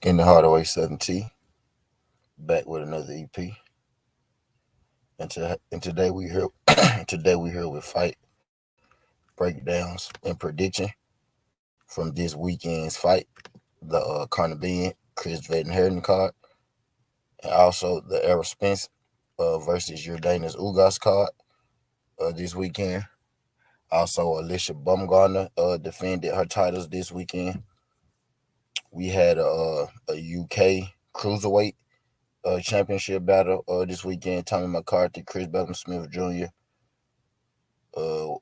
In the Hardaway Southern T, back with another EP. And today we here today we here with fight breakdowns and prediction from this weekend's fight, the Conor Benn Chris Vettenherden card, and also the Errol Spence versus Yordenis Ugas card this weekend. Also, Alicia Bumgarner defended her titles this weekend. We had a UK cruiserweight championship battle this weekend. Tommy McCarthy, Chris Belton Smith Jr.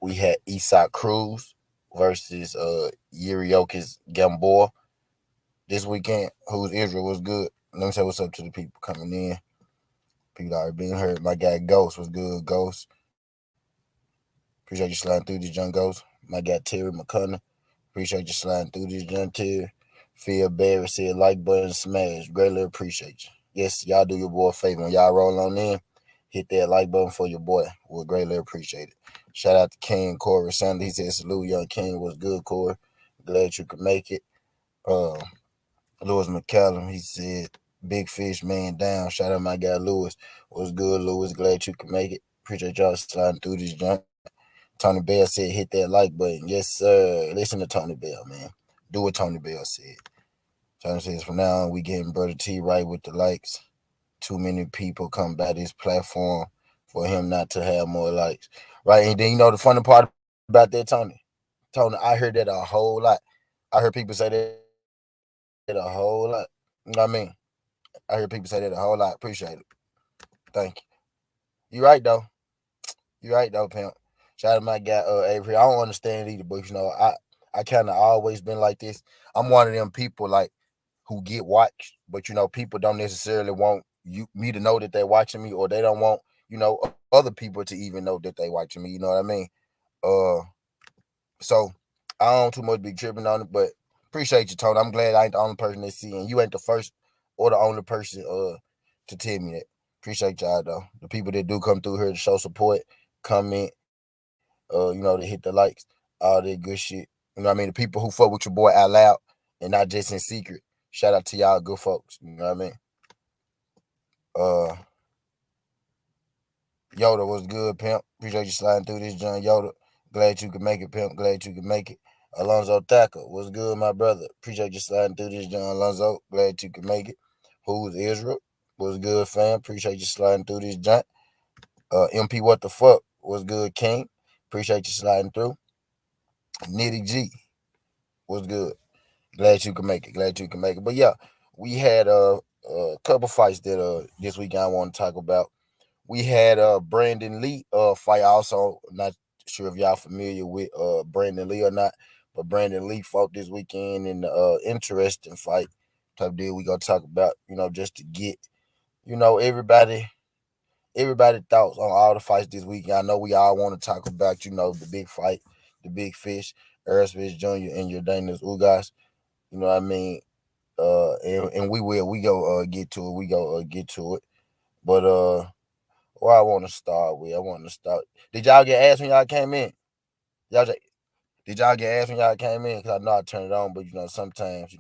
We had Isak Cruz versus Yuriokis Gamboa this weekend, whose Israel was good. Let me say what's up to the people coming in. People already being heard. My guy Ghost was good. Ghost. Appreciate you sliding through this young Ghost. My guy Terry McCunner. Appreciate you sliding through this young Terry. Phil Barry said like button smash. Greatly appreciate you. Yes, y'all do your boy a favor. When y'all roll on in, hit that like button for your boy. We'll greatly appreciate it. Shout out to King Corey Sunday. He said salute young King. Was good, Corey. Glad you could make it. Lewis McCallum, he said big fish man down. Shout out my guy Lewis. Was good, Lewis. Glad you could make it. Appreciate y'all sliding through this junk. Tony Bell said hit that like button. Yes, sir. Listen to Tony Bell, man. Do what Tony Bell said. Tony says from now on we getting Brother T right with the likes. Too many people come by this platform for him not to have more likes. Right. And then the funny part about that, Tony. Tony, I heard that a whole lot. I heard people say that a whole lot. You know what I mean? I heard people say that a whole lot. Appreciate it. Thank you. You right though. You right though, pimp. Shout out to my guy Avery. I don't understand either, but I kind of always been like this. I'm one of them people like who get watched, but people don't necessarily want me to know that they're watching me, or they don't want other people to even know that they watching me. You know what I mean? Uh, so I don't too much be tripping on it, but appreciate you, Tony. I'm glad I ain't the only person that's seeing. You ain't the first or the only person to tell me that. Appreciate y'all though. The people that do come through here to show support, comment, to hit the likes, all that good shit. You know what I mean? The people who fuck with your boy out loud and not just in secret. Shout out to y'all good folks. You know what I mean? Uh Yoda was good, pimp. Appreciate you sliding through this, John Yoda. Glad you could make it, pimp. Glad you could make it. Alonzo Thacker was good, my brother. Appreciate you sliding through this, John Alonzo. Glad you could make it. Who's Israel? Was good, fam. Appreciate you sliding through this, John. MP, what the fuck? Was good, King. Appreciate you sliding through. Nitty G was good. Glad you could make it. Glad you could make it. But yeah, we had a couple fights that this weekend I want to talk about. We had Brandon Lee fight. Also, not sure if y'all familiar with Brandon Lee or not, but Brandon Lee fought this weekend in the interesting fight type deal. We gonna talk about just to get everybody thoughts on all the fights this weekend. I know we all want to talk about the big fight, the big fish, Errol Spence Jr. and Yordenis Ugas. You know what I mean? And we go get to it. We go get to it. But where I want to start with, I want to start. Did y'all get asked when y'all came in? Y'all did y'all get asked when y'all came in? Cause I know I turned it on, but sometimes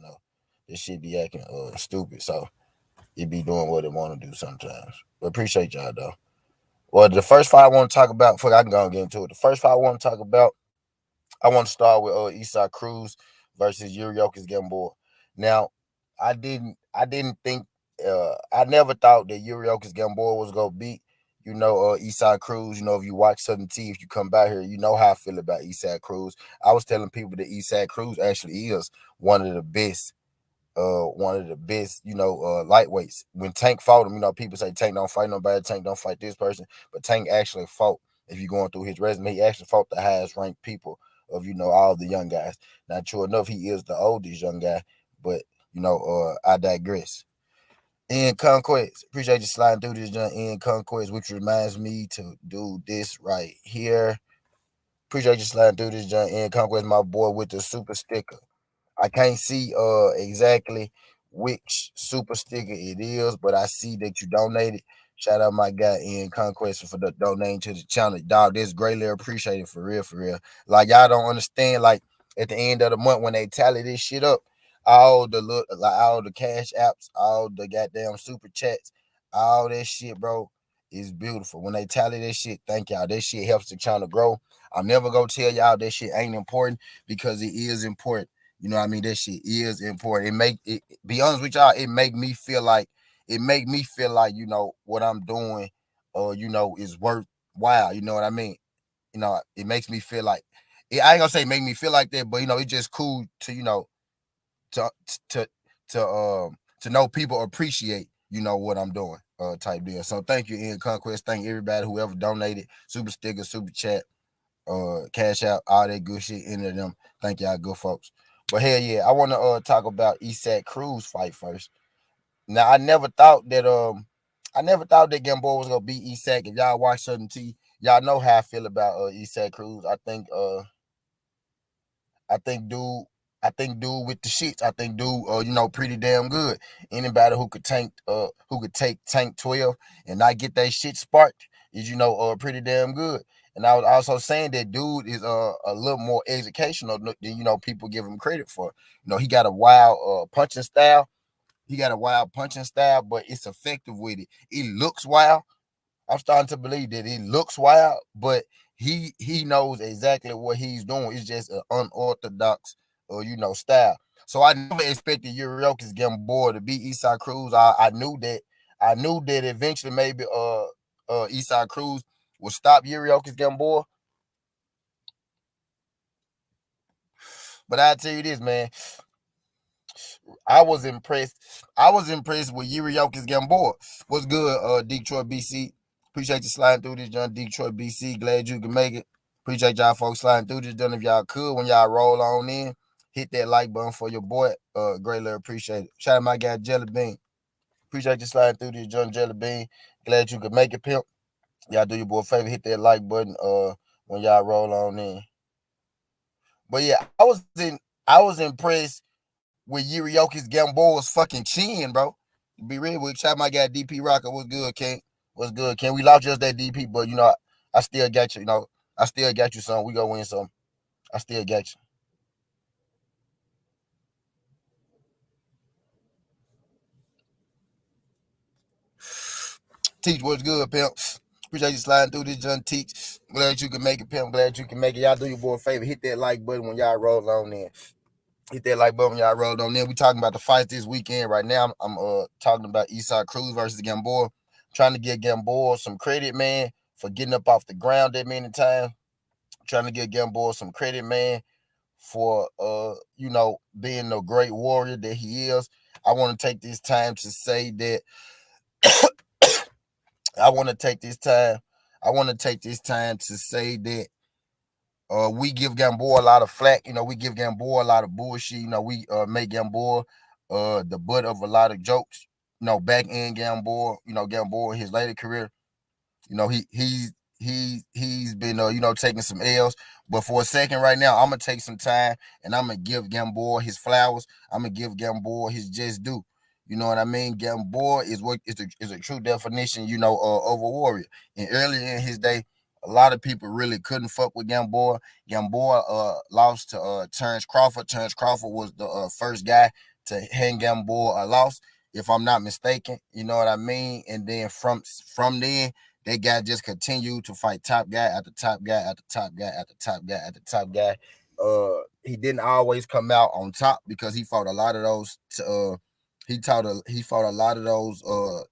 this shit be acting stupid, so it be doing what it want to do sometimes. But appreciate y'all though. Well, the first fight I want to talk about, before I can go and get into it, the first fight I want to talk about, I want to start with Isak Cruz versus Yuriokis Gamboa. Now, I didn't think I never thought that Yuriokis Gamboa was gonna beat Isak Cruz. If you watch Southern T, if you come by here, you know how I feel about Isak Cruz. I was telling people that Isak Cruz actually is one of the best lightweights. When Tank fought him, people say Tank don't fight nobody, Tank don't fight this person, but Tank actually fought. If you're going through his resume, he actually fought the highest ranked people of all the young guys. Now, true enough, he is the oldest young guy, but I digress. In Conquest, appreciate you sliding through this joint in Conquest, which reminds me to do this right here. Appreciate you sliding through this joint in Conquest, my boy, with the super sticker. I can't see exactly which super sticker it is, but I see that you donated. Shout out my guy in Conquest for the donating to the channel. Dog, this greatly appreciated for real, for real. Like y'all don't understand, like at the end of the month when they tally this shit up, all the cash apps, all the goddamn super chats, all that shit, bro, is beautiful. When they tally that shit, thank y'all. That shit helps the channel grow. I'm never gonna tell y'all that shit ain't important because it is important. You know what I mean? That shit is important. It make it be honest with y'all, it make me feel like, what I'm doing is worthwhile. You know what I mean? It makes me feel like I ain't gonna say make me feel like that, but it's just cool to to to to know people appreciate what I'm doing, type deal. So thank you, in Conquest. Thank everybody whoever donated, super sticker, super chat, cash out, all that good shit into them. Thank y'all, good folks. But hell yeah, I want to talk about Isak Cruz fight first. Now I never thought that Gamboa was gonna beat Isak. If y'all watch certain T, y'all know how I feel about Isak Cruz. I think dude, I think dude with the shits. I think dude, pretty damn good. Anybody who could take tank 12 and not get that shit sparked is, pretty damn good. And I was also saying that dude is a little more educational than people give him credit for. He got a wild punching style. But it's effective with it. It looks wild. I'm starting to believe that it looks wild, but he knows exactly what he's doing. It's just an unorthodox, style. So I never expected Yordenis Gamboa to beat Isak Cruz. I knew that. I knew that eventually maybe Isak Cruz would stop Yordenis Gamboa. But I tell you this, man, I was impressed. I was impressed with Yordenis Gamboa. What's good, Detroit, BC? Appreciate you sliding through this, John. Detroit, BC. Glad you can make it. Appreciate y'all folks sliding through this. Done if y'all could, when y'all roll on in, hit that like button for your boy. Greatly appreciate it. Shout out my guy Jelly Bean. Appreciate you sliding through this, John Jelly Bean. Glad you could make it, pimp. Y'all do your boy a favor, hit that like button. When y'all roll on in. But yeah, I was impressed with Yordenis Gamboa's fucking chin, bro. Be real with shout out my guy DP Rocker. What's good, King? What's good, King? We lost just that DP, but I still got you. I still got you, son. We gonna win some. I still got you. Teach what's good, pimp. Appreciate you sliding through this, John Teach. Glad you can make it, pimp. Glad you can make it. Y'all do your boy a favor. Hit that like button when y'all roll on in. Hit that like button when y'all roll on in. We talking about the fights this weekend. Right now, I'm talking about Isak Cruz versus Gamboa. Trying to give Gamboa some credit, man, for getting up off the ground that many times. Trying to give Gamboa some credit, man, for being the great warrior that he is. I want to take this time to say that I want to take this time. I want to take this time to say that we give Gamboa a lot of flack. We give Gamboa a lot of bullshit. We make Gamboa the butt of a lot of jokes. Back in Gamboa, Gamboa in his later career, he's been taking some L's. But for a second right now, I'm gonna take some time and I'm gonna give Gamboa his flowers. I'm gonna give Gamboa his just due. You know what I mean? Gamboa is a true definition, of a warrior. And earlier in his day, a lot of people really couldn't fuck with Gamboa. Gamboa lost to Terrence Crawford. Terrence Crawford was the first guy to hand Gamboa a loss, if I'm not mistaken. You know what I mean? And then from then, that guy just continued to fight top guy after top guy after top guy after top guy after top guy. He didn't always come out on top because he fought a lot of those. He fought a lot of those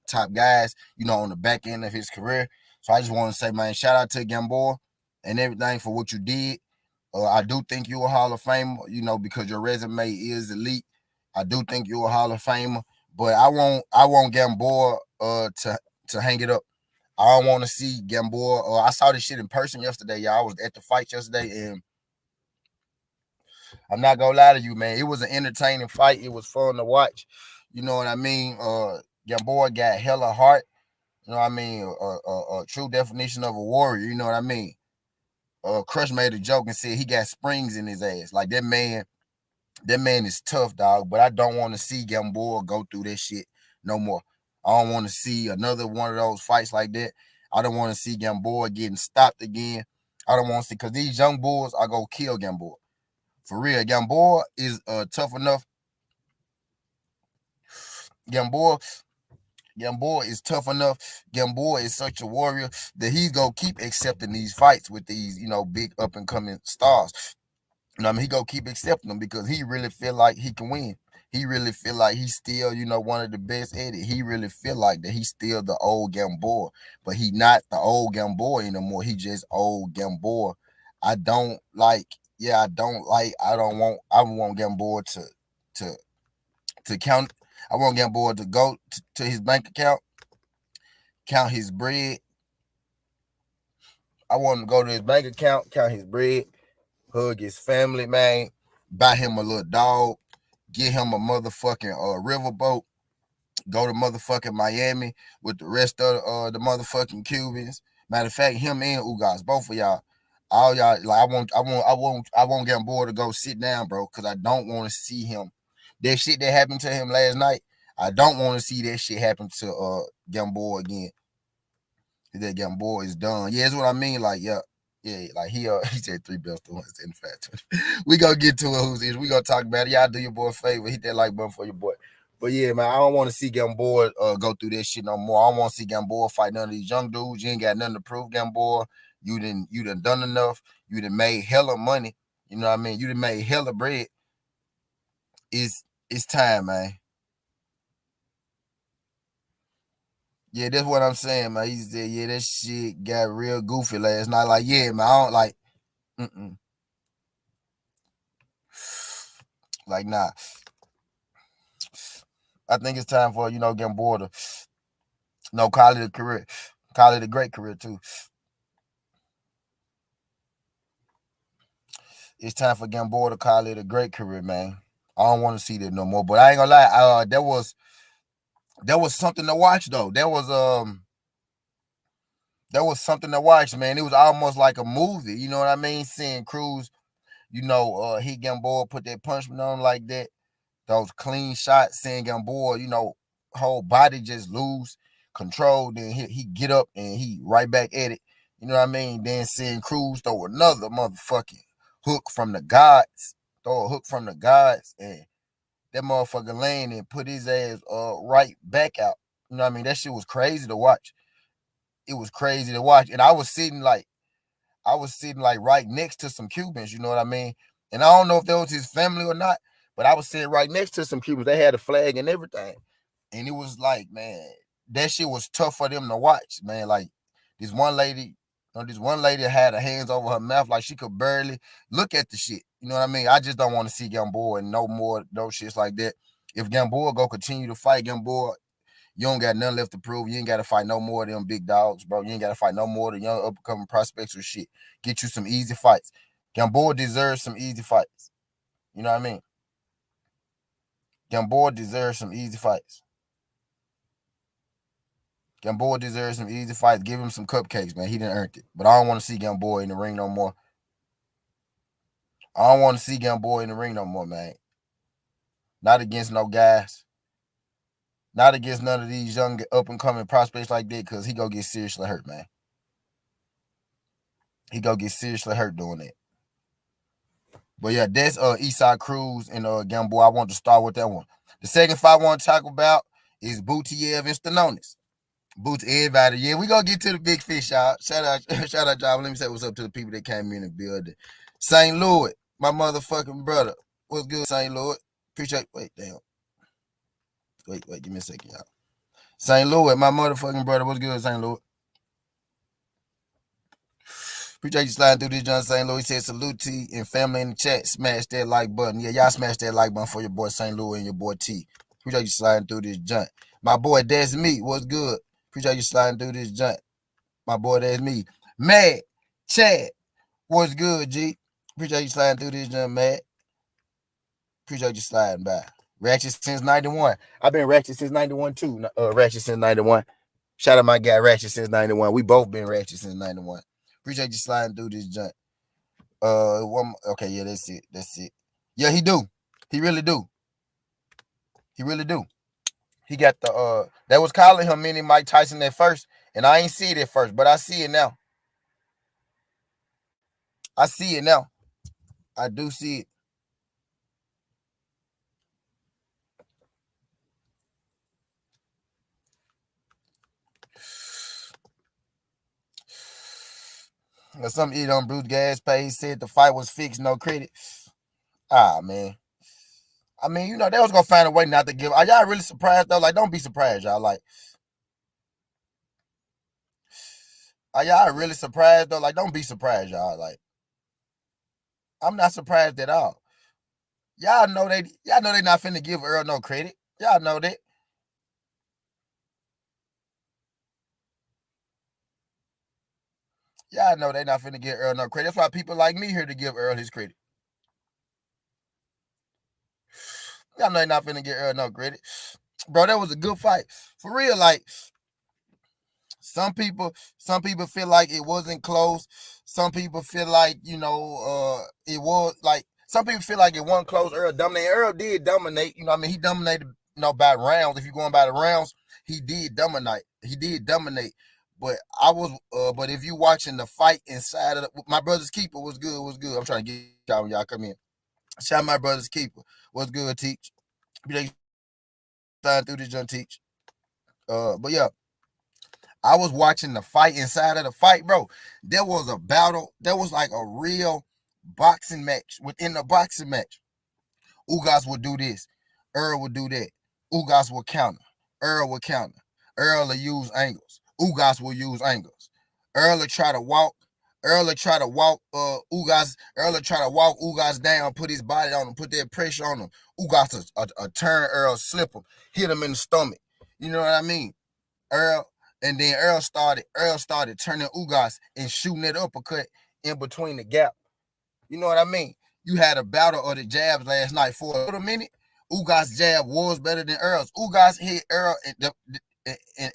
top guys, on the back end of his career. So I just want to say, man, shout out to Gamboa and everything for what you did. I do think you're a Hall of Famer, because your resume is elite. I do think you're a Hall of Famer, but I want Gamboa to hang it up. I don't want to see Gamboa. I saw this shit in person yesterday, y'all. I was at the fight yesterday, and I'm not gonna lie to you, man. It was an entertaining fight. It was fun to watch. You know what I mean? Gamboa got hella heart. You know what I mean? A true definition of a warrior. You know what I mean? Crush made a joke and said he got springs in his ass. Like that man is tough, dog. But I don't want to see Gamboa go through that shit no more. I don't want to see another one of those fights like that. I don't want to see Gamboa getting stopped again. I don't want to see, because these young bulls are going to kill Gamboa. For real, Gamboa is tough enough. Gamboa is tough enough. Gamboa is such a warrior that he's gonna keep accepting these fights with these, big up and coming stars. He gonna keep accepting them because he really feel like he can win. He really feel like he's still, one of the best at it. He really feel like that he's still the old Gamboa, but he not the old Gamboa anymore. He just old Gamboa. I don't like. Yeah, I don't like. I don't want. I want Gamboa to to count. I want Gamboa to go to his bank account, count his bread. I want him to go to his bank account, count his bread, hug his family, man, buy him a little dog, get him a motherfucking riverboat, go to motherfucking Miami with the rest of the motherfucking Cubans. Matter of fact, him and Ugas, both of y'all, all y'all, like I want Gamboa to go sit down, bro, because I don't want to see him. That shit that happened to him last night, I don't want to see that shit happen to Gamboa again. That Gamboa is done. Yeah, that's what I mean. Like, yeah, like he he said 3 belts to 1 in fact. We gonna get to it. Who's this? We gonna talk about it. Y'all do your boy a favor. Hit that like button for your boy. But yeah, man, I don't want to see Gamboa go through this shit no more. I don't want to see Gamboa fight none of these young dudes. You ain't got nothing to prove, Gamboa. You done enough. You done made hella money. You know what I mean? You done made hella bread. It's time, man. Yeah, that's what I'm saying, man. He said, yeah, that shit got real goofy last night. Like, yeah, man, I don't like, like, nah. I think it's time for, Gamboa to, call it a career. Call it a great career, too. It's time for Gamboa to call it a great career, man. I don't want to see that no more. But I ain't gonna lie, there was something to watch, though. There was something to watch, man. It was almost like a movie, you know what I mean? Seeing Cruz, hit Gamboa, put that punishment on him like that. Those clean shots, seeing Gamboa, whole body just lose control. Then he get up and he right back at it. You know what I mean? Then seeing Cruz throw another motherfucking hook from the gods. Throw a hook from the gods. And that motherfucker laying and put his ass right back out. You know what I mean? That shit was crazy to watch. It was crazy to watch. And I was sitting like right next to some Cubans, you know what I mean? And I don't know if that was his family or not, but I was sitting right next to some Cubans. They had a flag and everything. And it was like, man, that shit was tough for them to watch, man. Like this one lady had her hands over her mouth, like she could barely look at the shit. You know what I mean? I just don't want to see Gamboa and no more those shits like that. If Gamboa go continue to fight Gamboa, you don't got nothing left to prove. You ain't got to fight no more of them big dogs, bro. You ain't got to fight no more of the young up-and-coming prospects or shit. Get you some easy fights. Gamboa deserves some easy fights. You know what I mean? Gamboa deserves some easy fights. Gamboa deserves some easy fights. Give him some cupcakes, man. He didn't earn it. But I don't want to see Gamboa in the ring no more. I don't want to see Gamboa in the ring no more, man. Not against no guys. Not against none of these young up-and-coming prospects like that, because he go get seriously hurt, man. He go get seriously hurt doing that. But yeah, that's Eastside Cruz and Gamboa. I want to start with that one. The second fight I want to talk about is Butiev and Stanonis. Everybody, yeah, we gonna get to the big fish, y'all. Shout out, y'all. Let me say what's up to the people that came in the building. St. Louis, my motherfucking brother. What's good, St. Louis? Appreciate. Wait, damn. Wait, give me a second, y'all. St. Louis, my motherfucking brother. What's good, St. Louis? Appreciate you sliding through this, John St. Louis. Said salute T and family in the chat. Smash that like button. Yeah, y'all smash that like button for your boy St. Louis and your boy T. Appreciate you sliding through this joint. My boy, that's me. What's good? Appreciate you sliding through this joint. My boy, that's me. Mad Chad. What's good, G? Appreciate you sliding through this joint, Mad. Appreciate you sliding by. Ratchet since 91. I've been Ratchet since 91 too. Ratchet since 91. Shout out my guy Ratchet since 91. We both been Ratchet since 91. Appreciate you sliding through this joint. Okay, yeah, that's it. Yeah, he do. He really do. He got the that was calling him mini Mike Tyson at first, and I ain't see it at first, but I see it now. I see it now. I do see it. Some idiot on Bruce Gas page said the fight was fixed, no credit. Ah, man. I mean, you know, they was gonna find a way not to give. Are y'all really surprised though? Like, don't be surprised, y'all. Like, are y'all really surprised though? Like, don't be surprised, y'all. Like, I'm not surprised at all. Y'all know they not finna give Earl no credit. Y'all know that. Y'all know they not finna give Earl no credit. That's why people like me here to give Earl his credit. Y'all know they not finna give Earl no credit. Bro, that was a good fight. For real, like, some people feel like it wasn't close. Some people feel like, it was like some people feel like it wasn't close. Earl dominated. Earl did dominate. You know what I mean? He dominated, by rounds. If you're going by the rounds, he did dominate. But but if you watching the fight inside of my brother's keeper was good. I'm trying to get y'all when y'all come in. Shout out my brother's keeper. What's good, teach? Through this jump teach. But yeah. I was watching the fight inside of the fight, bro. There was a battle. There was like a real boxing match within the boxing match. Ugas would do this. Earl would do that. Ugas would counter. Earl would counter. Earl will use angles. Ugas will use angles. Earl will try to walk. Ugas. Earl will try to walk Ugas down, put his body on him, put that pressure on him. Ugas a turn Earl, slip him, hit him in the stomach. You know what I mean? Earl, and then Earl started turning Ugas and shooting that uppercut in between the gap. You know what I mean? You had a battle of the jabs last night for a little minute. Ugas' jab was better than Earl's. Ugas hit Earl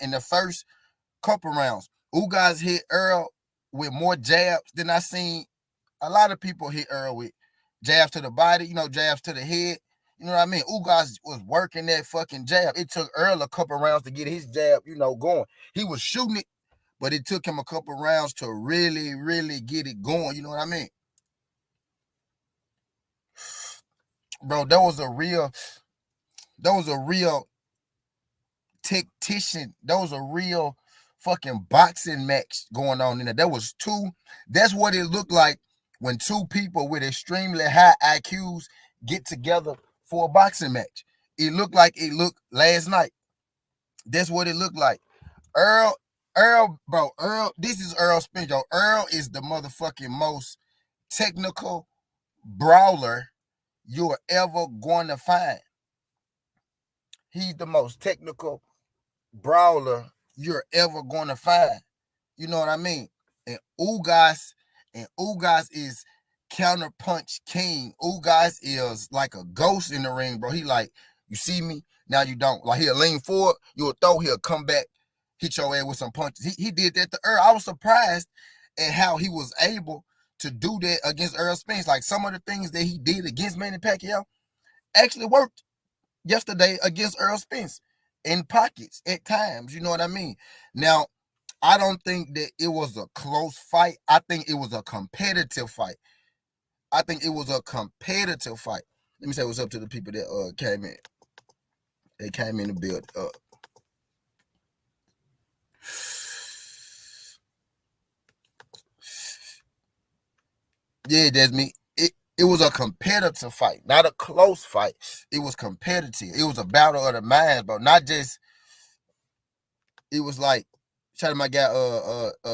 in the first couple rounds. Ugas hit Earl with more jabs than I seen a lot of people hit Earl with. Jabs to the body, jabs to the head. You know what I mean? Ugas was working that fucking jab. It took Earl a couple rounds to get his jab, going. He was shooting it, but it took him a couple rounds to really, really get it going. You know what I mean? Bro, that was a real tactician. That was a real fucking boxing match going on in there. There was two. That's what it looked like when two people with extremely high IQs get together for a boxing match. It looked like it looked last night. That's what it looked like. Earl, this is Errol Spence-Ugas. Earl is the motherfucking most technical brawler you're ever going to find. He's the most technical brawler you're ever going to find. You know what I mean? And Ugas is counter punch king. Ugas is like a ghost in the ring, bro. He like, you see me, now you don't. Like, he'll lean forward, you'll throw, he'll come back, hit your ass with some punches. He did that to Earl. I was surprised at how he was able to do that against Errol Spence. Like, some of the things that he did against Manny Pacquiao actually worked yesterday against Errol Spence in pockets at times. You know what I mean? Now, I don't think that it was a close fight. I think it was a competitive fight. Let me say what's up to the people that came in. They came in the build. Yeah, that's me. It was a competitive fight, not a close fight. It was competitive. It was a battle of the minds, bro. Not just. It was like, shout out my guy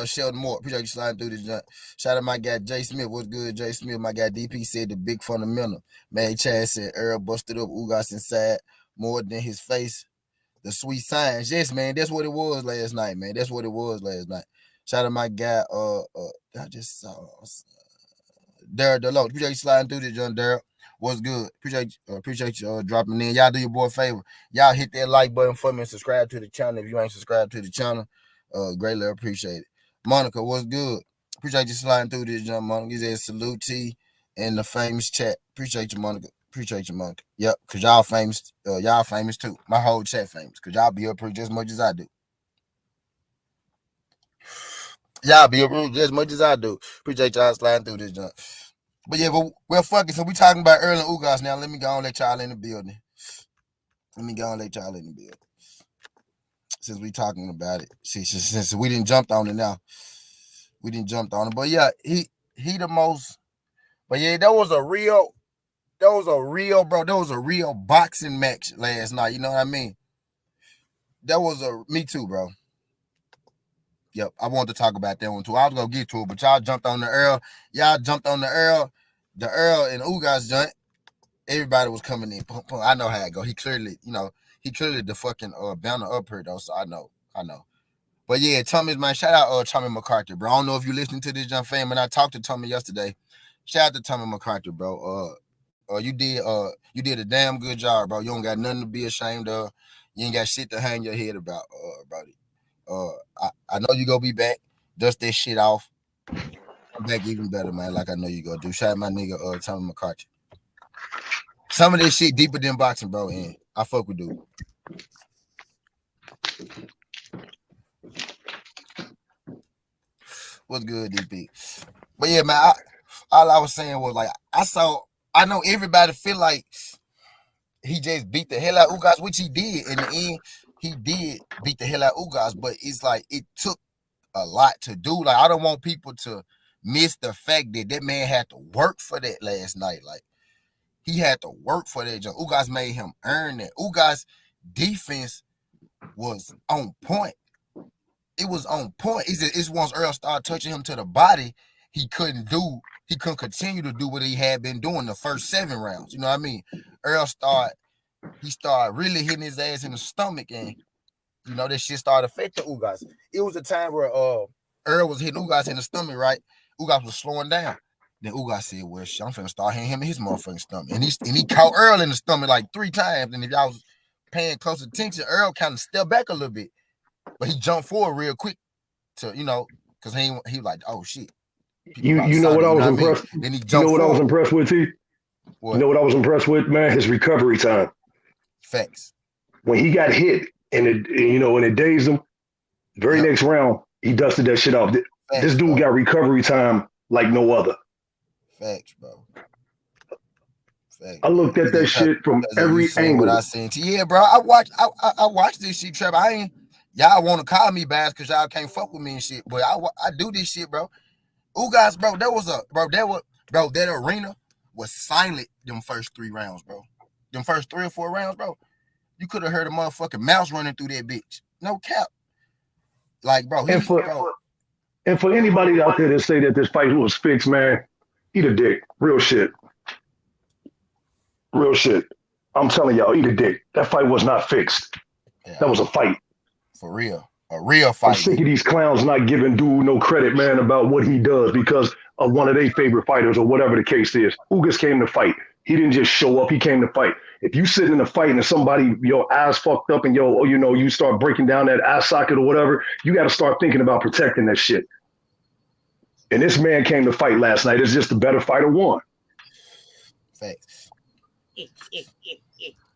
Sheldon Moore. Appreciate you sliding through this. Shout out my guy Jay Smith. What's good, Jay Smith? My guy DP said the big fundamental. Man, Chad said Earl busted up Ugas inside more than his face. The sweet signs. Yes, man. That's what it was last night, man. Shout out my guy I just saw Daryl Deloach. Appreciate you sliding through this, John Daryl. What's good? Appreciate you dropping in. Y'all do your boy a favor. Y'all hit that like button for me and subscribe to the channel if you ain't subscribed to the channel. Greatly appreciate it. Monica, what's good? Appreciate you sliding through this, John. Monica. He said salute T in the famous chat. Appreciate you, Monica. Yep, cause y'all famous. Y'all famous too. My whole chat famous. Cause y'all be up here just as much as I do. Appreciate y'all sliding through this, John. But yeah, well, fuck it. So we talking about Errol and Ugas now. Let me go and let y'all in the building. Since we talking about it. Since we didn't jump on it now. We didn't jump on it. But yeah, he the most. But yeah, that was a real boxing match last night. You know what I mean? That was me too, bro. Yep, I wanted to talk about that one too. I was gonna get to it, but y'all jumped on the Earl. Y'all jumped on the Earl and Ugas joint. Everybody was coming in. I know how it go. He clearly the fucking banner up here though. So I know. But yeah, Tommy's man, shout out Tommy McCarthy, bro. I don't know if you listening to this young fam, and I talked to Tommy yesterday. Shout out to Tommy McCarthy, bro. You did a damn good job, bro. You don't got nothing to be ashamed of. You ain't got shit to hang your head about it. I know you gonna be back. Dust that shit off. Come back even better, man. Like I know you gonna do. Shout out my nigga Tommy McCarthy. Some of this shit deeper than boxing, bro. And I fuck with dude. What's good, DP? But yeah, man. All I was saying was like I know everybody feel like he just beat the hell out of Ugas, which he did. In the end, he did beat the hell out of Ugas, but it's like it took a lot to do. Like I don't want people to miss the fact that man had to work for that last night. Like he had to work for that. Ugas made him earn that. Ugas' defense was on point. It was on point. It's once Earl started touching him to the body, he couldn't continue to do what he had been doing the first 7 rounds. You know what I mean? Earl started really hitting his ass in the stomach, and you know that shit started affecting Ugas. It was a time where Earl was hitting Ugas in the stomach, right? Ugas was slowing down. Then Ugas said, well, shit, I'm finna start hitting him in his motherfucking stomach. And he caught Earl in the stomach like 3 times. And if y'all was paying close attention, Earl kind of stepped back a little bit. But he jumped forward real quick to, because he like, oh shit. You know what I was impressed. Then he jumped forward. I was impressed with, T? What? You know what I was impressed with, man? His recovery time. Facts. When he got hit and it dazed him, very next round, he dusted that shit off. Facts, this dude got recovery time like no other. Facts, bro. Facts. I looked at that shit from every angle. What I seen. Yeah, bro. I watched this shit, Trevor. Y'all want to call me bass because y'all can't fuck with me and shit, but I do this shit, bro. Ugas, bro, that arena was silent them first 3 rounds, bro. Them first 3 or 4 rounds, bro. You could have heard a motherfucking mouse running through that bitch. No cap. Like, bro. And for anybody out there that say that this fight was fixed, man, eat a dick. Real shit. Real shit. I'm telling y'all, eat a dick. That fight was not fixed. Yeah. That was a fight. For real. A real fight. I'm sick of these clowns not giving dude no credit, man, about what he does because of one of their favorite fighters or whatever the case is. Ugas came to fight. He didn't just show up. He came to fight. If you sitting in a fight and somebody, your eyes fucked up and you start breaking down that eye socket or whatever, you got to start thinking about protecting that shit. And this man came to fight last night. It's just the better fighter won. Facts.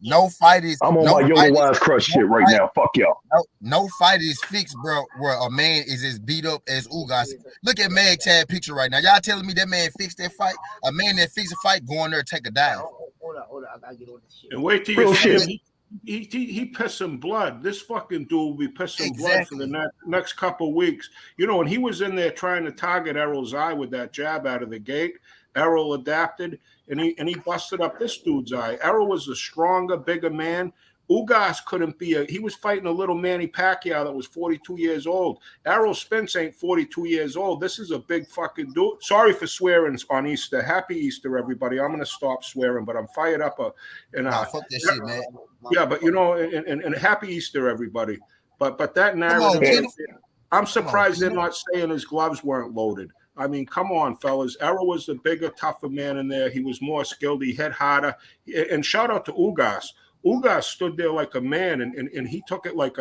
No fight is. I'm on my Yoda Wise Crush shit right now. Fuck y'all. No fight is fixed, bro. Where a man is as beat up as Ugas. Look at Meg Chad picture right now. Y'all telling me that man fixed that fight? A man that fixed a fight, go in there and take a dive. Hold on. I gotta get on this shit. And wait till you see him. He pissing blood. This fucking dude will be pissing blood for the next couple of weeks. And he was in there trying to target Errol's eye with that jab out of the gate. Errol adapted, and he busted up this dude's eye. Errol was a stronger, bigger man. Ugas couldn't be he was fighting a little Manny Pacquiao that was 42 years old. Errol Spence ain't 42 years old. This is a big fucking dude. Sorry for swearing on Easter. Happy Easter, everybody. I'm going to stop swearing, but I'm fired up. Fuck that shit, man. Yeah, but and happy Easter, everybody. But that narrative, I'm surprised they're not saying his gloves weren't loaded. I mean, come on, fellas. Errol was the bigger, tougher man in there. He was more skilled. He hit harder. And shout out to Ugas. Ugas stood there like a man, and he took it like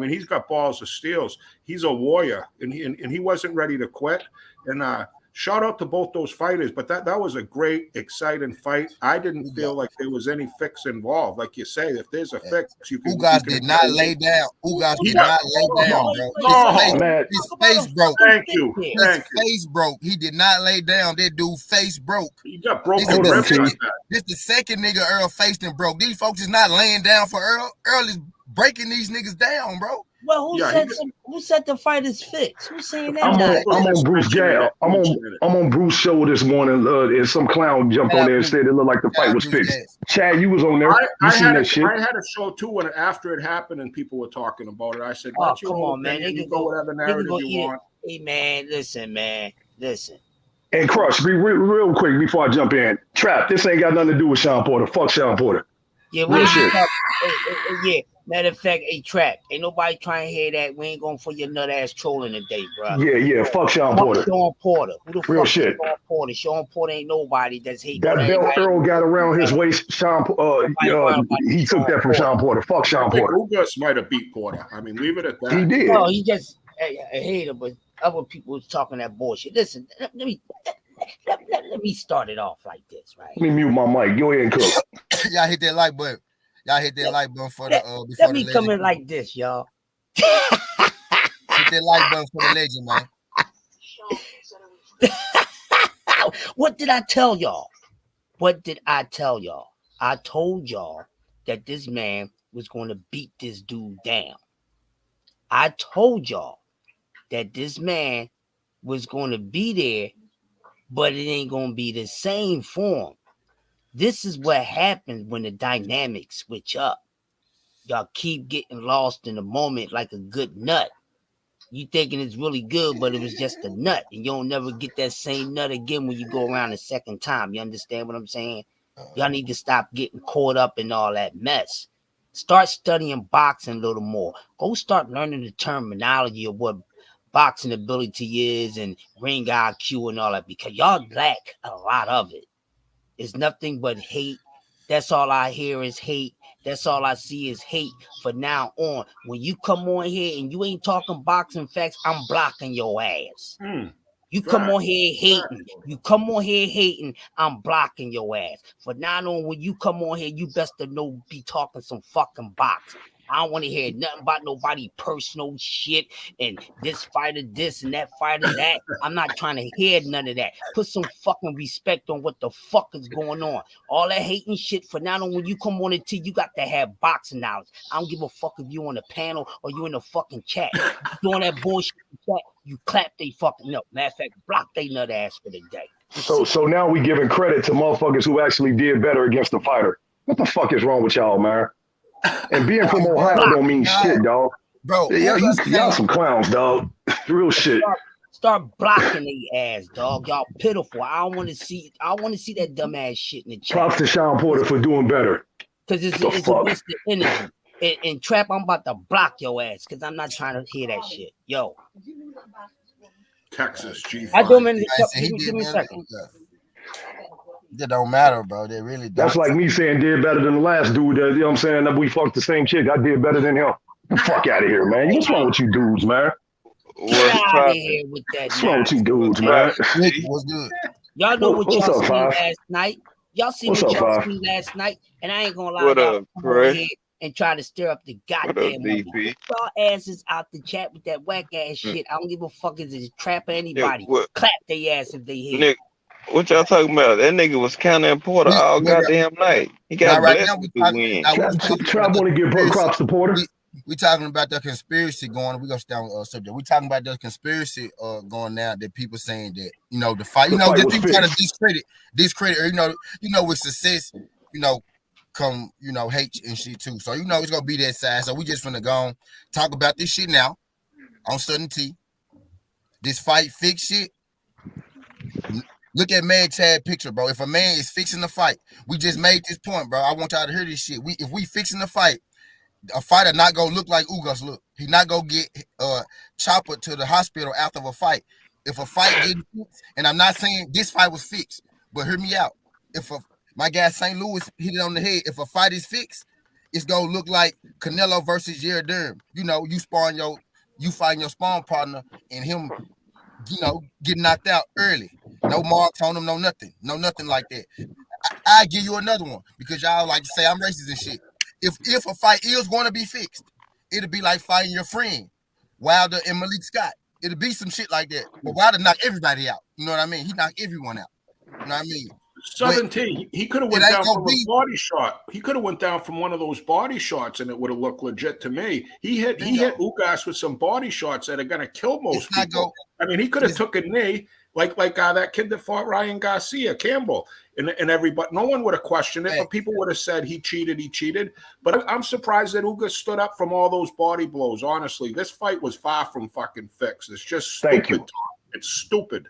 he's got balls of steels. He's a warrior, and he wasn't ready to quit. And shout out to both those fighters. But that was a great, exciting fight. I didn't feel like there was any fix involved. Like you say, if there's a fix, Ugas did not lay down. Ugas did not lay down, bro. His face broke. Thank you. His face broke. He did not lay down. That dude face broke. He got broken. This the second nigga Earl faced and broke. These folks is not laying down for Earl. Earl is breaking these niggas down, bro. Well, who said the fight is fixed? Who's saying that? I'm on Bruce Gad. I'm on Bruce's show this morning, and some clown jumped on there and said it looked like the fight was fixed. Chad, you was on there. You seen that shit? I had a show too, and after it happened and people were talking about it, I said, "Oh, come on, man! You go whatever narrative you want." Hey, man, listen. And Crush, real quick before I jump in, Trap, this ain't got nothing to do with Sean Porter. Fuck Sean Porter. Yeah, real shit. Yeah. Matter of fact, Trap, ain't nobody trying to hear that. We ain't going for your nut ass trolling today, bro. Yeah. Fuck Sean Porter. Sean Porter. Who the real fuck shit. Sean Porter? Sean Porter ain't nobody that's hating. That belt Errol got around his waist. He took that from Sean Porter. Fuck Sean Porter. Ugas might have beat Porter. I mean, leave it at that. He did. No, he just a hater, but other people was talking that bullshit. Listen, let me start it off like this, right? Let me mute my mic. Go ahead and cook. Y'all hit that like button. Y'all hit that like button for the before let me the come in like this, y'all. Hit that like button for the legend, man. What did I tell y'all? I told y'all that this man was going to beat this dude down. I told y'all that this man was going to be there, but it ain't going to be the same form. This is what happens when the dynamics switch up. Y'all keep getting lost in the moment like a good nut. You thinking it's really good, but it was just a nut. And you'll never get that same nut again when you go around a second time. You understand what I'm saying? Y'all need to stop getting caught up in all that mess. Start studying boxing a little more. Go start learning the terminology of what boxing ability is and ring IQ and all that, because y'all lack a lot of it. It's nothing but hate. That's all I hear is hate. That's all I see is hate for now on. When you come on here and you ain't talking boxing facts, I'm blocking your ass. You come on here hating. You come on here hating, I'm blocking your ass. For now on, when you come on here, you best to know be talking some fucking boxing. I don't want to hear nothing about nobody personal shit and this fighter this and that fighter that. I'm not trying to hear none of that. Put some fucking respect on what the fuck is going on. All that hating shit, for now on, when you come on the T, you got to have boxing knowledge. I don't give a fuck if you on the panel or you in the fucking chat. You doing that bullshit in the chat, you clap they fucking no. Matter of fact, block they nut ass for the day. So now we giving credit to motherfuckers who actually did better against the fighter. What the fuck is wrong with y'all, man? And being from Ohio don't mean shit, dog. Bro, y'all some clowns, dog. Real shit. Start blocking their ass, dog. Y'all pitiful. I want to see that dumb ass shit in the chat. Props to Sean Porter for doing better. Because it's a waste of energy. And Trap, I'm about to block your ass because I'm not trying to hear that shit. Yo. Texas G5. I don't mean give me a second. That don't matter, bro. They really don't. That's like me saying did better than the last dude. You know what I'm saying? That we fucked the same chick. I did better than him. Fuck out of here, man. What's wrong with you dudes, man? What's wrong with you dudes, man? What's good? Y'all know what y'all seen last night. Y'all see what y'all seen last night. And I ain't gonna lie, y'all come over here and try to stir up the goddamn money. Y'all asses out the chat with that whack ass shit. I don't give a fuck if it's Trap or anybody. Clap their ass if they hit. Nick, what y'all talking about? That nigga was counting Porter all goddamn night. He got blessed with the win. Trap want to give props to Porter. We talking about the conspiracy going. We gonna stay on subject. We talking about the conspiracy going now that people saying that the fight. Just people trying to discredit. Or, with success, come hate and shit too. So it's gonna be that side. So we just finna go on talk about this shit now on Sudden T. This fight fix shit. Look at Mag Chad picture, bro. If a man is fixing the fight, we just made this point, bro. I want y'all to hear this shit. If we fixing the fight, a fighter not gonna look like Ugas look. He not gonna get chopper to the hospital after a fight. If a fight getting fixed, and I'm not saying this fight was fixed, but hear me out. If my guy St. Louis hit it on the head, if a fight is fixed, it's gonna look like Canelo versus Yordenis. You find your spawn partner and him, getting knocked out early. No marks on him, no nothing like that. I give you another one because y'all like to say I'm racist and shit. If a fight is going to be fixed, it'll be like fighting your friend Wilder and Malik Scott. It'll be some shit like that. But Wilder knocked everybody out. You know what I mean? He knocked everyone out. You know what I mean? 17. He could have went down from a body shot. He could have went down from one of those body shots, and it would have looked legit to me. He hit Ugas with some body shots that are going to kill most people. I mean, he could have took a knee like that kid that fought Ryan Garcia, Campbell, and everybody. No one would have questioned it, but people would have said he cheated. But I'm surprised that Ugas stood up from all those body blows. Honestly, this fight was far from fucking fixed. It's just stupid. It's stupid.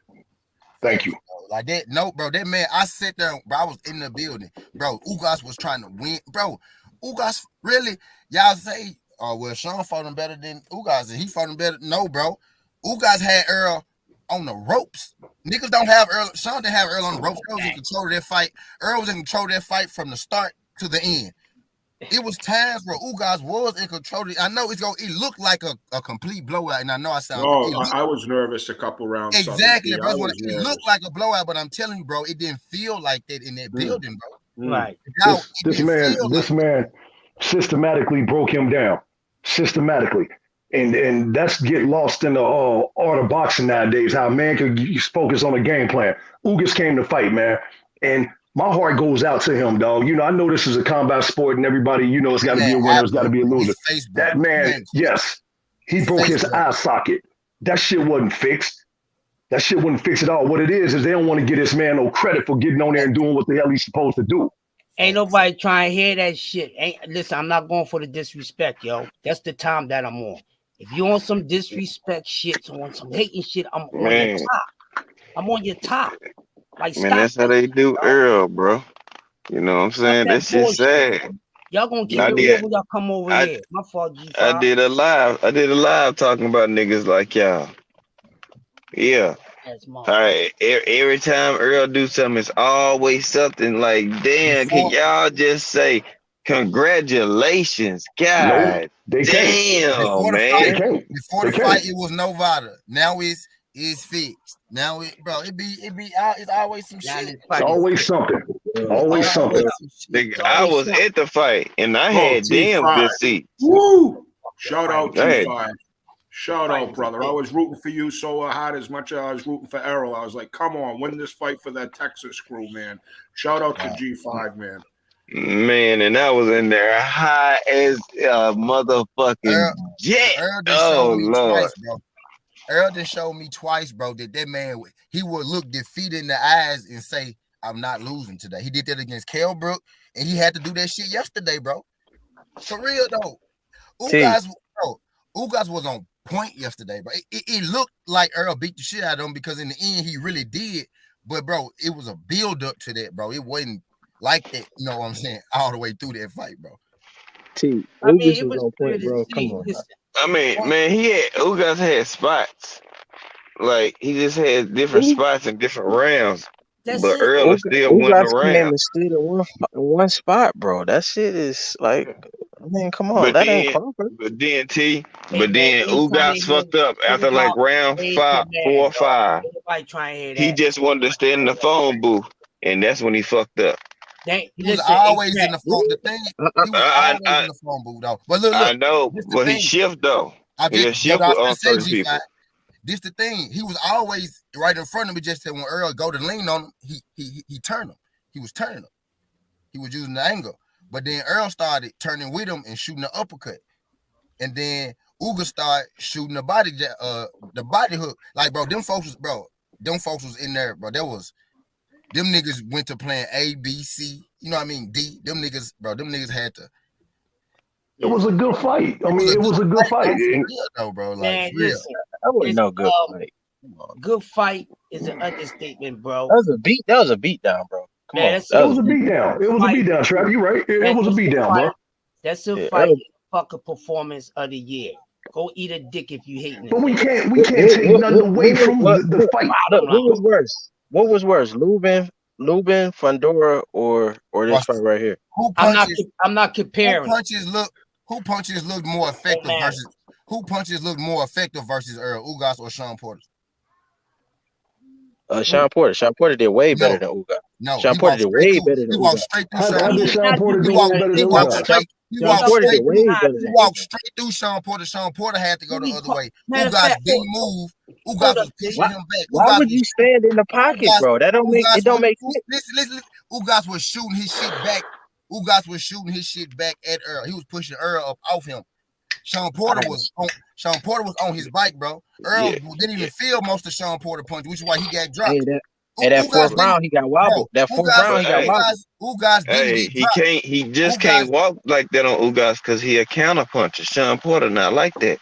Thank you. Like that, no, bro. That man, I sat there, bro. I was in the building, bro. Ugas was trying to win, bro. Ugas, really? Y'all say, oh, well, Sean fought him better than Ugas, and he fought him better. No, bro. Ugas had Errol on the ropes. Niggas don't have Errol. Sean didn't have Errol on the ropes. Errol was in control of that fight. Errol was in control of that fight from the start to the end. It was times where Ugas was in control. I know it looked like a complete blowout, and I know I sound. I was nervous a couple rounds. Exactly, bro. It looked like a blowout, but I'm telling you, bro, it didn't feel like that in that building, bro. Right. This man systematically broke him down. Systematically. And that's get lost in the art of boxing nowadays, how a man could focus on a game plan. Ugas came to fight, man. And my heart goes out to him, dog. You know, I know this is a combat sport and everybody, you know, it's got to be a winner, it's got to be a loser. That man, yes, he broke his eye socket. That shit wasn't fixed. That shit wasn't fixed at all. What it is they don't want to give this man no credit for getting on there and doing what the hell he's supposed to do. Ain't nobody trying to hear that shit. Listen, I'm not going for the disrespect, yo. That's the time that I'm on. If you on some disrespect shit, on some hating shit, I'm on your top. I'm on your top. Like, man, that's how they do Earl, bro. You know what I'm saying? That shit's sad. Y'all gonna keep it real when y'all come over here. My fault, G5. I did a live talking about niggas like y'all. Yeah. All right. Every time Earl do something, it's always something like, damn, can y'all just say congratulations? God damn, man. Before the fight, it was Novada. Now it's fixed. Now it's always some shit. It's always something. Always something. I was at the fight and I had damn good seats. Woo! Shout out G5. Shout out, brother. I was rooting for you so hard as much as I was rooting for Errol. I was like, come on, win this fight for that Texas crew, man. Shout out to G5, man. Man, and I was in there high as a motherfucking jet. Oh, Lord. Errol done showed me twice, bro, that man, he would look defeated in the eyes and say, I'm not losing today. He did that against Kell Brook, and he had to do that shit yesterday, bro. For real, though. Ugas was on point yesterday, bro. It looked like Errol beat the shit out of him because in the end, he really did. But, bro, it was a build-up to that, bro. It wasn't like that, you know what I'm saying, all the way through that fight, bro. Ugas was on point, bro. Come on, bro. I mean, man, Ugas had spots. Like, he just had different spots in different rounds. But Earl is still winning around. Stood in one spot, bro. That shit is like, I mean, come on. That ain't Crawford. But then Ugas fucked up after like round 4 or 5. He just wanted to stay in the phone booth. And that's when he fucked up. He was always in the phone. The thing, he was always in the phone booth, though. But look, I know, but he shift though. He shift on certain people. This the thing. He was always right in front of me. Just said when Earl go to lean on him, he turned him. He was turning him. He was using the angle. But then Earl started turning with him and shooting the uppercut. And then Ugas started shooting the body hook. Like, bro, them folks was in there, bro. Them niggas went to playing A, B, C, you know what I mean, D. Them niggas had to. It was a good fight. I mean, it was a good fight. Though, bro. Like, man, listen, that was no good fight. Good fight is an understatement, bro. That was a beat down, bro. Come on. It was a beatdown. It was a beatdown, Trav. You right. It was a beatdown, bro. That's a fight, fucking performance of the year. Go eat a dick if you hate me. But we can't take nothing away from the fight. What was worse, Lubin, Fundora, or this fight right here? I'm not comparing. Who punches look more effective versus Earl, Ugas or Sean Porter? Sean Porter. Sean Porter did way better than Ugas. No, Sean Porter did way better than Ugas. He walked straight through Sean Porter did way better than Ugas. He walked straight through Sean Porter. Sean Porter had to go the other way. Ugas didn't move. Ugas was pushing him back. Why would you stand in the pocket, bro? That don't make it. Don't make sense. Listen. Ugas was shooting his shit back. Ugas was shooting his shit back at Errol. He was pushing Errol up off him. Sean Porter was on his bike, bro. Errol didn't even feel most of Sean Porter punch, which is why he got dropped. Hey, that fourth round, he got wobbled. That fourth round, he got wobbled. Ugas he just can't walk like that on Ugas because he a counter puncher. Sean Porter not like that.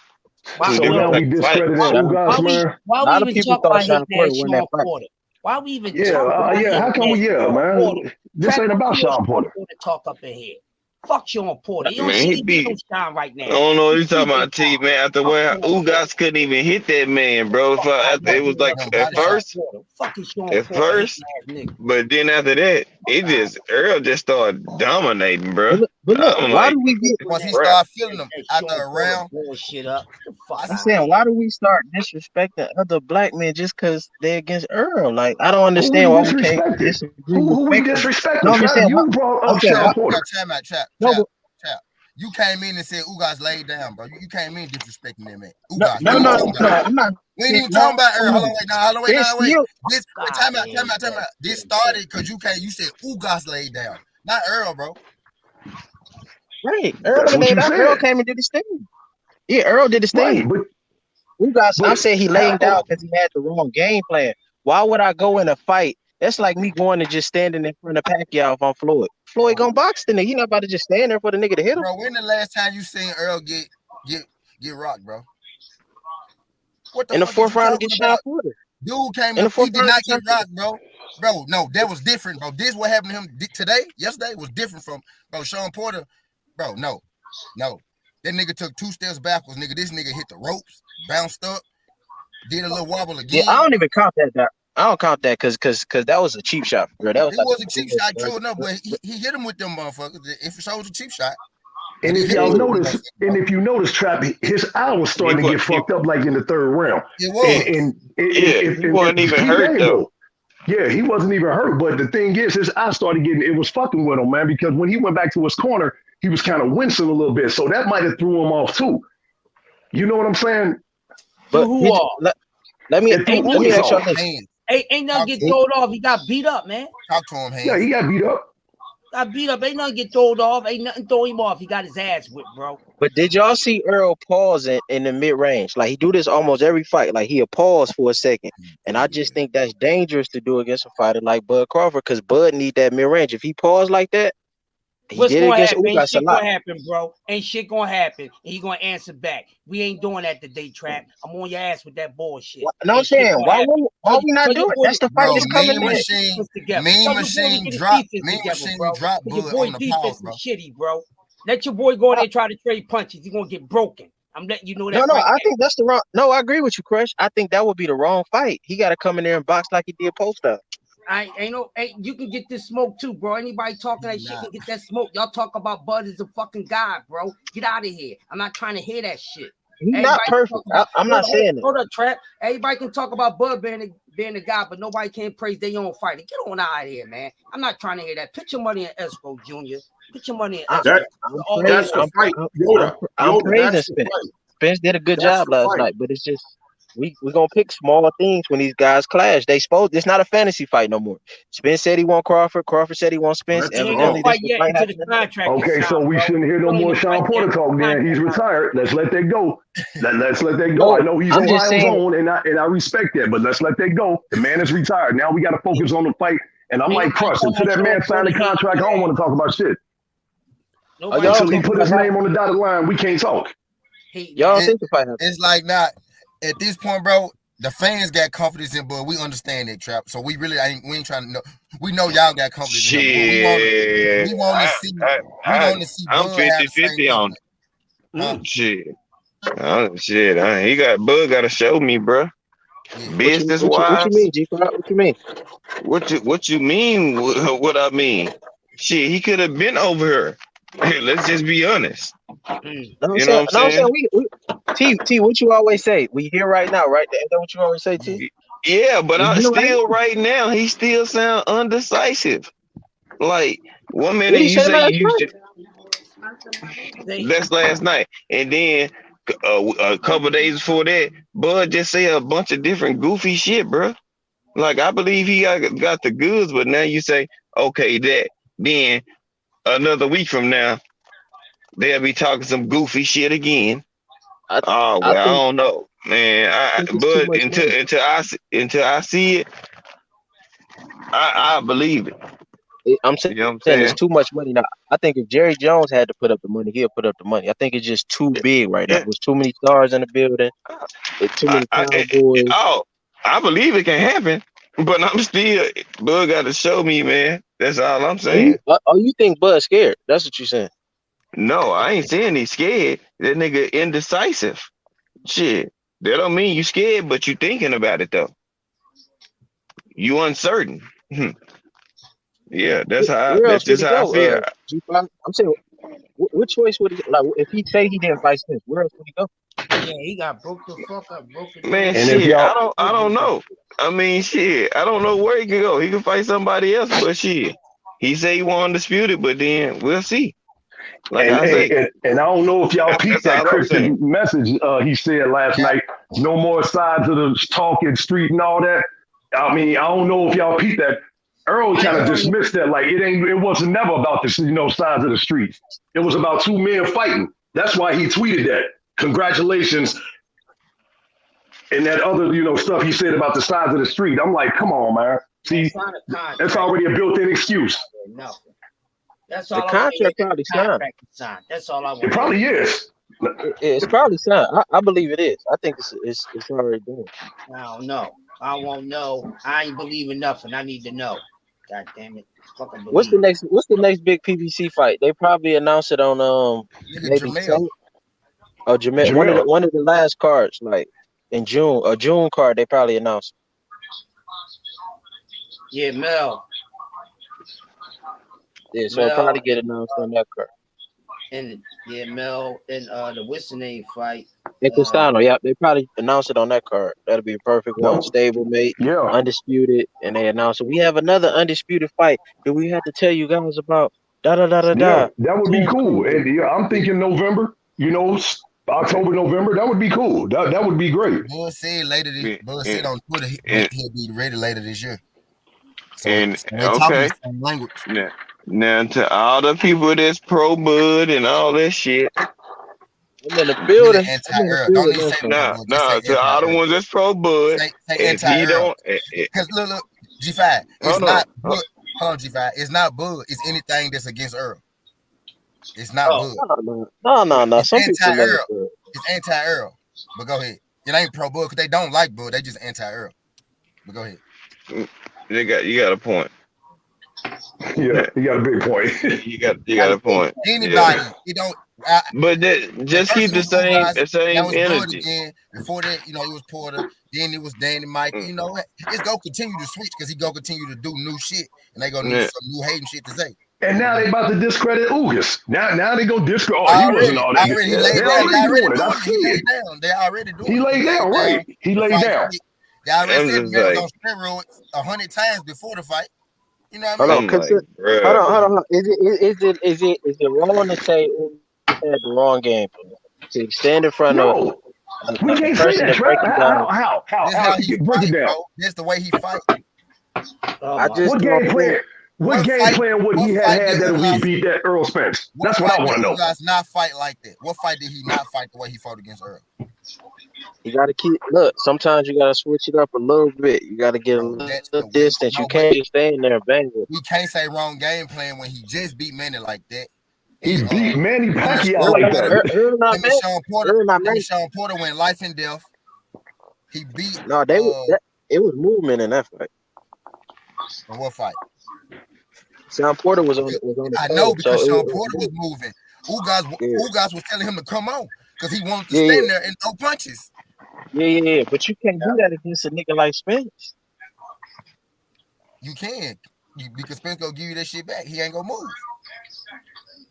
So now we discredited Ugas, man. Why we even talk about Sean Porter? Why we even talk about how come we man? This ain't about Sean Porter. Talk up in here. Fuck Sean Porter. You don't he beat shine right now. I don't know what you talking about, T, man. After where Ugas couldn't even hit that man, bro. It was like at first, but then after that, Errol just started dominating, bro. But look, why do we get once he started feeling them after a round? I'm saying, why do we start disrespecting other black men just because they're against Errol? Like, I don't understand why we can't disagree. Who we disrespecting? You brought up Sean Porter. Trap. You came in and said Ugas laid down, bro. You came in disrespecting them, man. Ugas. No, I'm not. We ain't even talking about Errol. Hold on, wait. Time out. This started because you said Ugas laid down, not Errol, bro. Right. Errol came and did his thing. Yeah, Errol did his thing. Right, Ugas, I said he laid down because he had the wrong game plan. Why would I go in a fight? That's like me going and just standing in front of Pacquiao if I'm Floyd. Floyd gonna box the nigga. He not about to just stand there for the nigga to hit him. Bro, when the last time you seen Errol get rocked, bro? In the fourth round against Sean Porter. Dude came in, he did not get rocked, bro. Bro, no, that was different, bro. This what happened to him yesterday was different from, bro, Sean Porter. Bro, no. That nigga took 2 steps backwards, nigga. This nigga hit the ropes, bounced up, did a little wobble again. Yeah, I don't even count that. I don't count that because that was a cheap shot, bro. That was a cheap shot, true enough, but he hit him with them motherfuckers. If it shows a cheap shot. And if you notice, Trap, his eye was starting to get fucked up like in the 3rd round. It was. He wasn't even hurt though. Yeah, he wasn't even hurt. But the thing is, his eye started it was fucking with him, man, because when he went back to his corner, he was kind of wincing a little bit. So that might have threw him off too. You know what I'm saying? But let me ask y'all this. Ain't nothing get thrown off. He got beat up, man. Talk to him, Hands. Yeah, he got beat up. Ain't nothing get thrown off. Ain't nothing throw him off. He got his ass whipped, bro. But did y'all see Errol pause in the mid-range? Like, he do this almost every fight. Like, he'll pause for a second. And I just think that's dangerous to do against a fighter like Bud Crawford because Bud need that mid-range. If he paused like that, what's gonna happen? Ain't shit gonna happen, bro. Ain't shit gonna happen. He gonna answer back. We ain't doing that today, Trap. I'm on your ass with that bullshit. No, I'm saying, why we not doing it? That's the fight that's coming in. Mean Machine drop Bud on the pause, bro. Shitty, bro. Let your boy go there and try to trade punches. He's gonna get broken. I'm letting you know that. No, I think that's the wrong. No, I agree with you, Crush. I think that would be the wrong fight. He got to come in there and box like he did post-up. You can get this smoke too, bro. Anybody talking that shit can get that smoke. Y'all talk about Bud is a fucking god, bro. Get out of here. I'm not trying to hear that shit. He's not perfect. I'm not saying it. Hold up, Trap. Everybody can talk about Bud being the guy, but nobody can praise their own fighter. Get on out of here, man. I'm not trying to hear that. Put your money in escrow, Junior. Put your money in escrow. That's the fight. I'm praising Spence. Spence did a good job last night, but it's just we're gonna pick small things when these guys clash. It's not a fantasy fight no more. Spence said he want Crawford. Crawford said he wants Spence. Okay, so we shouldn't hear no more Sean Porter talk. Then he's retired. Let's let that go. Let's let that go. I know he's on his own, and I respect that. But let's let that go. The man is retired. Now we got to focus on the fight. And I'm like, Crush, until that man signed the contract, I don't want to talk about shit. Until he put his name on the dotted line, we can't talk. It's like not at this point, bro. The fans got confidence in Bud. We understand that, Trap. So we ain't trying to know. We know y'all got confidence in him. We want to see. I'm 50-50 on it. Shit. Oh shit. Bud got to show me, bro. Business wise. What you mean, G? What you mean? What you mean? What I mean? Shit, he could have been over her. Let's just be honest. You know what I'm saying? T, what you always say? We here right now, right? Is that what you always say, T? Yeah, but right now, he still sound undecisive. Like, 1 minute you say you should. That's last night. And then a couple days before that, Bud just say a bunch of different goofy shit, bro. Like I believe he got the goods, but now you say, okay, that then another week from now they'll be talking some goofy shit again. I don't know, man. think it's too But much money. until I see it, I believe it. I'm saying, You know what I'm it's saying? too much money now. I think if Jerry Jones had to put up the money, he'll put up the money. I think it's just too big right now. Yeah. There's too many stars in the building. It's too many Cowboys. I believe it can happen, but I'm still Bud got to show me, man. That's all I'm saying. You think Bud's scared? That's what you're saying. No, I ain't saying he's scared. That nigga indecisive. Shit. That don't mean you scared, but you thinking about it though. You uncertain. Yeah, that's just how I feel. I'm saying, what choice would he like? If he say he didn't fight Spence, where else would he go? Yeah, he got broke the fuck up. Man, shit, I don't know. I mean, shit, I don't know where he can go. He can fight somebody else, but shit, he say he won undisputed, but then we'll see. Like I say, and I don't know if y'all peeped that Christian message he said last night. No more sides of the talking street and all that. I mean, I don't know if y'all peeped that. Earl kind of dismissed that, like it wasn't never about the sides of the streets. It was about two men fighting. That's why he tweeted that. Congratulations. And that other, stuff he said about the sides of the street. I'm like, come on, man. See, that's already a built-in excuse. No. That's all. The contract probably signed. That's all I want. It probably is. It's probably signed. I believe it is. I think it's already done. I don't know. I won't know. I ain't believing nothing. I need to know. God damn it. What's the next big PBC fight? They probably announced it on maybe Jamel. Jamel. One of the last cards, like in June, a June card, they probably announced. Yeah, Mel. Yeah, so it'll probably get announced on that card. And Mel and the Whiston fight. And Castano, they probably announced it on that card. That'll be a perfect one. Stable mate, undisputed, and they announced it. We have another undisputed fight that we have to tell you guys about. Yeah, that would be cool. And I'm thinking November. October, November. That would be cool. That would be great. Bud said later this. Bud said on Twitter he'll be ready later this year. So, okay. The same language. Now to all the people that's pro Bud and all that shit. I'm in the building. Don't even say no. To all the ones that's pro Bud. Say if he don't, because look, G5. It's not Bud. Hold on, G5. It's not Bud. It's anything that's against Earl. It's not Bud. No. It's anti-Earl. It's anti-Earl. But go ahead. It ain't pro Bud because they don't like Bud. They just anti-Earl. But go ahead. You got a point. Yeah, you got a big point. you got a point. Anybody, you don't. But just keep the same energy. Again. Before that, it was Porter. Then it was Danny Mike. It's gonna continue to switch because he gonna continue to do new shit, and they gonna need some new hating shit to say. And now they about to discredit Ugas. Now they gonna discredit. He wasn't all that. They already doing it. He laid down, right? He laid down. They already said he was on steroids 100 times before the fight. You know what I mean? Hold on. Is it wrong to say he had the wrong game plan? To stand in front of we can't say that. How? Break it down. That's the way he fights. What game plan? What game plan would he have had that we beat that Errol Spence? That's what I want to know. Guys not fight like that. What fight did he not fight the way he fought against Earl? You got to sometimes you got to switch it up a little bit. You got to get a little distance. You can't just stay in there and bang it. We can't say wrong game plan when he just beat Manny like that. He beat Manny Pacquiao like that. Sean Porter went life and death. He beat. No, it was movement in that fight. What fight? Sean Porter was on the I know because Sean Porter was moving. Ugas was telling him to come on because he wanted to stand there and throw punches. Yeah. But you can't do that against a nigga like Spence. You can. Because Spence gonna give you that shit back. He ain't gonna move.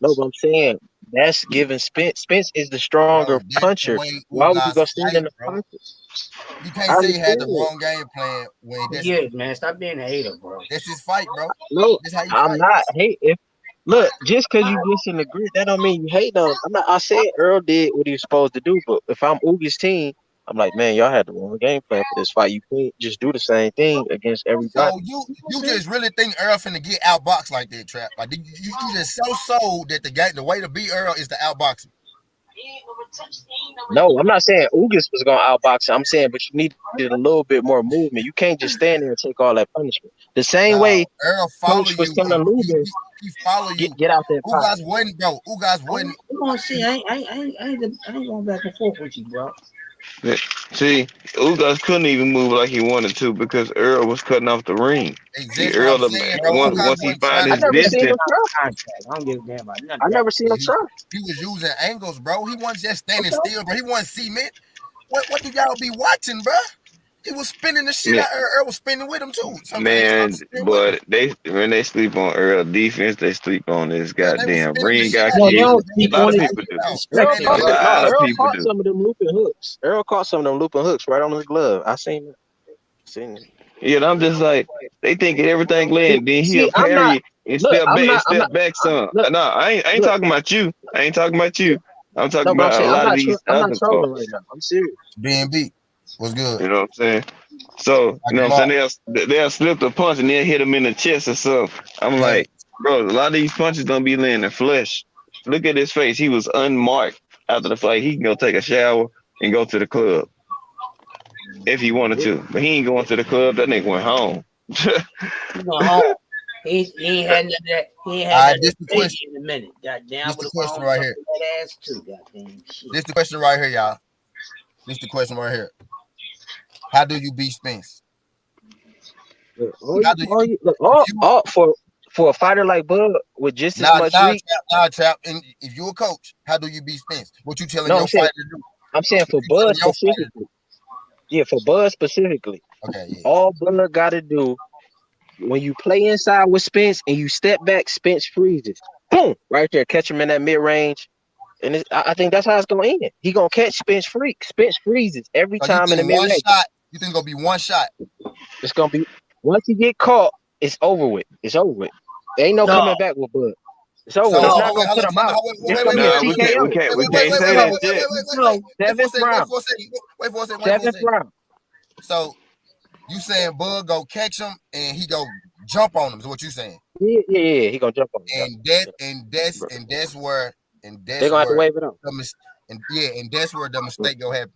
No, but I'm saying that's giving Spence. Spence is the stronger puncher. Why would you go stand in the pocket? You can't say he had the wrong game plan when man. Stop being a hater, bro. That's his fight, bro. No, I'm not. Hey, Look, just because you disagree, that don't mean you hate them. I said Earl did what he was supposed to do, but if I'm Uga's team, I'm like, man, y'all had the wrong game plan for this fight. You can't just do the same thing against everybody. So you just really think Earl finna get outboxed like that, Trap? Like you just so sold that the way to beat Earl is to outbox him. No, I'm not saying Ugas was gonna outbox him. I'm saying, but you needed a little bit more movement. You can't just stand there and take all that punishment. The same way Earl follow Coach you. was telling Lubin, he follow you. Get out there. Ugas wasn't, bro. Ugas wasn't. Come on, see, I ain't going back and forth with you, bro. See, Ugas couldn't even move like he wanted to because Earl was cutting off the ring. Exactly. Earl, once he found his distance, I don't give a damn about nothing. I never seen him try. He was using angles, bro. He wasn't just standing still, bro. He wasn't cement. What do y'all be watching, bro? He was spinning the shit out. Earl was spinning with him too. Man, but when they sleep on Earl defense, they sleep on this goddamn ring guy. A lot of people do. Earl caught some of them looping hooks. Earl caught some of them looping hooks right on his glove. I seen it. Yeah, and I'm just like, they thinking everything land. Then he'll parry and step back some. No, I ain't talking about you. I ain't talking about you. I'm talking about a lot of these other folks. Right now. I'm serious. BNB was good. You know what I'm saying? So, you know what I'm saying? They'll slip the punch and then hit him in the chest or something. I'm like, bro, a lot of these punches don't be landing flesh. Look at his face. He was unmarked after the fight. He can go take a shower and go to the club if he wanted to. But he ain't going to the club. That nigga went home. He went home. He ain't had none of that. He ain't had none of that in a minute. Goddamn. This the question right here. That ass too, goddamn shit. This the question right here, y'all. This the question right here. How do you beat Spence? For a fighter like Bud with just as much reach. Trap. And if you're a coach, how do you beat Spence? What you telling your fighter to do? I'm saying for Bud specifically. Yeah, for Bud specifically. Okay. Yeah. All Bud got to do when you play inside with Spence and you step back, Spence freezes. Boom! Right there, catch him in that mid range. And I think that's how it's gonna end. He gonna catch Spence freezes every time in the mid range. You think it's gonna be one shot? It's gonna be once he get caught, it's over with. It's over with. There ain't no coming back with Bud. It's over. It's not gonna put him out. It's gonna be a TKO. We can't say that shit. Wait for a second. Seventh round. So you saying Bud go catch him and he go jump on him? Is what you saying? Yeah. He gonna jump on him. And that's where they're gonna have to wave it up. And that's where the mistake go happen.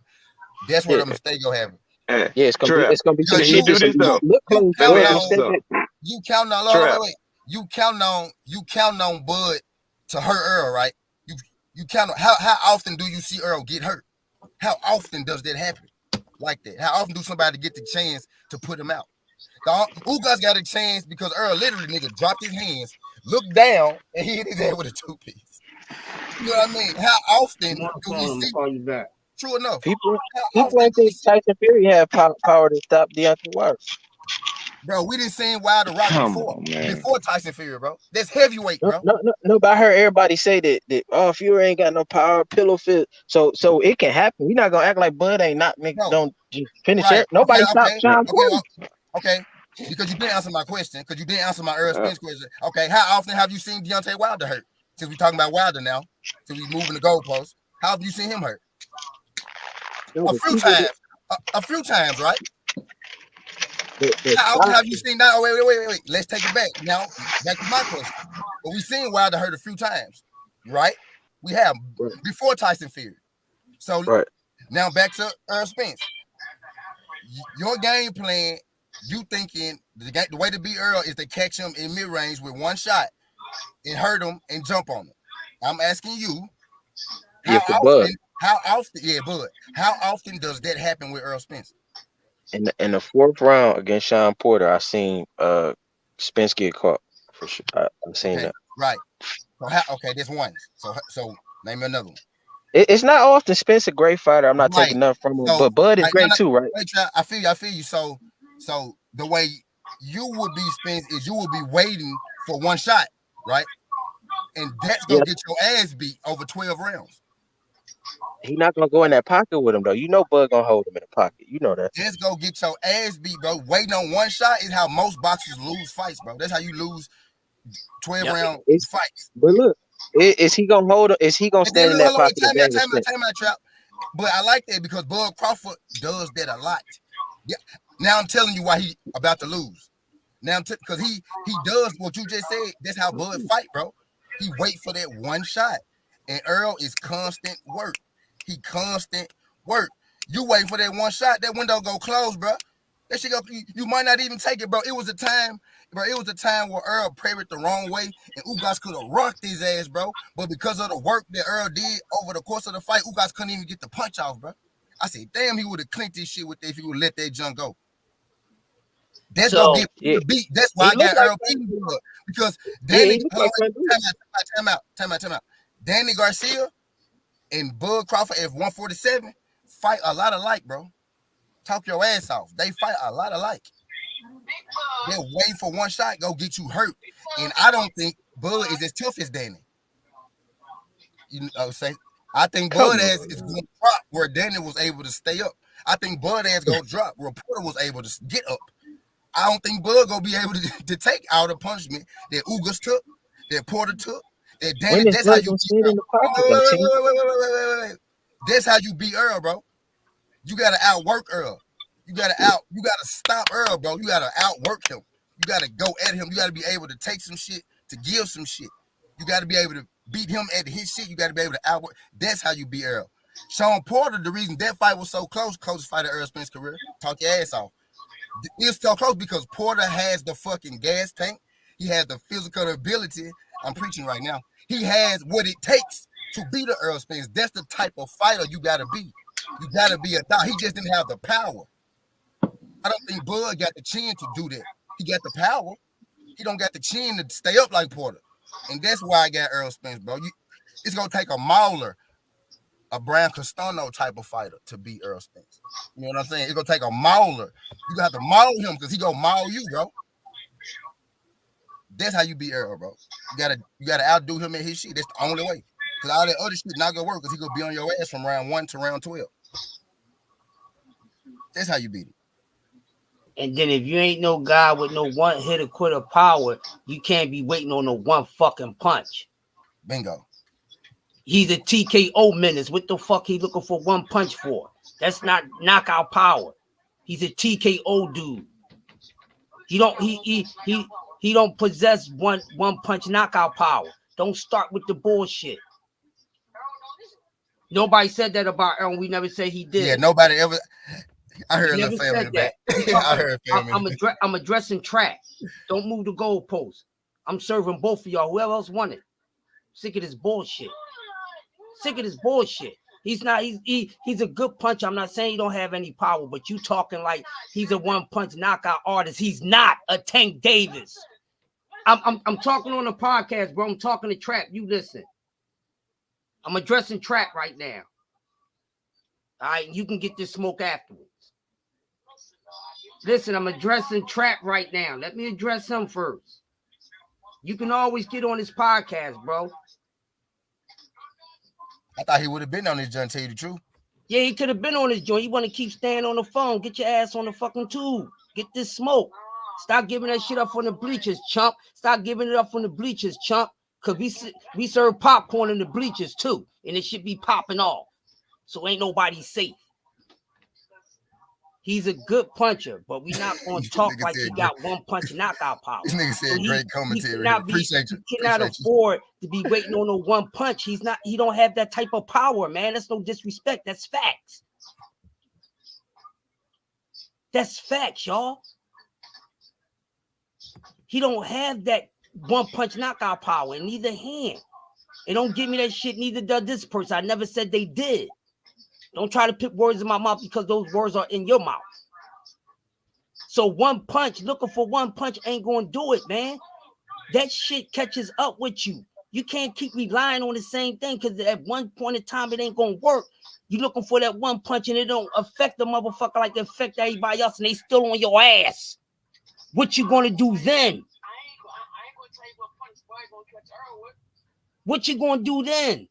That's where the mistake go happen. Yeah, it's gonna be to the shit. Do this though. You count on Bud to hurt Earl, right? You count on how often do you see Earl get hurt? How often does that happen like that? How often do somebody get the chance to put him out? Ugas got a chance because Earl literally nigga dropped his hands, looked down, and he hit his head with a 2-piece. You know what I mean? How often do we see? Call you back. True enough. People ain't think Tyson Fury had power to stop Deontay Wilder. Bro, we didn't see Wilder rock before Tyson Fury, bro. That's heavyweight, bro. No, but I heard everybody say that Fury ain't got no power, pillow fit. So it can happen. We're not gonna act like Bud ain't not niggas don't just finish it. Nobody stopped Sean Porter. Okay. Because you didn't answer my question. Because you didn't answer my Errol Spence question. Okay, how often have you seen Deontay Wilder hurt? Since we're talking about Wilder now, since we moving the goalposts, how have you seen him hurt? A few times, right? How often have you seen that? Oh, wait. Let's take it back. Now, back to my question. But we seen Wilder hurt a few times, right? We have before Tyson Fury. So now back to Errol Spence. Your game plan, you thinking the way to beat Earl is to catch him in mid-range with one shot and hurt him and jump on him. I'm asking you, how often does that happen with Errol Spence? In the fourth round against Sean Porter, I seen Spence get caught for sure. I've seen that. Right. So there's one. So name me another one. It's not often. Spence a great fighter. I'm not taking nothing from him, but Bud is great too, right? I feel you. So the way you would be Spence is you will be waiting for one shot, right? And that's gonna get your ass beat over 12 rounds. He's not gonna go in that pocket with him though. You know Bud gonna hold him in the pocket. You know that. Just go get your ass beat, bro. Waiting on one shot is how most boxers lose fights, bro. That's how you lose 12-round fights. But look, is he gonna hold? Is he gonna stand in that pocket? Time out, Trap. But I like that because Bud Crawford does that a lot. Yeah. Now I'm telling you why he about to lose. Now because he does what you just said. That's how Bud fight, bro. He wait for that one shot, and Errol is constant work. He constant work. You wait for that one shot, that window go close, bro. That shit go. You might not even take it, bro. It was a time, bro. It was a time where Errol parried the wrong way, and Ugas could have rocked his ass, bro. But because of the work that Errol did over the course of the fight, Ugas couldn't even get the punch off, bro. I said, damn, he would have clinched this shit with that if he would let that junk go. That's gonna get the beat. That's why I got Errol beating Bud. Because Danny, time out. Danny Garcia and Bud Crawford at 147 fight a lot alike, bro. Talk your ass off. They fight a lot alike. They'll wait for one shot, go get you hurt. And I don't think Bud is as tough as Danny. I think Bud ass is going to drop where Danny was able to stay up. I think Bud ass going to drop where Porter was able to get up. I don't think Bud going to be able to take all the punishment that Ugas took, that Porter took, that Danny. That's how you beat Earl. That's how you beat Earl, bro. You got to outwork Earl. You got to stop Earl, bro. You got to outwork him. You got to go at him. You got to be able to take some shit, to give some shit. You got to be able to beat him at his shit. You got to be able to outwork. That's how you beat Earl. Sean Porter, the reason that fight was so close, closest fight of Errol Spence's career, talk your ass off. It's so close because Porter has the fucking gas tank. He has the physical ability. I'm preaching right now. He has what it takes to beat an Errol Spence. That's the type of fighter you got to be. You got to be a dog. He just didn't have the power. I don't think Bud got the chin to do that. He got the power. He don't got the chin to stay up like Porter. And that's why I got Errol Spence, bro. It's going to take a mauler, a Brian Castano type of fighter to beat Errol Spence. You know what I'm saying? It's going to take a mauler. You got to maul him because he going to maul you, bro. That's how you beat Errol, bro. You gotta outdo him at his shit. That's the only way. Because all that other shit not going to work because he going to be on your ass from round 1 to round 12. That's how you beat him. And then if you ain't no guy with no one hitter quitter power, you can't be waiting on no one fucking punch. Bingo. He's a TKO menace. What the fuck he looking for one punch for? That's not knockout power. He's a TKO dude. He don't possess one punch knockout power. Don't start with the bullshit. Nobody said that about Errol. We never said he did. Yeah, nobody ever. I heard a family back. I heard family. I'm addressing track. Don't move the goalpost. I'm serving both of y'all. Whoever else wanted. Sick of this bullshit. He's not. He's a good puncher. I'm not saying he don't have any power, but you talking like he's a one punch knockout artist. He's not a Tank Davis. I'm talking on the podcast, bro. I'm talking to Trap. You listen. I'm addressing Trap right now. All right, you can get this smoke afterwards. Listen, I'm addressing Trap right now. Let me address him first. You can always get on this podcast, bro. I thought he would have been on this joint, tell you the truth. Yeah, he could have been on this joint. You want to keep staying on the phone. Get your ass on the fucking tube. Get this smoke. Stop giving that shit up on the bleachers, chump. Stop giving it up on the bleachers, chump. Because we serve popcorn in the bleachers, too. And it should be popping off. So ain't nobody safe. He's a good puncher, but we not going to talk like he got one punch knockout power. This nigga said so great commentary. Appreciate you. He cannot afford to be waiting on no one punch. He don't have that type of power, man. That's no disrespect. That's facts. That's facts, y'all. He don't have that one punch knockout power in either hand. And don't give me that shit, neither does this person. I never said they did. Don't try to put words in my mouth because those words are in your mouth. So one punch, looking for one punch ain't going to do it, man. That shit catches up with you. You can't keep relying on the same thing because at one point in time, it ain't going to work. You looking for that one punch and it don't affect the motherfucker like it affect everybody else and they still on your ass. What you going to do then? I ain't going to tell you what punch Brian going to catch Errol with. What you going to do then?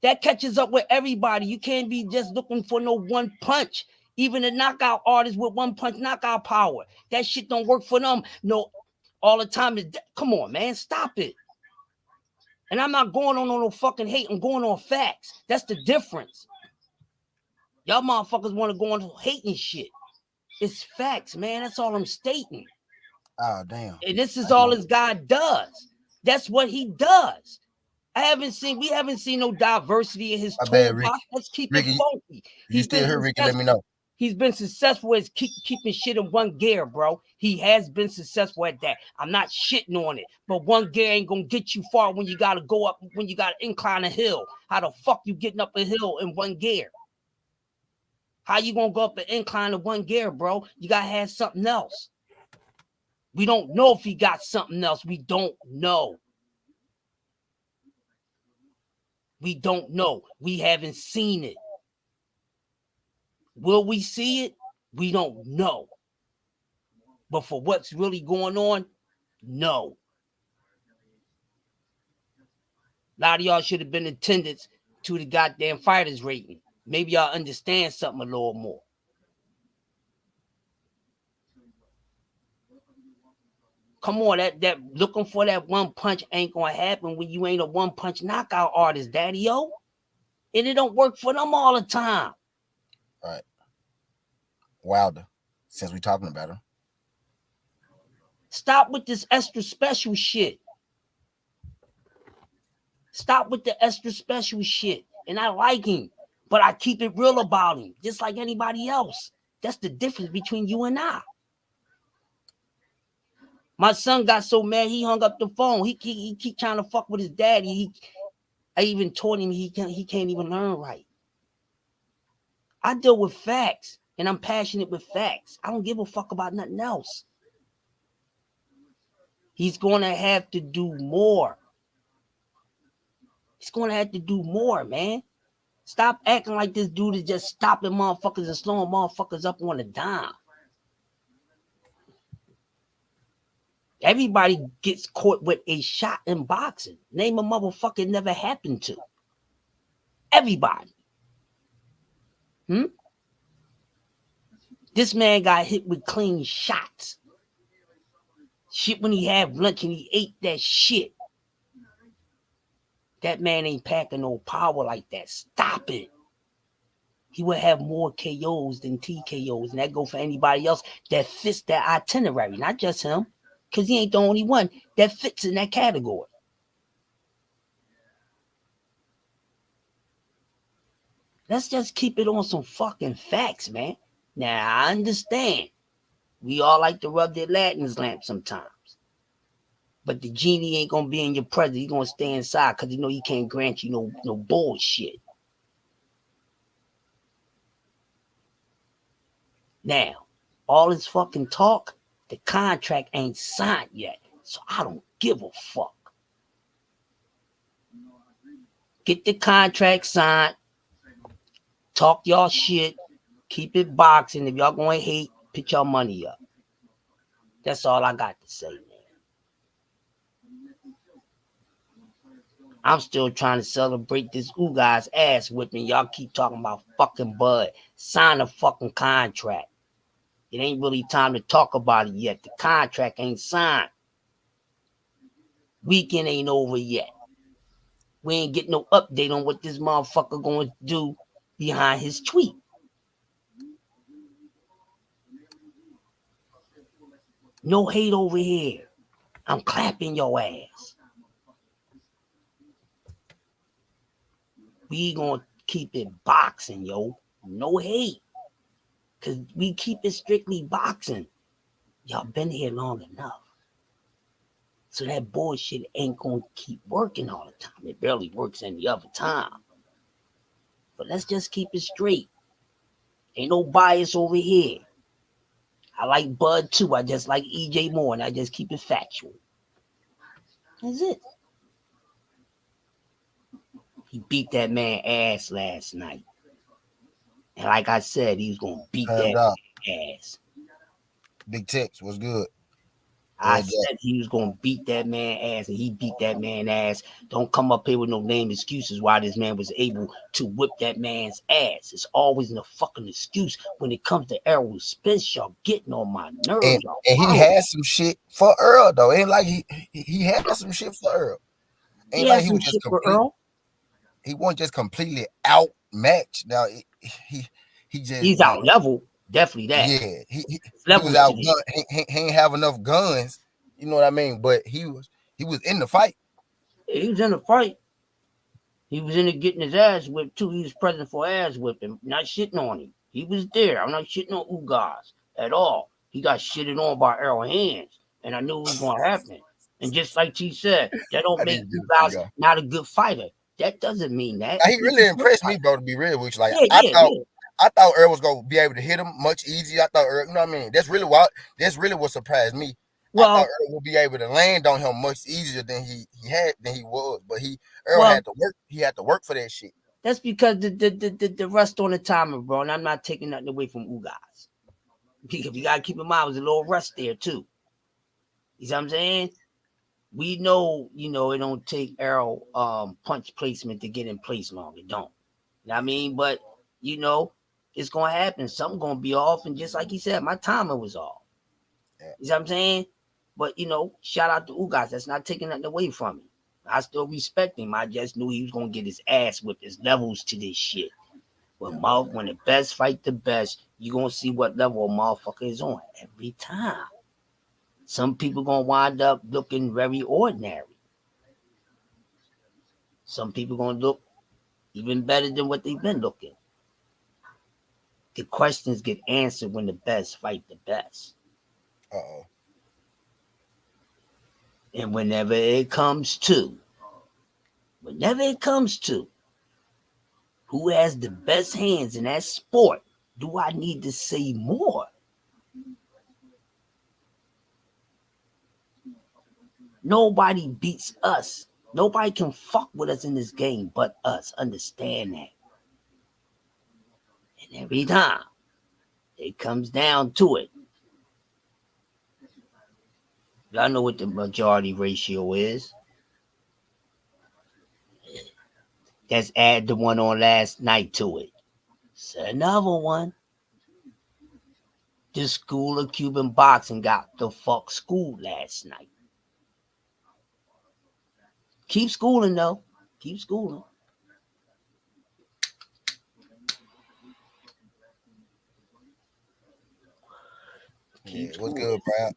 That catches up with everybody. You can't be just looking for no one punch. Even the knockout artists with one punch knockout power. That shit don't work for them. No, all the time. Come on, man, stop it. And I'm not going on no fucking hate. I'm going on facts. That's the difference. Y'all motherfuckers want to go on hating shit. It's facts, man. That's all I'm stating. Oh, damn. And this is all this guy does. That's what he does. We haven't seen no diversity in his toolbox. Let's keep Ricky, it funky. You still here, Ricky? Let me know. He's been successful at keeping shit in one gear, bro. He has been successful at that. I'm not shitting on it, but one gear ain't gonna get you far when you gotta go up, when you gotta incline a hill. How the fuck you getting up a hill in one gear? How you gonna go up an incline in one gear, bro? You gotta have something else. We don't know if he got something else. We don't know. We don't know. We haven't seen it. Will we see it? We don't know. But for what's really going on, no. A lot of y'all should have been attendants to the goddamn fighters rating. Maybe y'all understand something a little more. Come on, that looking for that one punch ain't gonna happen when you ain't a one punch knockout artist, daddy-o. And it don't work for them all the time. All right. Wilder, since we talking about him. Stop with this extra special shit. Stop with the extra special shit. And I like him, but I keep it real about him, just like anybody else. That's the difference between you and I. My son got so mad he hung up the phone. He keep trying to fuck with his daddy. I even told him he can't even learn right. I deal with facts, and I'm passionate with facts. I don't give a fuck about nothing else. He's going to have to do more. He's going to have to do more, man. Stop acting like this dude is just stopping motherfuckers and slowing motherfuckers up on a dime. Everybody gets caught with a shot in boxing. Name a motherfucker it never happened to. Everybody. This man got hit with clean shots. Shit when he had lunch and he ate that shit. That man ain't packing no power like that. Stop it. He would have more KOs than TKOs. And that go for anybody else that fits that itinerary. Not just him. Because he ain't the only one that fits in that category. Let's just keep it on some fucking facts, man. Now, I understand. We all like to rub their Latins lamp sometimes. But the genie ain't going to be in your presence. He's going to stay inside because he can't grant you no bullshit. Now, all this fucking talk, the contract ain't signed yet. So I don't give a fuck. Get the contract signed. Talk y'all shit. Keep it boxing. If y'all going to hate, put your money up. That's all I got to say, man. I'm still trying to celebrate this Ugas ass whipping. Y'all keep talking about fucking Bud. Sign a fucking contract. It ain't really time to talk about it yet. The contract ain't signed. Weekend ain't over yet. We ain't getting no update on what this motherfucker going to do behind his tweet. No hate over here. I'm clapping your ass. We gonna keep it boxing, yo. No hate. Because we keep it strictly boxing. Y'all been here long enough. So that bullshit ain't gonna keep working all the time. It barely works any other time. But let's just keep it straight. Ain't no bias over here. I like Bud too. I just like EJ more, and I just keep it factual. That's it. He beat that man ass last night. And like I said, he was going to beat that ass. Big Tex was good. I said he was gonna beat that man ass, and he beat that man ass. Don't come up here with no lame excuses why this man was able to whip that man's ass. It's always a fucking excuse when it comes to Errol Spence. Y'all getting on my nerves. And he had some shit for Earl though. Ain't like he had some shit for Earl. Ain't like he was just for Earl. He wasn't just completely outmatched. Now he's out level. Definitely that. Yeah, he was out. He ain't have enough guns. You know what I mean? But he was in the fight. He was in the fight. He was in it getting his ass whipped too. He was present for ass whipping. Not shitting on him. He was there. I'm not shitting on Ugas at all. He got shitted on by Errol hands, and I knew it was gonna happen. And just like T said, that don't make Ugas not a good fighter. That doesn't mean that. Now, he really impressed me, bro. To be real with you, like I thought Earl was gonna be able to hit him much easier. I thought Earl, you know what I mean? That's really what surprised me. Well, I thought Earl would be able to land on him much easier than he was. But Earl had to work. He had to work for that shit. That's because the rust on the timer, bro. And I'm not taking nothing away from Ugas. Because you gotta keep in mind, there's a little rust there too. You see what I'm saying? We know, it don't take Errol punch placement to get in place long. It don't. You know what I mean? But it's gonna happen. Something gonna be off, and just like he said, my timer was off. Yeah. You know what I'm saying? But shout out to Ugas. That's not taking nothing away from him. I still respect him. I just knew he was gonna get his ass whipped. There's levels to this shit. When the best fight the best, you gonna see what level a motherfucker is on every time. Some people gonna wind up looking very ordinary. Some people gonna look even better than what they've been looking. The questions get answered when the best fight the best. Uh-oh. And whenever it comes to who has the best hands in that sport, do I need to say more? Nobody beats us. Nobody can fuck with us in this game but us. Understand that. And every time it comes down to it, y'all know what the majority ratio is. Let's add the one on last night to it. It's another one. The School of Cuban Boxing got the fuck schooled last night. Keep schooling, though. Keep schooling. What's good, Brian?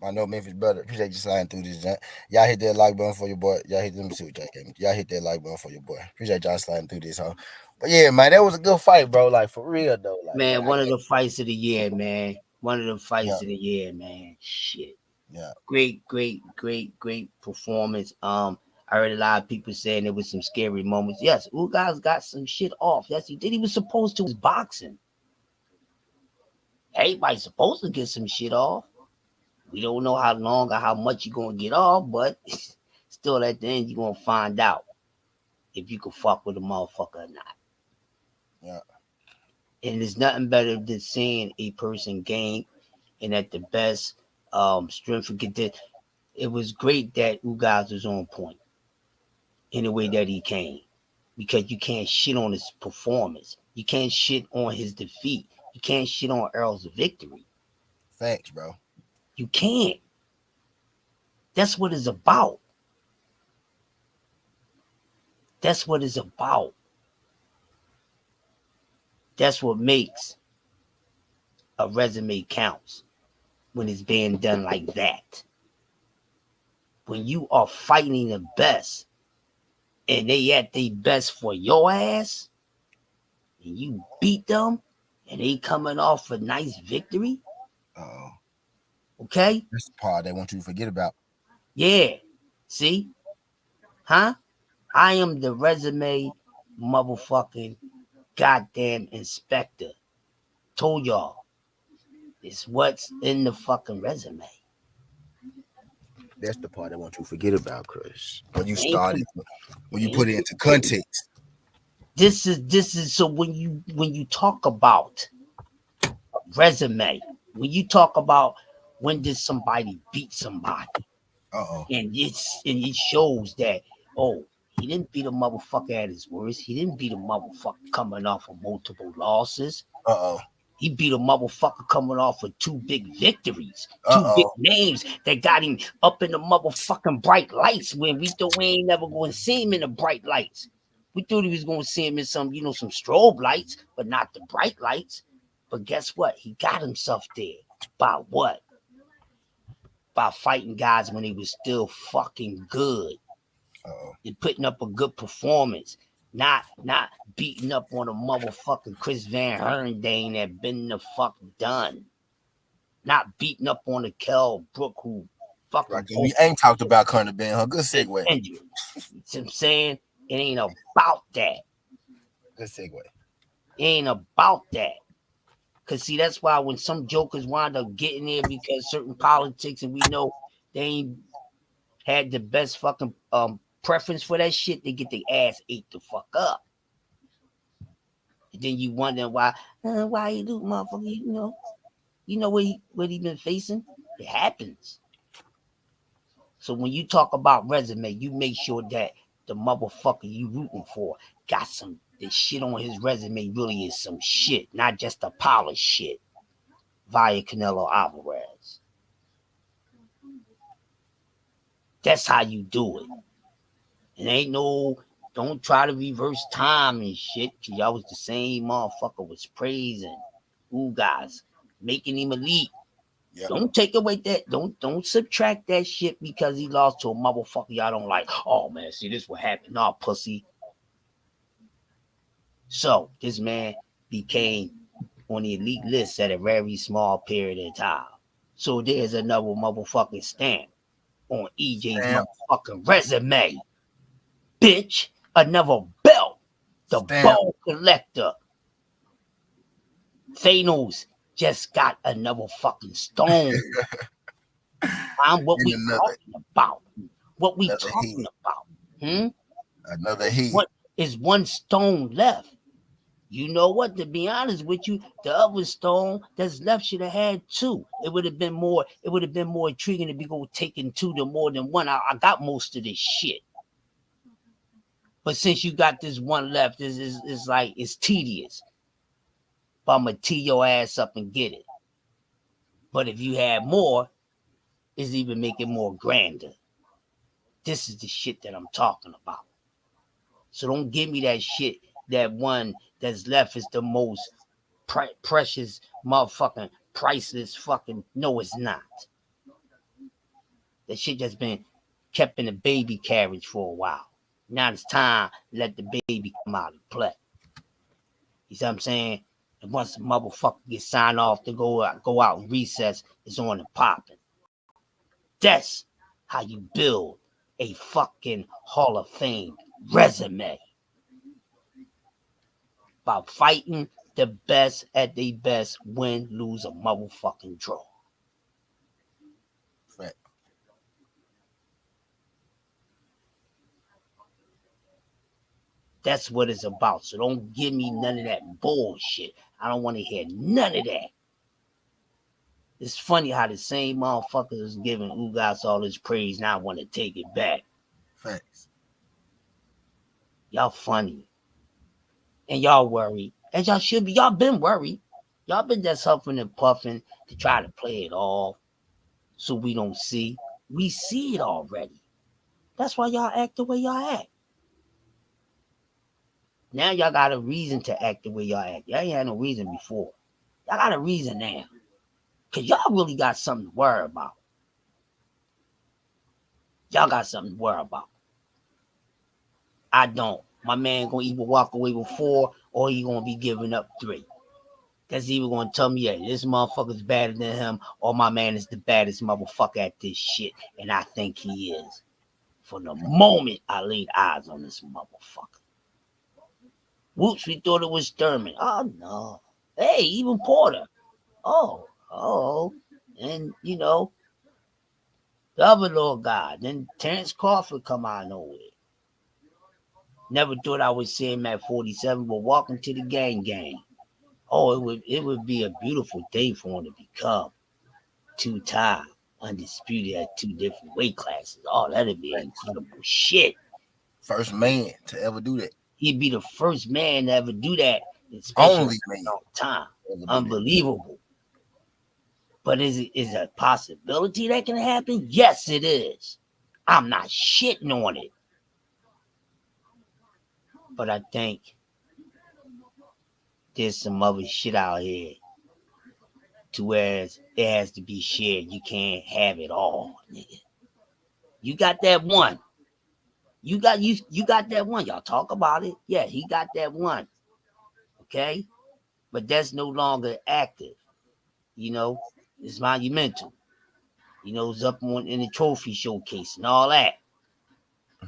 I know Memphis brother. Appreciate you sliding through this. Y'all hit that like button for your boy. Y'all hit that like button for your boy. Appreciate y'all sliding through this, huh? But yeah, man, that was a good fight, bro. Like for real though. Like, man, one of the fights of the year, man. One of the fights of the year, man. Shit. Yeah. Great performance. I heard a lot of people saying there was some scary moments. Yes, Ugas got some shit off. Yes, he did. He was supposed to was boxing. Everybody's supposed to get some shit off. We don't know how long or how much you're going to get off, but still at the end, you're going to find out if you can fuck with a motherfucker or not. Yeah. And there's nothing better than seeing a person gain and at the best strength and condition. It was great that Ugas was on point in the way that he came, because you can't shit on his performance. You can't shit on his defeat. You can't shit on Errol's victory. Thanks, bro. You can't. That's what it's about. That's what it's about. That's what makes a resume counts when it's being done like that. When you are fighting the best and they at their best for your ass and you beat them and they coming off a nice victory. Uh-oh. Okay? That's the part they want you to forget about. Yeah. See? Huh? I am the resume motherfucking goddamn inspector. Told y'all. It's what's in the fucking resume. That's the part I want you to forget about, Chris. When you started, when you put it into context. This is so when you talk about resume, when you talk about When did somebody beat somebody? Uh-oh. And it shows that, oh, he didn't beat a motherfucker at his worst. He didn't beat a motherfucker coming off of multiple losses. Uh-oh. He beat a motherfucker coming off of 2 big victories, 2 Uh-oh. big names that got him up in the motherfucking bright lights when we thought we ain't never going to see him in the bright lights. We thought he was going to see him in some, some strobe lights, but not the bright lights. But guess what? He got himself there. By what? By fighting guys when he was still fucking good. Uh-oh. And putting up a good performance. Not beating up on a motherfucking Chris Van Herndane that been the fuck done. Not beating up on a Kell Brook who fucking. Right, we ain't talked about Conor Benn, huh? Good segue. Injured. You see what I'm saying? It ain't about that. Good segue. It ain't about that. Cause see, that's why when some jokers wind up getting there because certain politics and we know they ain't had the best fucking preference for that shit, they get their ass ate the fuck up. And then you wonder why he do, motherfucker, you know what he been facing? It happens. So when you talk about resume, you make sure that the motherfucker you rooting for got the shit on his resume really is some shit, not just a polished shit. Via Canelo Alvarez. That's how you do it. It ain't don't try to reverse time and shit, cause y'all was the same motherfucker was praising Ugas, making him elite. Yep. Don't take away that. Don't subtract that shit because he lost to a motherfucker y'all don't like. Oh man, see this what happened. Nah, pussy. So this man became on the elite list at a very small period of time. So there's another motherfucking stamp on EJ's motherfucking resume. Bitch, another belt. The ball collector. Thanos just got another fucking stone. What we talking about? What we talking about? Another heat. What is one stone left? You know what? To be honest with you, the other stone that's left should have had 2. It would have been more intriguing to be taking 2 to more than 1. I got most of this shit. But since you got this one left, it's like it's tedious. But I'm gonna tee your ass up and get it. But if you had more, it's even make it more grander. This is the shit that I'm talking about. So don't give me that shit. That one that's left is the most precious motherfucking priceless fucking. No, it's not. That shit just been kept in a baby carriage for a while. Now it's time to let the baby come out and play. You see what I'm saying? And once the motherfucker gets signed off to go out and recess, it's on and popping. That's how you build a fucking Hall of Fame resume. By fighting the best at their best, win, lose, or motherfucking draw. Right. That's what it's about. So don't give me none of that bullshit. I don't want to hear none of that. It's funny how the same motherfuckers is giving Ugas all this praise. Now I want to take it back. Thanks. Y'all funny. And y'all worried. As y'all should be. Y'all been worried. Y'all been just huffing and puffing to try to play it off so we don't see. We see it already. That's why y'all act the way y'all act. Now y'all got a reason to act the way y'all act. Y'all ain't had no reason before. Y'all got a reason now. Because y'all really got something to worry about. Y'all got something to worry about. I don't. My man gonna either walk away with 4 or he gonna be giving up 3. That's either gonna tell me, yeah, this motherfucker's better than him, or my man is the baddest motherfucker at this shit, and I think he is. From the moment I laid eyes on this motherfucker. Whoops, we thought it was Thurman. Oh no. Hey, even Porter. Oh. And the other little guy. Then Terrence Crawford come out of nowhere. Never thought I would see him at 47, but walking to the gang. Oh, it would be a beautiful day for him to become 2-time undisputed at 2 different weight classes. Oh, that'd be incredible shit. First man to ever do that. He'd be the first man to ever do that, especially Only man. long time. Unbelievable. But is it a possibility that can happen? Yes, it is. I'm not shitting on it. But I think there's some other shit out here to where it has to be shared. You can't have it all, nigga. You got that one. You got that one. Y'all talk about it. Yeah, he got that one. Okay? But that's no longer active. You know, it's monumental. You know, it's up in the trophy showcase and all that.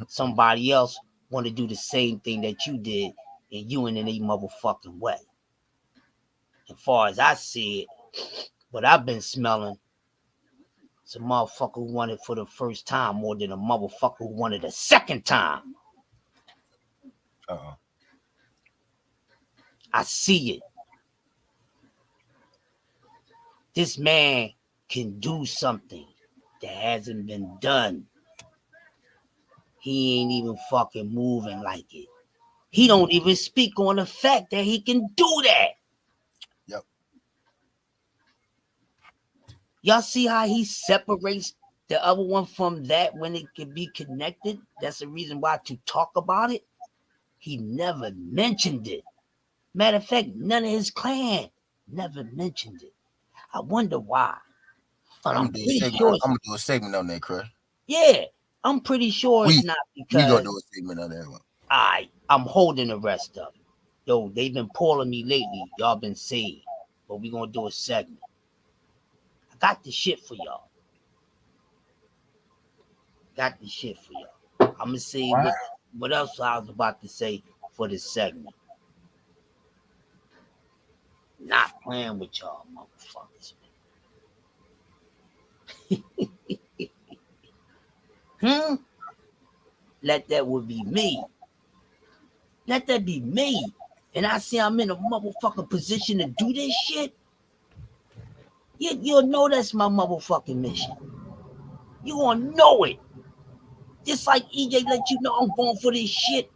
Somebody else want to do the same thing that you did, and you in a motherfucking way. As far as I see it, what I've been smelling, it's a motherfucker who won it for the first time more than a motherfucker who won it a second time. I see it. This man can do something that hasn't been done. He ain't even fucking moving like it. He don't even speak on the fact that he can do that. Yep. Y'all see how he separates the other one from that when it can be connected? That's the reason why to talk about it. He never mentioned it. Matter of fact, none of his clan never mentioned it. I wonder why. But I'm pretty sure. I'm gonna do a segment on that, Chris. Yeah, I'm pretty sure it's not because we gonna do a segment on that one. I'm holding the rest of it. Yo, they've been pulling me lately. Y'all been saying, but we gonna do a segment. I got the shit for y'all. Got the shit for y'all. I'm gonna say what else I was about to say for this segment. Not playing with y'all, motherfuckers. Let that would be me. Let that be me. And I see I'm in a motherfucking position to do this shit. You'll know that's my motherfucking mission. You gonna know it. Just like EJ let you know I'm going for this shit.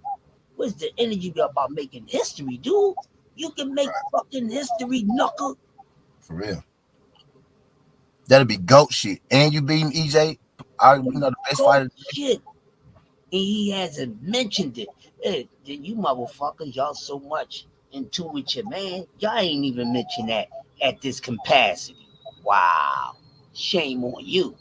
What's the energy about making history, dude? You can make fucking history, knuckle. For real. That'll be GOAT shit. And you beating EJ, the best fighter. Shit. And he hasn't mentioned it. Hey, you motherfuckers, y'all so much into with your man. Y'all ain't even mentioned that at this capacity. Wow. Shame on you.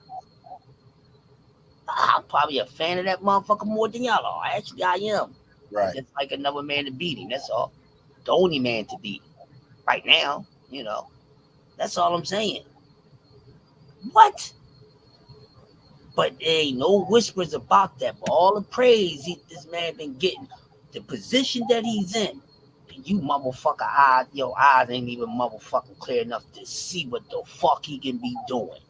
I'm probably a fan of that motherfucker more than y'all are. Actually, I am. Right. Just like another man to beat him. That's all. The only man to beat him. Right now, That's all I'm saying. What? But there ain't no whispers about that. But all the praise this man been getting, the position that he's in, and you motherfucker eyes, your eyes ain't even motherfucking clear enough to see what the fuck he can be doing.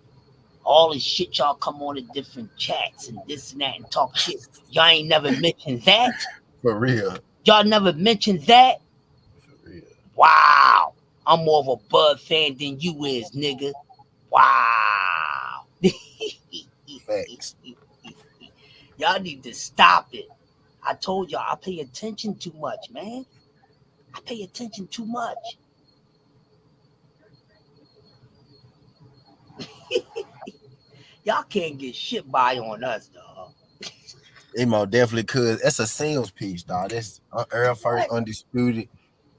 All this shit y'all come on to different chats and this and that and talk shit. Y'all ain't never mentioned that. For real. Y'all never mentioned that. For real. Wow. I'm more of a Bud fan than you is, nigga. Wow. Facts. Y'all need to stop it. I told y'all I pay attention too much, man. I pay attention too much. Y'all can't get shit by on us, dog. It most definitely could. That's a sales piece, dog. That's Earl first undisputed,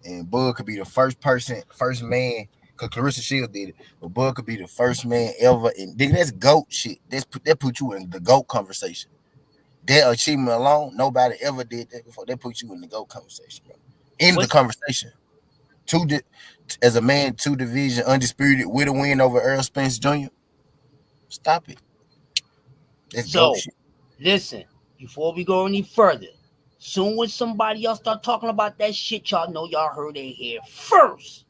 and Bud could be the first man. Cause Clarissa Shields did it, but Bud could be the first man ever. And that's GOAT shit. That put you in the GOAT conversation. That achievement alone, nobody ever did that before. That put you in the GOAT conversation, bro. The conversation. As a man, 2 division undisputed with a win over Errol Spence Jr. Stop it. That's GOAT shit. Listen, before we go any further, soon when somebody else start talking about that shit, y'all know y'all heard it here first.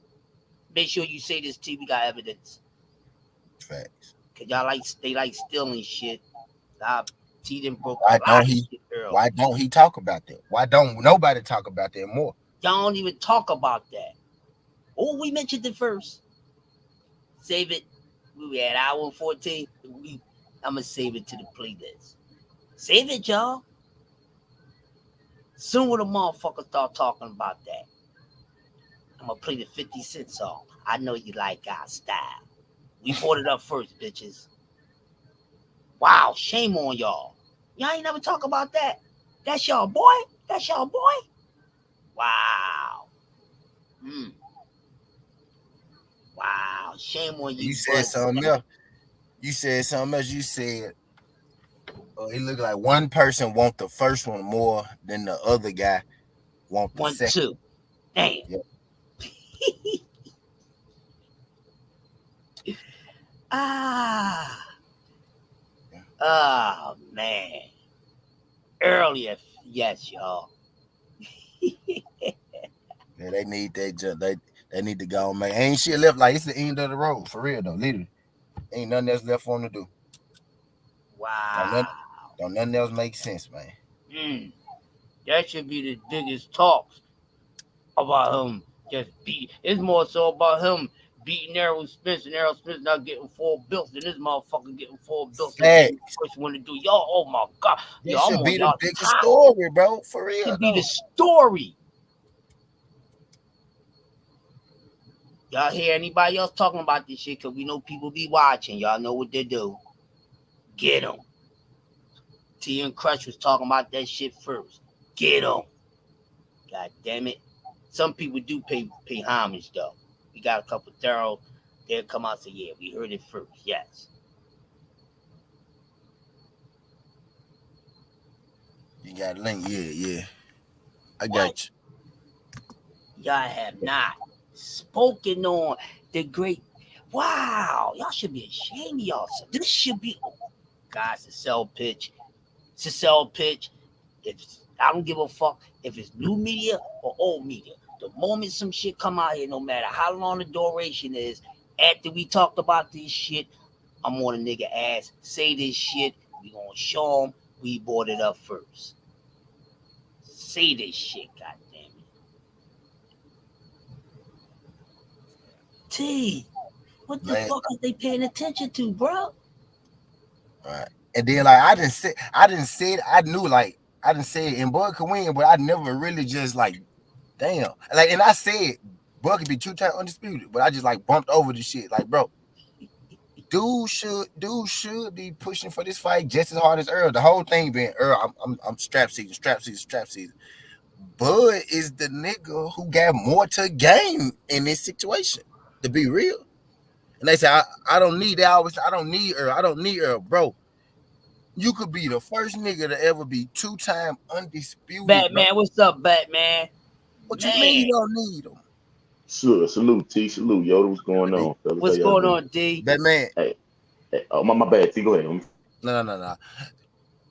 Make sure you say this till we got evidence. Facts. Cause they like stealing shit. Why don't he talk about that? Why don't nobody talk about that more? Y'all don't even talk about that. Oh, we mentioned it first. Save it. we had hour and 14. I'm gonna save it to the playlist. Save it, y'all. Soon when the motherfuckers start talking about that, I'm gonna play the 50 Cent song. I know you like our style. We brought it up first, bitches. Wow, shame on y'all. Y'all ain't never talk about that. That's y'all boy? That's y'all boy? Wow. Wow. Shame on you. You said something else. You said something else. You said it looked like one person want the first one more than the other guy want the 1, second. 2. Damn. Yep. Oh man. Earlier, yes, y'all. Yeah, they need that jump. They need to go and make. Ain't shit left. Like it's the end of the road for real though. Literally, ain't nothing else left for them to do. Wow. Don't nothing else make sense, man. That should be the biggest talks about him just beat. It's more so about him beating Errol Spence and Errol Spence not getting 4 belts and this motherfucker getting 4 belts. And first one to do. Y'all, oh my God. It should be the biggest story, bro. For real. Should be the story. Y'all hear anybody else talking about this shit? Because we know people be watching. Y'all know what they do. Get them. T and Crush was talking about that shit first. Get them. God damn it. Some people do pay homage, though. We got a couple thorough. They'll come out and say, yeah, we heard it first. Yes. You got a link? Yeah. I got you. Y'all have not spoken on the great. Wow. Y'all should be ashamed of y'all. This should be, guys, to sell pitch. It's a sell pitch. I don't give a fuck if it's new media or old media. The moment some shit come out here, no matter how long the duration is, after we talked about this shit, I'm on a nigga ass. Say this shit. We gonna show them we brought it up first. Say this shit, goddamn it. T, what the fuck are they paying attention to, bro? All right. And then like I didn't say it. I knew like I didn't say it and Bud could win, but I never really just like damn. Like and I said Bud could be 2-time undisputed, but I just like bumped over the shit. Like, bro, dude should be pushing for this fight just as hard as Earl. The whole thing being Earl, I'm strap season. Bud is the nigga who got more to gain in this situation, to be real. And they say I don't need that. I don't need Earl, bro. You could be the first nigga to ever be 2-time undisputed. Batman, bro. What's up, Batman? What you mean you don't need him? Salute, T. Salute, Yoda. What's going on, fellas? What's going on, D? Batman. Hey, oh, my bad, T. Go ahead. No.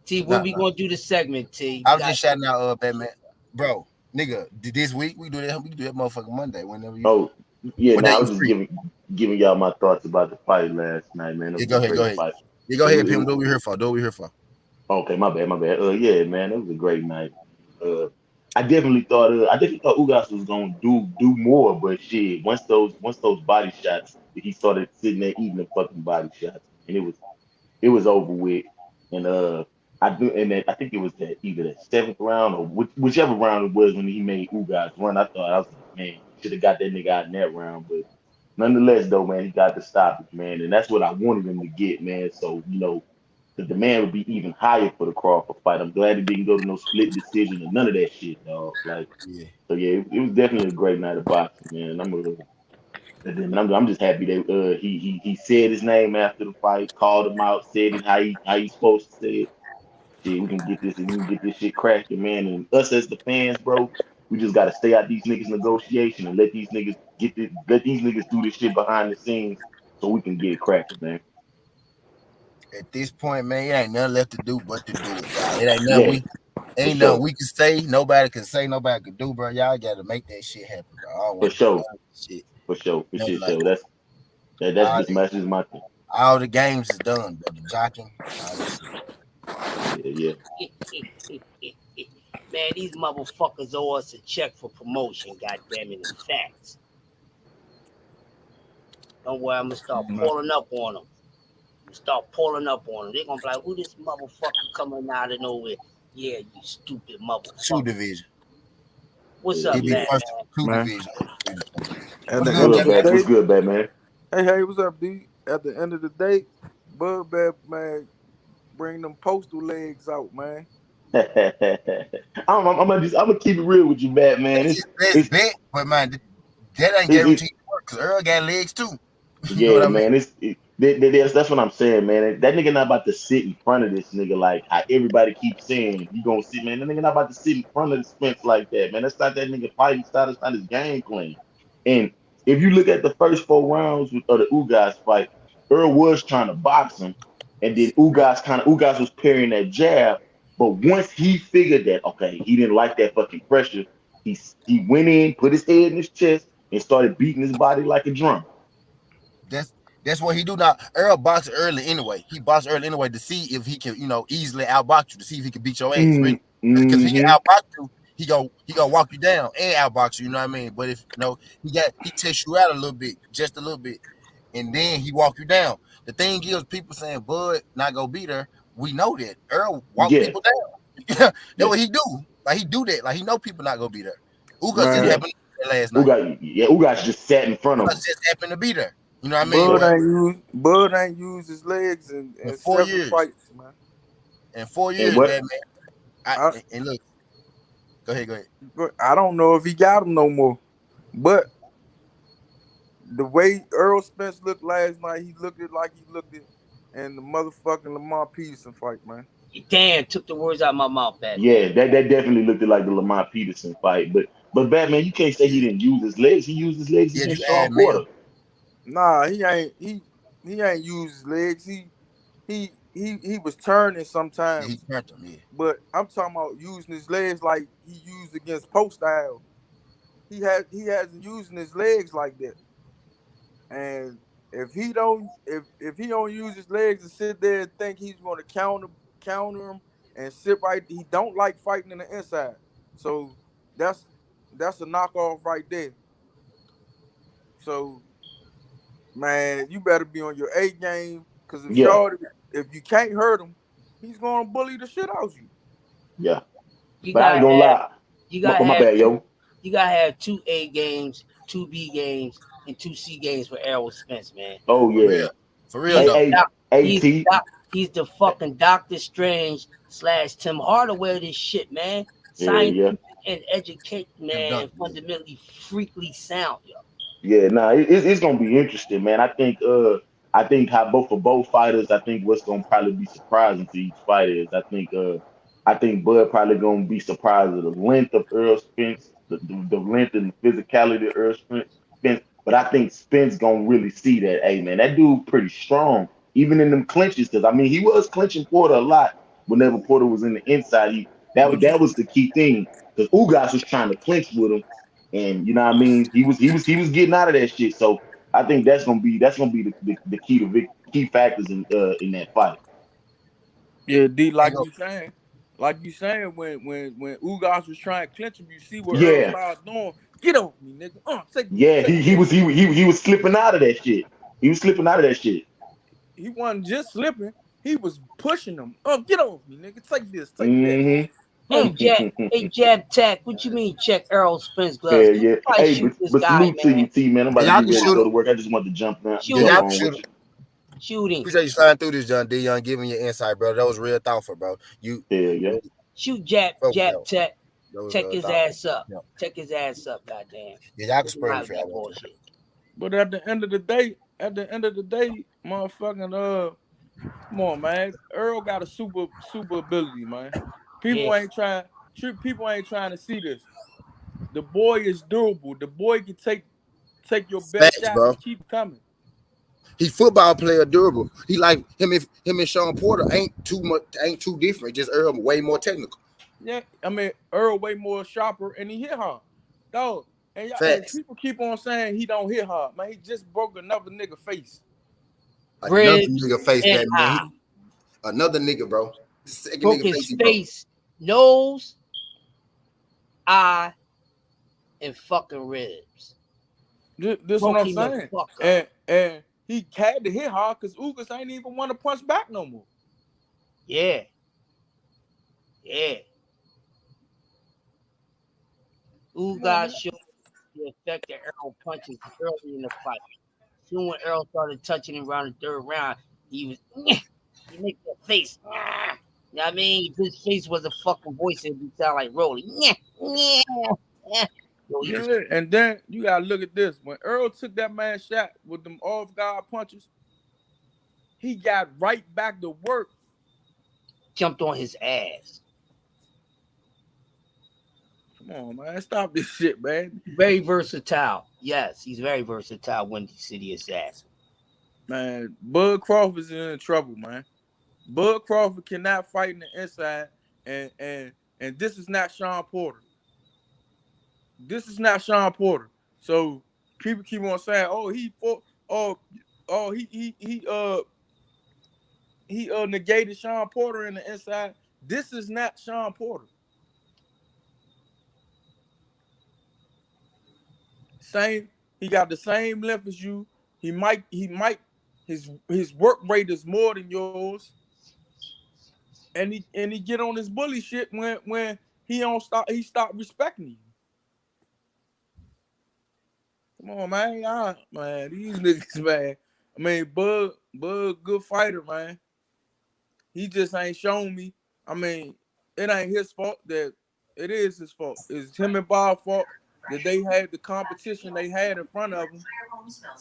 T, when we gonna do the segment, T? I was just shouting out Batman. Bro, nigga, this week we do that motherfucking Monday whenever you. Oh, yeah, now I was just giving y'all my thoughts about the fight last night, man. Yeah, go ahead. Fight. Yeah, go ahead, Pim. What we here for? Okay, my bad. Yeah, man, it was a great night. I definitely thought Ugas was gonna do more, but shit, once those body shots, he started sitting there eating the fucking body shots, and it was over with. And I think it was either the 7th round or whichever round it was when he made Ugas run. I was like, man, should have got that nigga out in that round, but nonetheless, though, man, he got the stoppage, man, and that's what I wanted him to get, man. So the demand would be even higher for the Crawford fight. I'm glad he didn't go to no split decision or none of that shit, dog. Like, yeah. So yeah, it was definitely a great night of boxing, man. I'm just happy that he said his name after the fight, called him out, said it how he's supposed to say it. Shit, we can get this shit cracking, man. And us as the fans, bro, we just gotta stay out these niggas' negotiation and let these niggas do this shit behind the scenes so we can get it cracking, man. At this point, man, it ain't nothing left to do but to do it. It ain't nothing we can say. Nobody can say. Nobody can do, bro. Y'all got to make that shit happen, bro. For sure. That's just my thing. All the games is done, bro. The jocking. Yeah. Man, these motherfuckers owe us a check for promotion. Goddamn it, in facts. Don't worry, I'm gonna start pulling up on them. They're gonna be like, who this motherfucker coming out of nowhere? Yeah, you stupid motherfucker. 2 division. What's up, He be man? first 2 division. At What's the end good, of the man? day, What's good, Batman? hey, what's up, D? At the end of the day, Bud Bad man, bring them postal legs out, man. I'm gonna keep it real with you, Batman. It's his best bet, but man, that ain't It's guaranteed to work because Earl got legs too. You know what yeah, I mean? man. That's what I'm saying, man. That nigga not about to sit in front of this nigga like how everybody keeps saying he gonna sit, man. That nigga not about to sit in front of the Spence like that, man. That's not that nigga fighting style. That's not his game plan. And if you look at the first 4 rounds of the Ugas fight, Earl was trying to box him, and then Ugas was parrying that jab. But once he figured that, okay, he didn't like that fucking pressure, he went in, put his head in his chest, and started beating his body like a drum. That's what he do now. Earl boxed early anyway. He boxed early anyway to see if he can, easily outbox you, to see if he can beat your ass. Really, because if he can outbox you, he gonna walk you down and outbox you. You know what I mean? But if he takes you out a little bit, just a little bit, and then he walk you down. The thing is, people saying Bud not gonna beat her. We know that Earl walk Yeah. people down. That's what he do. Like he do that. Like he know people not gonna beat her. Ugas just happened last night. Ugas just sat in front of him. Ugas just happened to beat her. You know what I mean? Bud ain't used his legs in 4 7 years. fights, man. In 4 years, Batman. And look, go ahead. I don't know if he got him no more, but the way Errol Spence looked last night, he looked it like he looked it in the motherfucking Lamar Peterson fight, man. Damn, took the words out of my mouth, Batman. Yeah, that definitely looked like the Lamar Peterson fight. But Batman, you can't say he didn't use his legs. He used his legs against Sean Porter. Nah, he ain't used his legs. He was turning sometimes. He turned them, yeah. But I'm talking about using his legs like he used against Post style. He hasn't using his legs like that. And if he don't use his legs and sit there and think he's going to counter him and sit right, he don't like fighting in the inside. So that's a knockoff right there. So man, you better be on your A game, because if you can't hurt him, he's gonna bully the shit out of you. Yeah, but I ain't gonna lie. My bad, yo. You gotta have 2 A games, 2 B games, and 2 C games for Errol Spence, man. Oh yeah, for real. He's the fucking Doctor Strange / Tim Hardaway of this shit, man. Scientific and educate, man. Fundamentally freakily sound, yo. Yeah, it's gonna be interesting, man. I think how both fighters, I think what's gonna probably be surprising to each fighter is I think Bud probably gonna be surprised at the length of Errol Spence, the length and the physicality of Errol Spence. But I think Spence gonna really see that, hey man, that dude pretty strong, even in them clinches, because I mean he was clinching Porter a lot whenever Porter was in the inside. That was the key thing, because Ugas was trying to clinch with him. And you know what I mean? He was getting out of that shit. So I think that's gonna be the key factors in that fight. Yeah, D, like you saying, when Ugas was trying to clinch him, you see what Earl started doing. Get off me, nigga. He was slipping out of that shit. He wasn't just slipping, he was pushing him. Get off me, nigga. Take this, that. Hey, Jab Tech, what you mean check Errol Spence gloves? Yeah. Hey, but salute to you, T, man. I'm about to get ready to go to work. I just want to jump on with you. Shooting. Appreciate you sliding through this, John D. Young, giving your insight, bro. That was real thoughtful, bro. Shoot Jab Tech. Take his ass up. Take his ass up, goddamn. Yeah, y'all can spray him for that bullshit. But at the end of the day, motherfucking come on, man. Earl got a super ability, man. People ain't trying to see this. The boy is durable. The boy can take your best shot and keep coming. He's football player durable. He like him and Sean Porter ain't too different. Just Earl way more technical. Yeah, I mean Earl way more sharper and he hit hard. Dog. And people keep on saying he don't hit hard. Man, he just broke another nigga face. Another nigga face, that man. Another nigga, bro. Second broke nigga his face, nose, eye, and fucking ribs. This what I'm saying. And he had to hit hard because Ugas ain't even want to punch back no more. Yeah. Ugas showed the effect that Errol punches early in the fight. Soon when Errol started touching him around the third round, he make that face. You know what I mean? If his face was a fucking voice, it would sound like Rolly. And then you gotta look at this. When Errol took that man's shot with them off-guard punches, he got right back to work. Jumped on his ass. Come on, man. Stop this shit, man. Very versatile. Yes, he's very versatile when the city assassin. Man, Bud Crawford's in trouble, man. Bud Crawford cannot fight in the inside, and this is not Sean Porter. This is not Sean Porter. So people keep on saying, "Oh, he negated Sean Porter in the inside." This is not Sean Porter. He got the same length as you. His work rate is more than yours. And he get on his bully shit when he stop respecting you. Come on, man. Man, these niggas, man. I mean, Bud, good fighter, man. He just ain't shown me. I mean, it ain't his fault that it is his fault. It's him and Bob's fault that they had the competition they had in front of them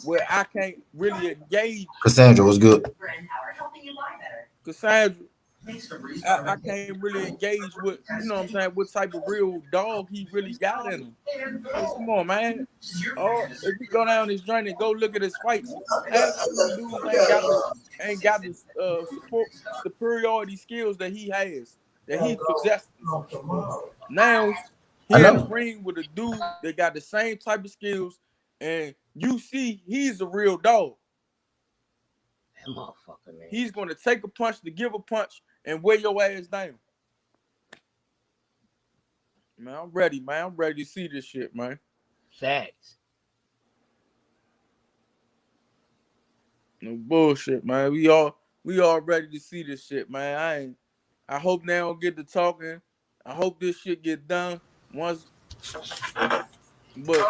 where I can't really engage. Cassandra was good. Cassandra, I can't really engage with, you know what I'm saying, what type of real dog he really got in him. Come on, man. Oh, if you go down this journey and go look at his fights, half of them dudes ain't got the superiority skills that he has, that he possesses. Now he in the ring with a dude that got the same type of skills, and you see he's a real dog. That motherfucker, man. He's gonna take a punch to give a punch and wear your ass down. Man, I'm ready, man. I'm ready to see this shit, man. Facts. No bullshit, man. We all ready to see this shit, man. I hope they don't get to talking. I hope this shit get done once. But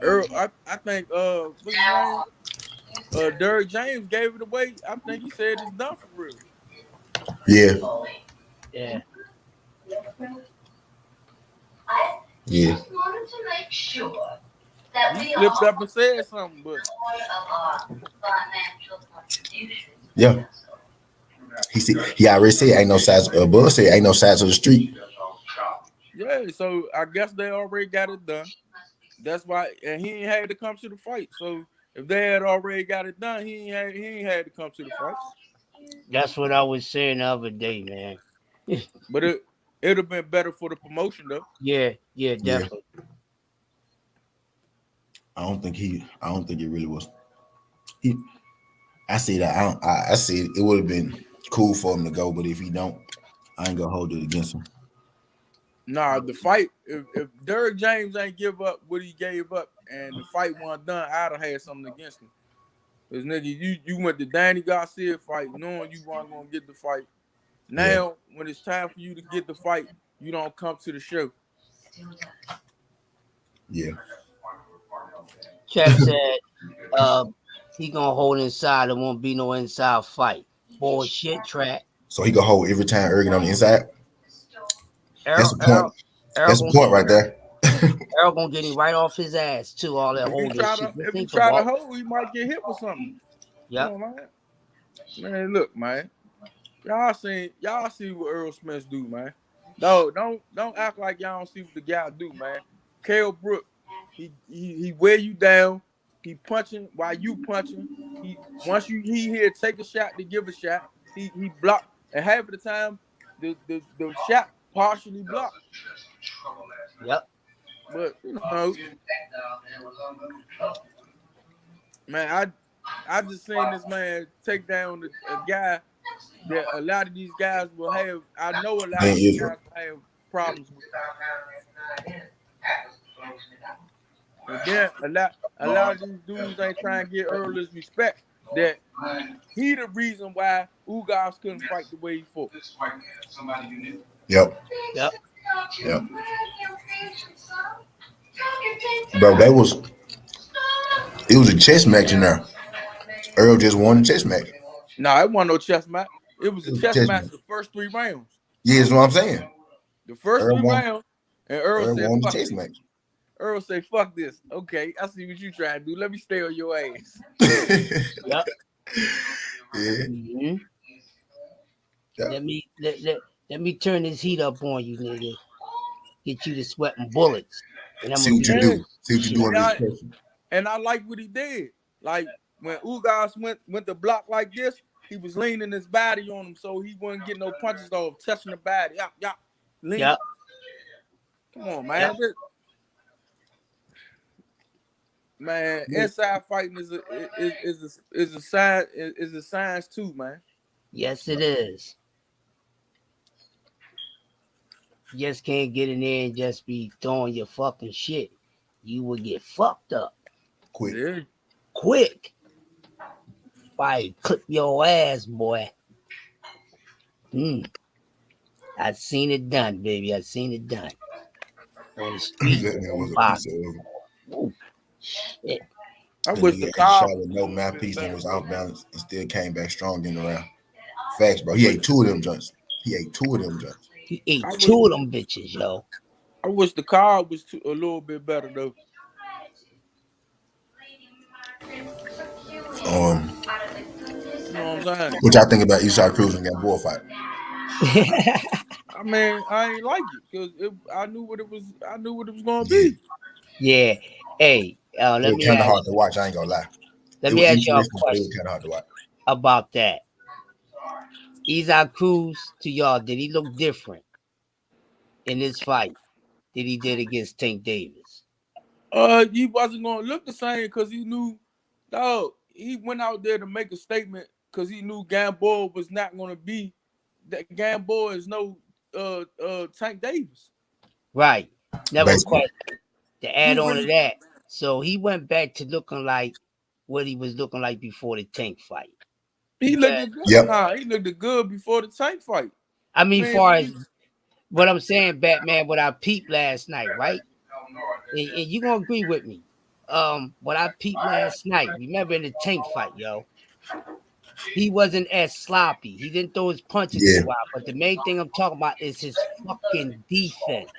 Earl, I think what's his name? Derrick James gave it away. I think he said it's done for real. Yeah. He flipped up and said something, but yeah. He already said ain't no size. Bud said ain't no size of the street. Yeah, so I guess they already got it done. That's why, and he ain't had to come to the fight. So if they had already got it done, he ain't had to come to the fight. That's what I was saying the other day, man. But it'd have been better for the promotion, though. Yeah, definitely. Yeah. I don't think it really was. I see that. I see it would have been cool for him to go, but if he don't, I ain't gonna hold it against him. Nah, the fight, if Derrick James ain't give up what he gave up and the fight wasn't done, I'd have had something against him. Because, nigga, you went to Danny Garcia fight knowing you weren't going to get the fight. Now, when it's time for you to get the fight, you don't come to the show. Yeah. Chef said he going to hold inside. There won't be no inside fight. Bullshit track. So he going to hold every time Ergen on the inside? That's a point. That's a point right there. Errol gonna get him right off his ass too. All that holding shit. If he try to hold, he might get hit with something. Yeah, man. Look, man. Y'all see what Errol Spence do, man. No, don't act like y'all don't see what the guy do, man. Kell Brook, he wear you down. He punching while you punching. Once he here take a shot to give a shot. He blocked, and half of the time the shot partially blocked. Yep. But you know, man, I just seen this man take down a guy that a lot of these guys will have. I know a lot of these guys will have problems with. And then a lot of these dudes ain't trying to get Errol his respect. That he the reason why Ugas couldn't fight the way he fought. Yep. Yep. Yep. Bro, it was a chess match in there. Earl just won the chess match. Nah, it wasn't no chess match. It was a chess match match. the first 3 rounds. Yeah, that's what I'm saying. The first Earl 3 rounds, and Earl said, won the fuck chess this. match. Earl say, fuck this. Okay, I see what you trying to do. Let me stay on your ass. Yep. Yeah. Mm-hmm. Yeah. Let me turn this heat up on you, nigga. Get you to sweating bullets. And I'm See what you do. See what you do on this person. And I like what he did. Like when Ugas went to block like this, he was leaning his body on him so he wouldn't get no punches off, touching the body. Yep. Lean. Yep. Come on, man. Yep. Man, inside fighting is a science too, man. Yes, it is. You just can't get in there and just be throwing your fucking shit. You will get fucked up. Quick. Yeah. Quick. Why clip your ass, boy. I've seen it done, baby. I've seen it done. On the street. Ooh, shit. I wish the car with no mouthpiece and was off balance and still came back strong in the round. Facts, bro. He ate 2 of them joints. He ate 2 of them bitches, yo. I wish the car was a little bit better though. You know what I'm saying? What y'all think about Eastside Cruz and Gamboa fight? I mean, I ain't like it because I knew what it was. I knew what it was gonna be. Yeah. Hey, let me. Kind of hard to watch. I ain't gonna lie. Let me ask y'all a question kind of hard to watch about that. Eastside Cruz to y'all, did he look different in this fight than he did against Tank Davis? He wasn't gonna look the same because he knew, dog. He went out there to make a statement because he knew Gamboa was not gonna be. That Gamboa is no Tank Davis. Right. Never quite to add on to that. So he went back to looking like what he was looking like before the Tank fight. He looked good. Yep. Nah, he looked good before the Tank fight. I mean, far as what I'm saying, Batman, what I peeped last night, right? And you gonna agree with me. What I peeped last night, remember in the Tank fight, yo. He wasn't as sloppy. He didn't throw his punches as wild. But the main thing I'm talking about is his fucking defense.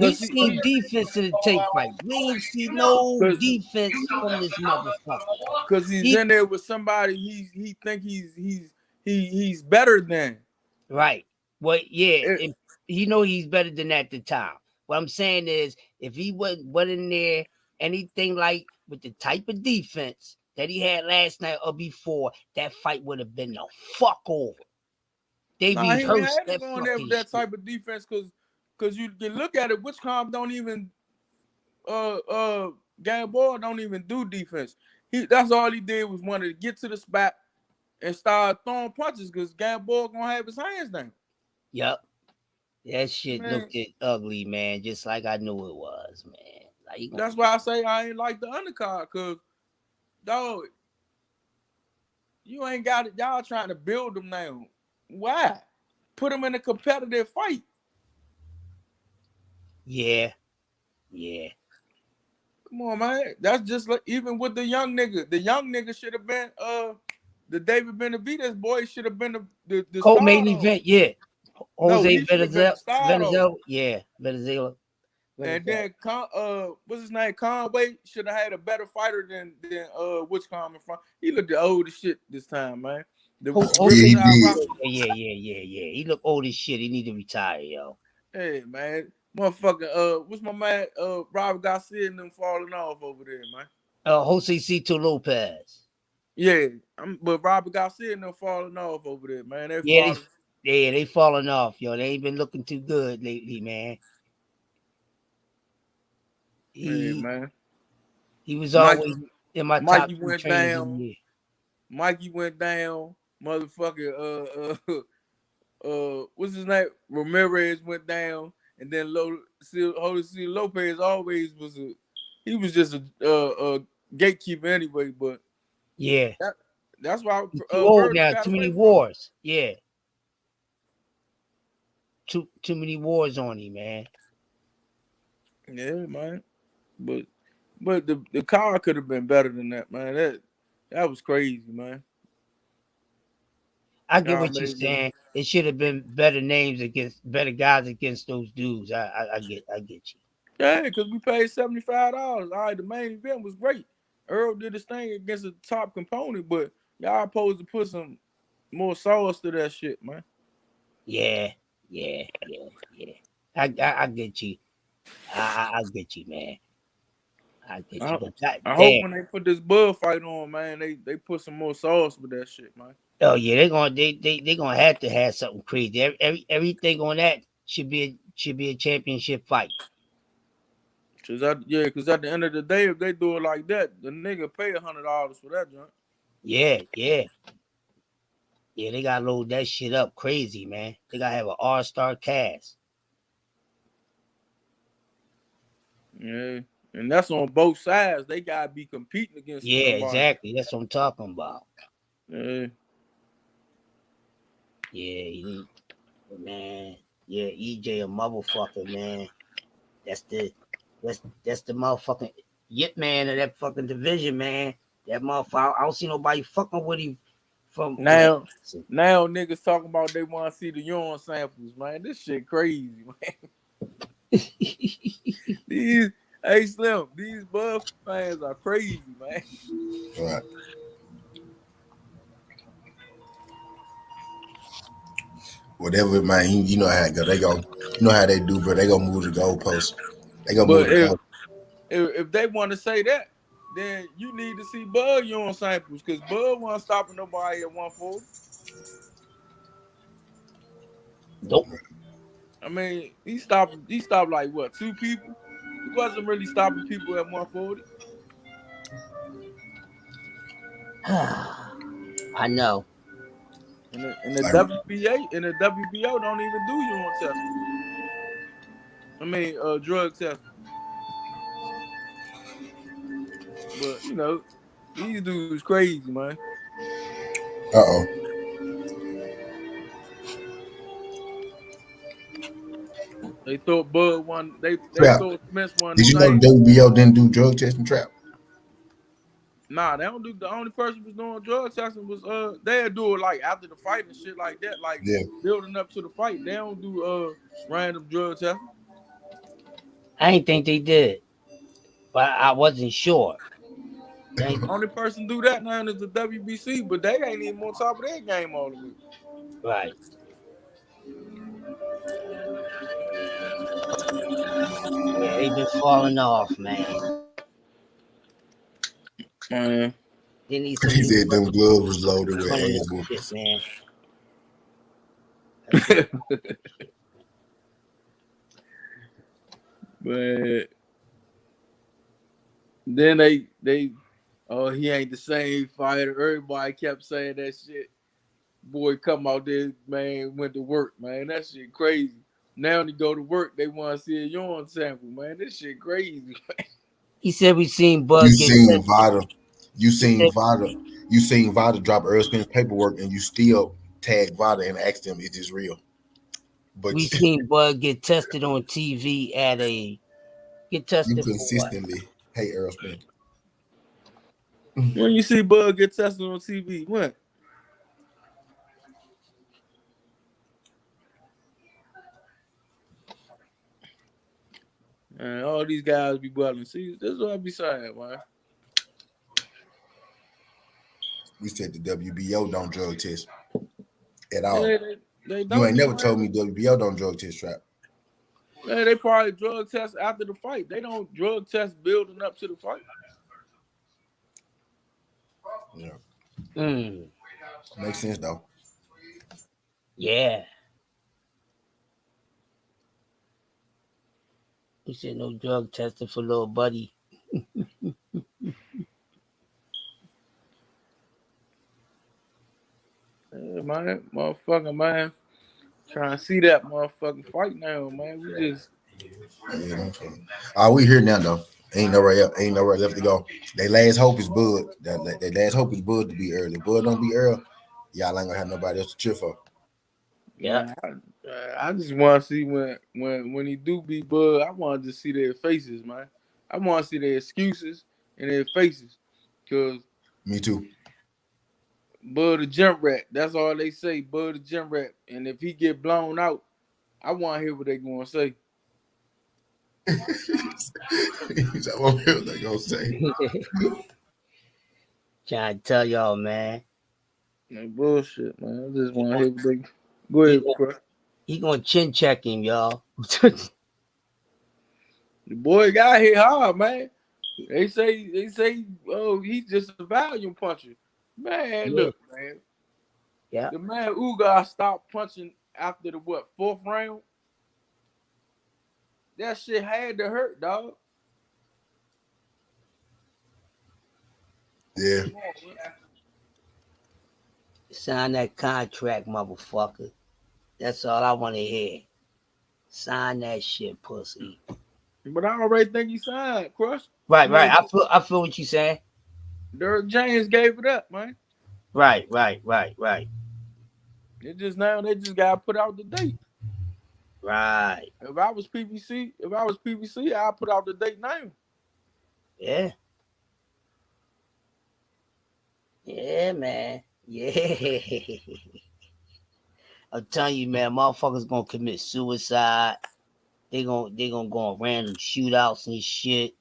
We seen defense in the Tank fight. We ain't see no defense from this motherfucker. Because he's in there with somebody he think he's better than. Right. Well, yeah. He know he's better than at the time. What I'm saying is, if he wasn't in there anything like with the type of defense that he had last night or before, that fight would have been the fuck over. They rehearsed that going there with that type of defense because you can look at it. Which comp don't even Gamboa don't even do defense. That's all he did was wanted to get to the spot and start throwing punches because Gamboa gonna have his hands down. Yep. That shit looked ugly, man. Just like I knew it was, man. Like, that's why I say I ain't like the undercard, cause dog, you ain't got it. Y'all trying to build them now. Why? Put them in a competitive fight. Yeah. Come on, man. That's just like even with the young nigga. The young nigga should have been the David Benavidez boy should have been the co-main event, yeah. Jose Venezuela. Yeah, Venezuela. And then what's his name? Conway should have had a better fighter than which coming from. He looked old as shit this time, man. Yeah. He looked old as shit. He need to retire, yo. Hey, man. Motherfucker, what's my man Robert Garcia and them falling off over there, man? Jose Cito Lopez. Yeah, but Robert Garcia and them falling off over there, man. They falling off, yo. They ain't been looking too good lately, man. Man. He was always in my top 2 trainers in the year. Mikey went down. Motherfucker, what's his name? Ramirez went down, and then Jose Lopez always was he was just a gatekeeper anyway. But yeah, that's why too old now. Too many wars. Yeah, too many wars on him, man. Yeah, man. But the car could have been better than that, man. That was crazy, man. I get what you're saying. It should have been better names against better guys against those dudes. I get you. Yeah, because we paid $75. All right, the main event was great. Earl did his thing against the top component, but y'all supposed to put some more sauce to that shit, man. Yeah. I get you. I get you, man. I get you. But I hope when they put this Bud fight on, man, they put some more sauce with that shit, man. Oh yeah, they're gonna have to have something crazy. Everything on that should be a championship fight. Cause at the end of the day, if they do it like that, the nigga pay $100 for that joint. Yeah. They gotta load that shit up crazy, man. They gotta have an all-star cast. Yeah, and that's on both sides. They gotta be competing against somebody. Yeah, exactly. That's what I'm talking about. Yeah, man. Yeah, EJ a motherfucker, man. That's the motherfucking yip man of that fucking division, man. That motherfucker. I don't see nobody fucking with him from now. Now niggas talking about they want to see the urine samples, man. This shit crazy, man. Hey Slim, these Buff fans are crazy, man. Right. Whatever, man. You know how it go. They go. You know how they do, bro. They go move the goalposts. They go move the goalposts. If they want to say that, then you need to see Bud urine samples because Bud wasn't stopping nobody at 140. Nope. I mean, he stopped like what, 2 people? He wasn't really stopping people at 140. I know. And the WBO don't even do urine testing. I mean, drug testing. But you know, these dudes crazy, man. Uh-oh. They thought Bud won. They thought Spence won. Did you know the WBO didn't do drug testing, Trap? Nah, they don't do. The only person who was doing drug testing was they'd do it like after the fight and shit like that, like building up to the fight. They don't do random drug testing. I ain't think they did, but I wasn't sure. The only person do that now is the WBC, but they ain't even on top of their game all the way. Right. Yeah, they been falling off, man. Man. He said them gloves was loaded with ass shit, man. But then they he ain't the same fighter. Everybody kept saying that shit. Boy, come out there, man, went to work, man. That shit crazy. Now they go to work, they want to see a urine sample, man. This shit crazy, man. He said we seen Bud. You seen Vada drop Errol Spence paperwork, and you still tag Vada and asked him, "Is this real?" But we seen Bud get tested on TV get tested. You consistently hate Errol Spence. When you see Bud get tested on TV, when? And all these guys be bugging. See, this is what I be saying, man. We said the WBO don't drug test at all. They don't, you ain't never told me WBO don't drug test, Trap. Yeah, they probably drug test after the fight. They don't drug test building up to the fight. Yeah. Makes sense though. Yeah. He said no drug testing for little buddy. Yeah, man, motherfucker, man. Trying to see that motherfucking fight now, man. We just. We here now though. Ain't nowhere left to go. Their last hope is Bud. Their last hope is Bud to be early. Bud don't be early. Y'all ain't gonna have nobody else to cheer for. Yeah. I just want to see when he do beat Bud. I want to see their faces, man. I want to see their excuses and their faces, cause Me too. Bud a gym rat. That's all they say. Bud a gym rat. And if he get blown out, I want to hear what they gonna say. I won't hear what they gonna say. Trying to tell y'all, man. Man, bullshit, man. I just want to hear what they. Go ahead, bro. He gonna chin check him, y'all. The boy got hit hard, man. They say, oh, he's just a volume puncher. Man, look, man. Yeah. The man Ugas stopped punching after the fourth round? That shit had to hurt, dog. Yeah. Sign that contract, motherfucker. That's all I want to hear. Sign that shit, pussy. But I already think he signed, Crush. Right. I feel what you saying. Derek James gave it up, man. Right. They just gotta put out the date. Right. If I was PBC, I'd put out the date now. Yeah. Yeah, man. Yeah. I'm telling you, man, motherfuckers gonna commit suicide. They gonna go on random shootouts and shit.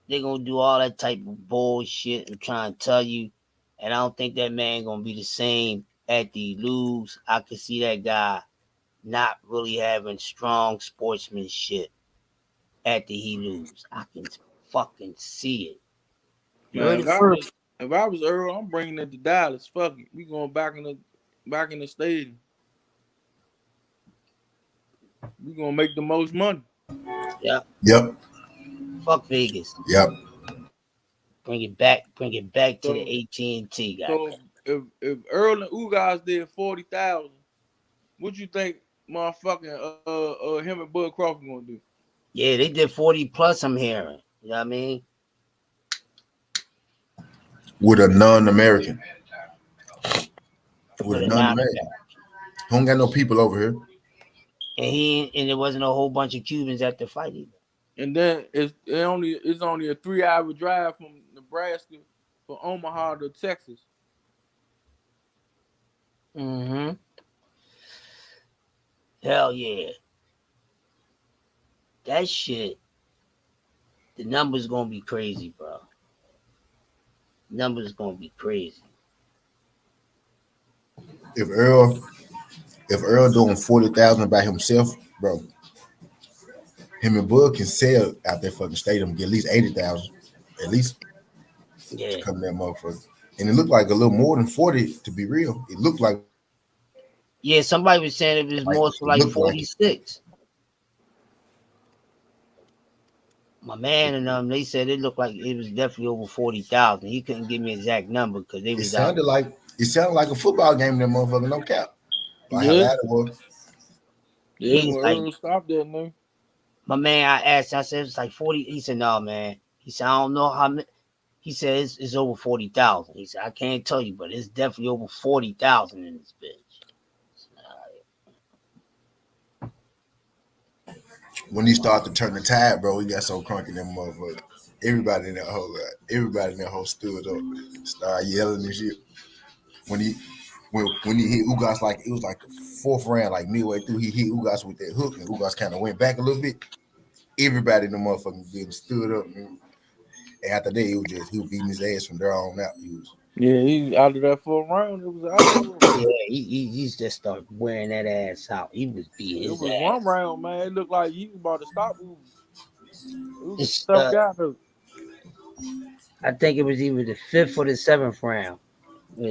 They gonna do all that type of bullshit. I'm trying to tell you. And I don't think that man gonna be the same after he lose. I can see that guy not really having strong sportsmanship after he lose. I can fucking see it. Man, if I was Earl, I'm bringing it to Dallas. Fuck it, we going back in the stadium. We gonna make the most money. Yep. Fuck Vegas. Yep. Bring it back to the AT&T guy. So if Earl and Ugas did 40,000, what you think motherfucking him and Bud Crawford gonna do? Yeah, they did 40 plus, I'm hearing. You know what I mean? With a non-American. With a non-American. Don't got no people over here. And there wasn't a whole bunch of Cubans at the fight either. And then it's only a 3-hour drive from Nebraska from Omaha to Texas. Mm-hmm. Hell yeah. That shit, the numbers gonna be crazy, bro. Numbers gonna be crazy. If Earl doing 40,000 by himself, bro, him and Bud can sell out that fucking stadium, get at least 80,000, at least. Yeah. To come that motherfucker, and it looked like a little more than 40. To be real, it looked like. Yeah, somebody was saying it was more so like 46. My man and them, they said it looked like it was definitely over 40,000. He couldn't give me an exact number because they was sounded like a football game. That motherfucker, no cap. Like how loud it was. Yeah, he was like, stop that, man. My man, I asked, I said it's like 40. He said, no, man. He said, I don't know how many. He said it's over 40,000. He said, I can't tell you, but it's definitely over 40,000 in this bitch. When he started to turn the tide, bro, he got so crunk in that motherfucker. Everybody in that whole stood up, started yelling and shit. When he hit Ugas, like it was like the fourth round, like midway through, he hit Ugas with that hook, and Ugas kind of went back a little bit. Everybody in the motherfucking building stood up, and after that, he was beating his ass from there on out. He out of that fourth round. It was out. Yeah, he just started wearing that ass out. He was beating his ass. It was one round, man. It looked like he was about to stop moving. It was stuff got though. I think it was either the 5th or the 7th round where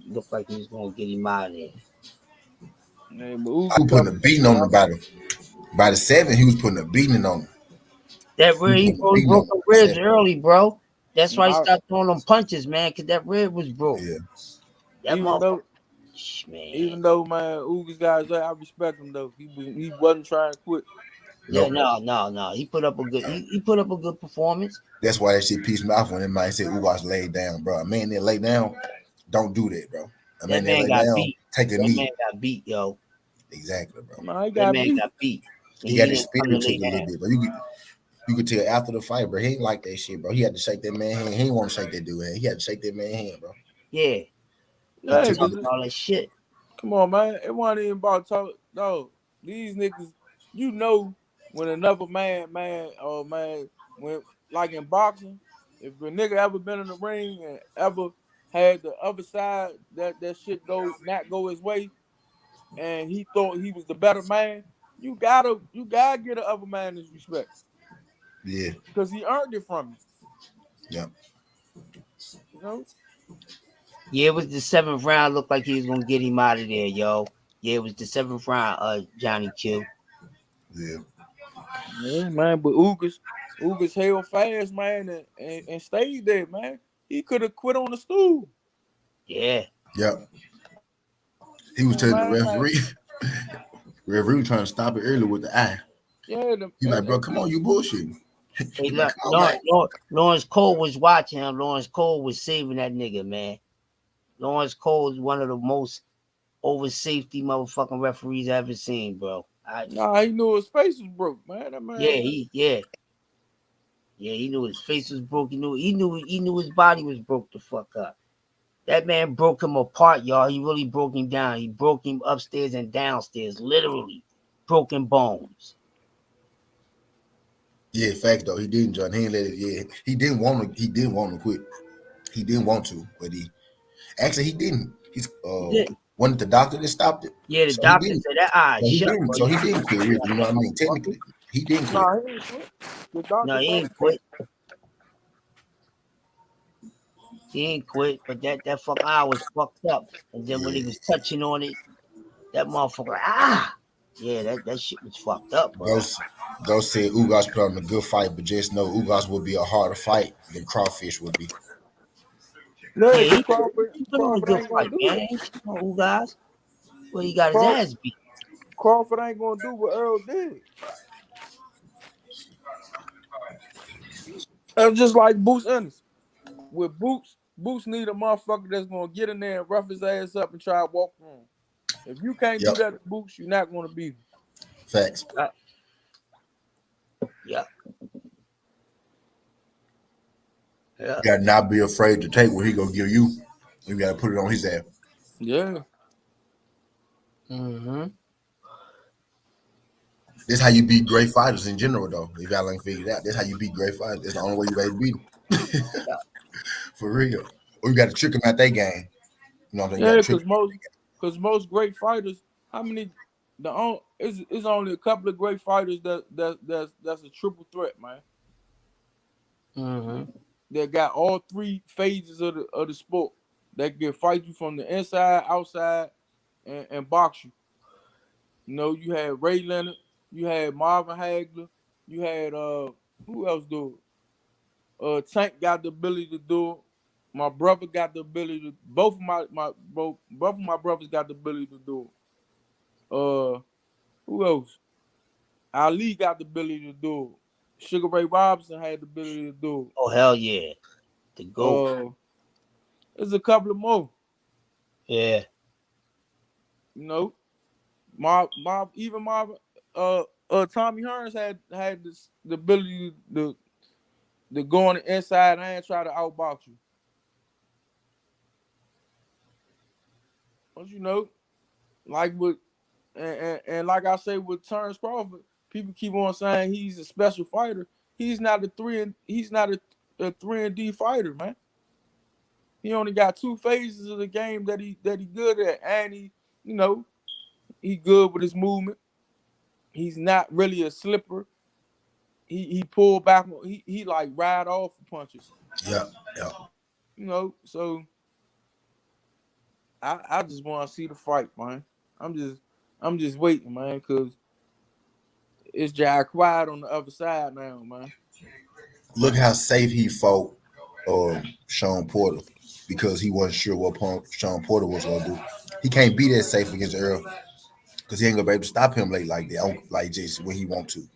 looked like he was gonna get him out of there. Man, I was putting a beating on him by the 7th. He was putting a beating on him. That rib, he broke the ribs early, bro. That's why he stopped throwing them punches, man, because that rib was broke. Yeah. Even though man, Ugas guys, I respect him though. He wasn't trying to quit. Yeah, no. He put up a good. He put up a good performance. That's why that shit pissed me off when everybody said Ugas laid down, bro. A man that lay down, don't do that, bro. A That man that man lay got down, beat. take a That knee. man got beat, yo. Exactly, bro. No, he That got man beat. got beat. He got his didn't come spirit to lay took a little down. bit, bro. You could tell after the fight, bro. He ain't like that shit, bro. He had to shake that man hand. He didn't want to shake that dude hand. He had to shake that man hand, bro. Yeah, Yeah, took talking all that shit. come on, man. It wasn't even about talk. No, these niggas, you know, when another man, when like in boxing, if a nigga ever been in the ring and ever had the other side that shit not go his way, and he thought he was the better man, you gotta get the other man his respect. Yeah. Because he earned it from you. Yeah. You know? Yeah, it was the 7th round. Looked like he was gonna get him out of there, yo. Yeah, it was the 7th round. Johnny Q. Yeah. Yeah, man. But Ugas held fast, man, and stayed there, man. He could have quit on the stool. Yeah. Yep. He was telling the Man, referee. Referee was trying to stop it early with the eye. Yeah. He's like, bro, come on, you bullshitting. Hey, Like, Lawrence Cole was watching him. Lawrence Cole was saving that nigga, man. Lawrence Cole is one of the most over safety motherfucking referees I ever seen, bro. Nah, he knew his face was broke, man. That man. Yeah, he knew his face was broke. He knew his body was broke the fuck up. That man broke him apart, y'all. He really broke him down. He broke him upstairs and downstairs, literally broken bones. Yeah, fact though, he didn't, John. He didn't let it. Yeah, he didn't want to. He didn't want to quit. He didn't want to, but he didn't. He's wasn't the doctor that stopped it. Yeah, the doctor said that eye shut. So he didn't quit. Really, you know what I mean? Technically, he didn't quit. Nah, he ain't quit. The doctor No, he ain't quit. He ain't quit, but that fucking eye was fucked up. And then when he was touching on it, that motherfucker, yeah, that shit was fucked up, bro. Those said Ugas put on a good fight, but just know Ugas would be a harder fight than Crawfish would be. Yeah, he put on a good fight, man. Ugas, well, he got his ass beat. Crawford ain't gonna do what Errol did. That's just like Boots Ennis. With Boots need a motherfucker that's gonna get in there and rough his ass up and try to walk home. If you can't do that to Boots, you're not gonna beat him. Facts. Yeah. You gotta not be afraid to take what he gonna give you. You gotta put it on his ass. Yeah. Mm-hmm. This is how you beat great fighters in general, though. If y'all ain't figured it out, that's how you beat great fighters. That's the only way you gotta beat them. For real. Or you gotta trick them out their game. You know what I'm saying? Yeah, because most great fighters, how many? It's only a couple of great fighters that's a triple threat, man. Mm-hmm. That got all three phases of the sport. That can fight you from the inside, outside, and box you. You know, you had Ray Leonard, you had Marvin Hagler, you had who else do it? Tank got the ability to do it. My brother got the ability to. Both of my brothers got the ability to do it. Who else? Ali got the ability to do it. Sugar Ray Robinson had the ability to do it. Oh hell yeah, the GOAT. There's a couple of more. Yeah. You know, Tommy Hearns had the ability to go on the inside and try to outbox you. But you know, like with and like I say with Terrence Crawford, people keep on saying he's a special fighter. He's not a 3-and-D fighter, man. He only got 2 phases of the game that he good at, and he good with his movement. He's not really a slipper. He pulled back. He like ride off punches. Yeah. You know, so I just want to see the fight, man. I'm just waiting, man, because it's Jack quiet on the other side now, man. Look how safe he fought Sean Porter because he wasn't sure what Sean Porter was gonna do. He can't be that safe against Earl because he ain't gonna be able to stop him like that, like just when he want to.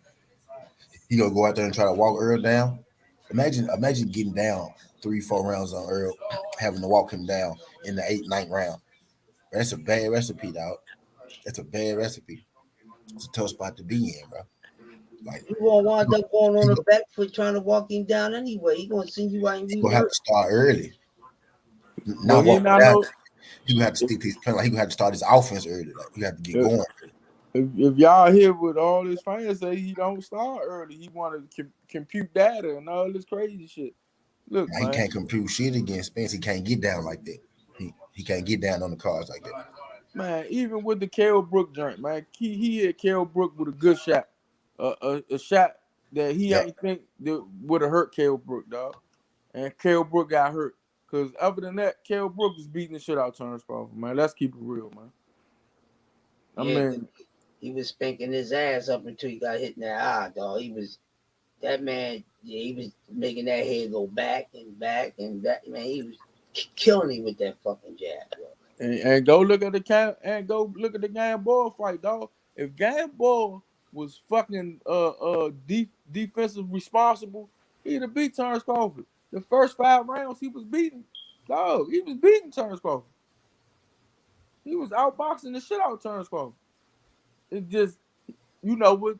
He gonna go out there and try to walk Earl down. Imagine getting down 3-4 rounds on Earl, having to walk him down in the 8th, 9th round. That's a bad recipe, dog. That's a bad recipe. It's a tough spot to be in, bro. Like you gonna wind up going on the back foot trying to walk him down anyway. He gonna send you out and he gonna have to start early. But Not walk down. He gonna have to stick to his plan. Like he gonna have to start his offense early. Like you have to get going. If y'all hear what all his fans say, he don't start early. He want to compute data and all this crazy shit. Look, now, he can't compute shit against Spence. He can't get down like that. He can't get down on the cards like that. Man, even with the Kell Brook joint, man, he hit Kell Brook with a good shot, a shot that he ain't think that would have hurt Kell Brook, dog. And Kell Brook got hurt. Because other than that, Kell Brook is beating the shit out of Terrence Crawford, man. Let's keep it real, man. I mean, he was spanking his ass up until he got hit in that eye, dog. He was making that head go back and back and back. Man, he was killing him with that fucking jab, bro. And go look at the Gamboa fight, dog. If Gamboa was fucking defensive responsible, he'd have beat Terrence Crawford. The first 5 rounds he was beating, dog. He was beating Terrence Crawford. He was outboxing the shit out of Terrence Crawford. It's just, you know what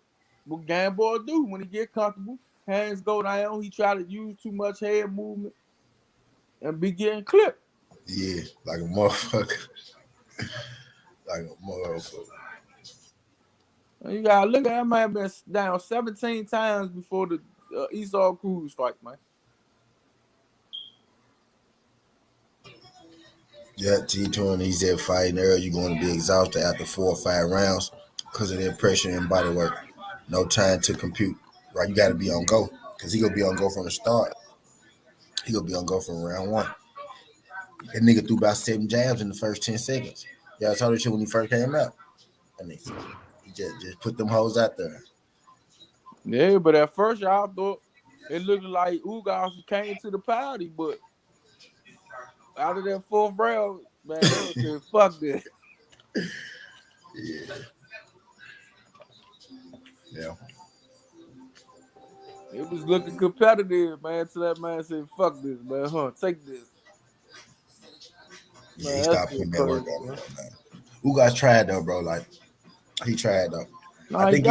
Gamboa do when he get comfortable. Hands go down. He try to use too much head movement and be getting clipped. Yeah, like a motherfucker. You gotta look at that man been down 17 times before the Esau Cruz fight, man. Yeah, T2 he's there fighting Earl. You're going to be exhausted after 4 or 5 rounds because of that pressure and body work. No time to compute. Right, you got to be on go because he gonna be on go from the start. He gonna be on go from round 1. That nigga threw about 7 jabs in the first 10 seconds. Y'all saw that shit when he first came out. And he just put them hoes out there. Yeah, but at first y'all thought it looked like Ugas came to the party, but out of that 4th round, man, Errol said, fuck this. Yeah. It was looking competitive, man, till that man said, fuck this, man. Take this. Yeah, man, he stopped putting that work on him, man. Ugas tried, though, bro. Like, he tried, though. No, I think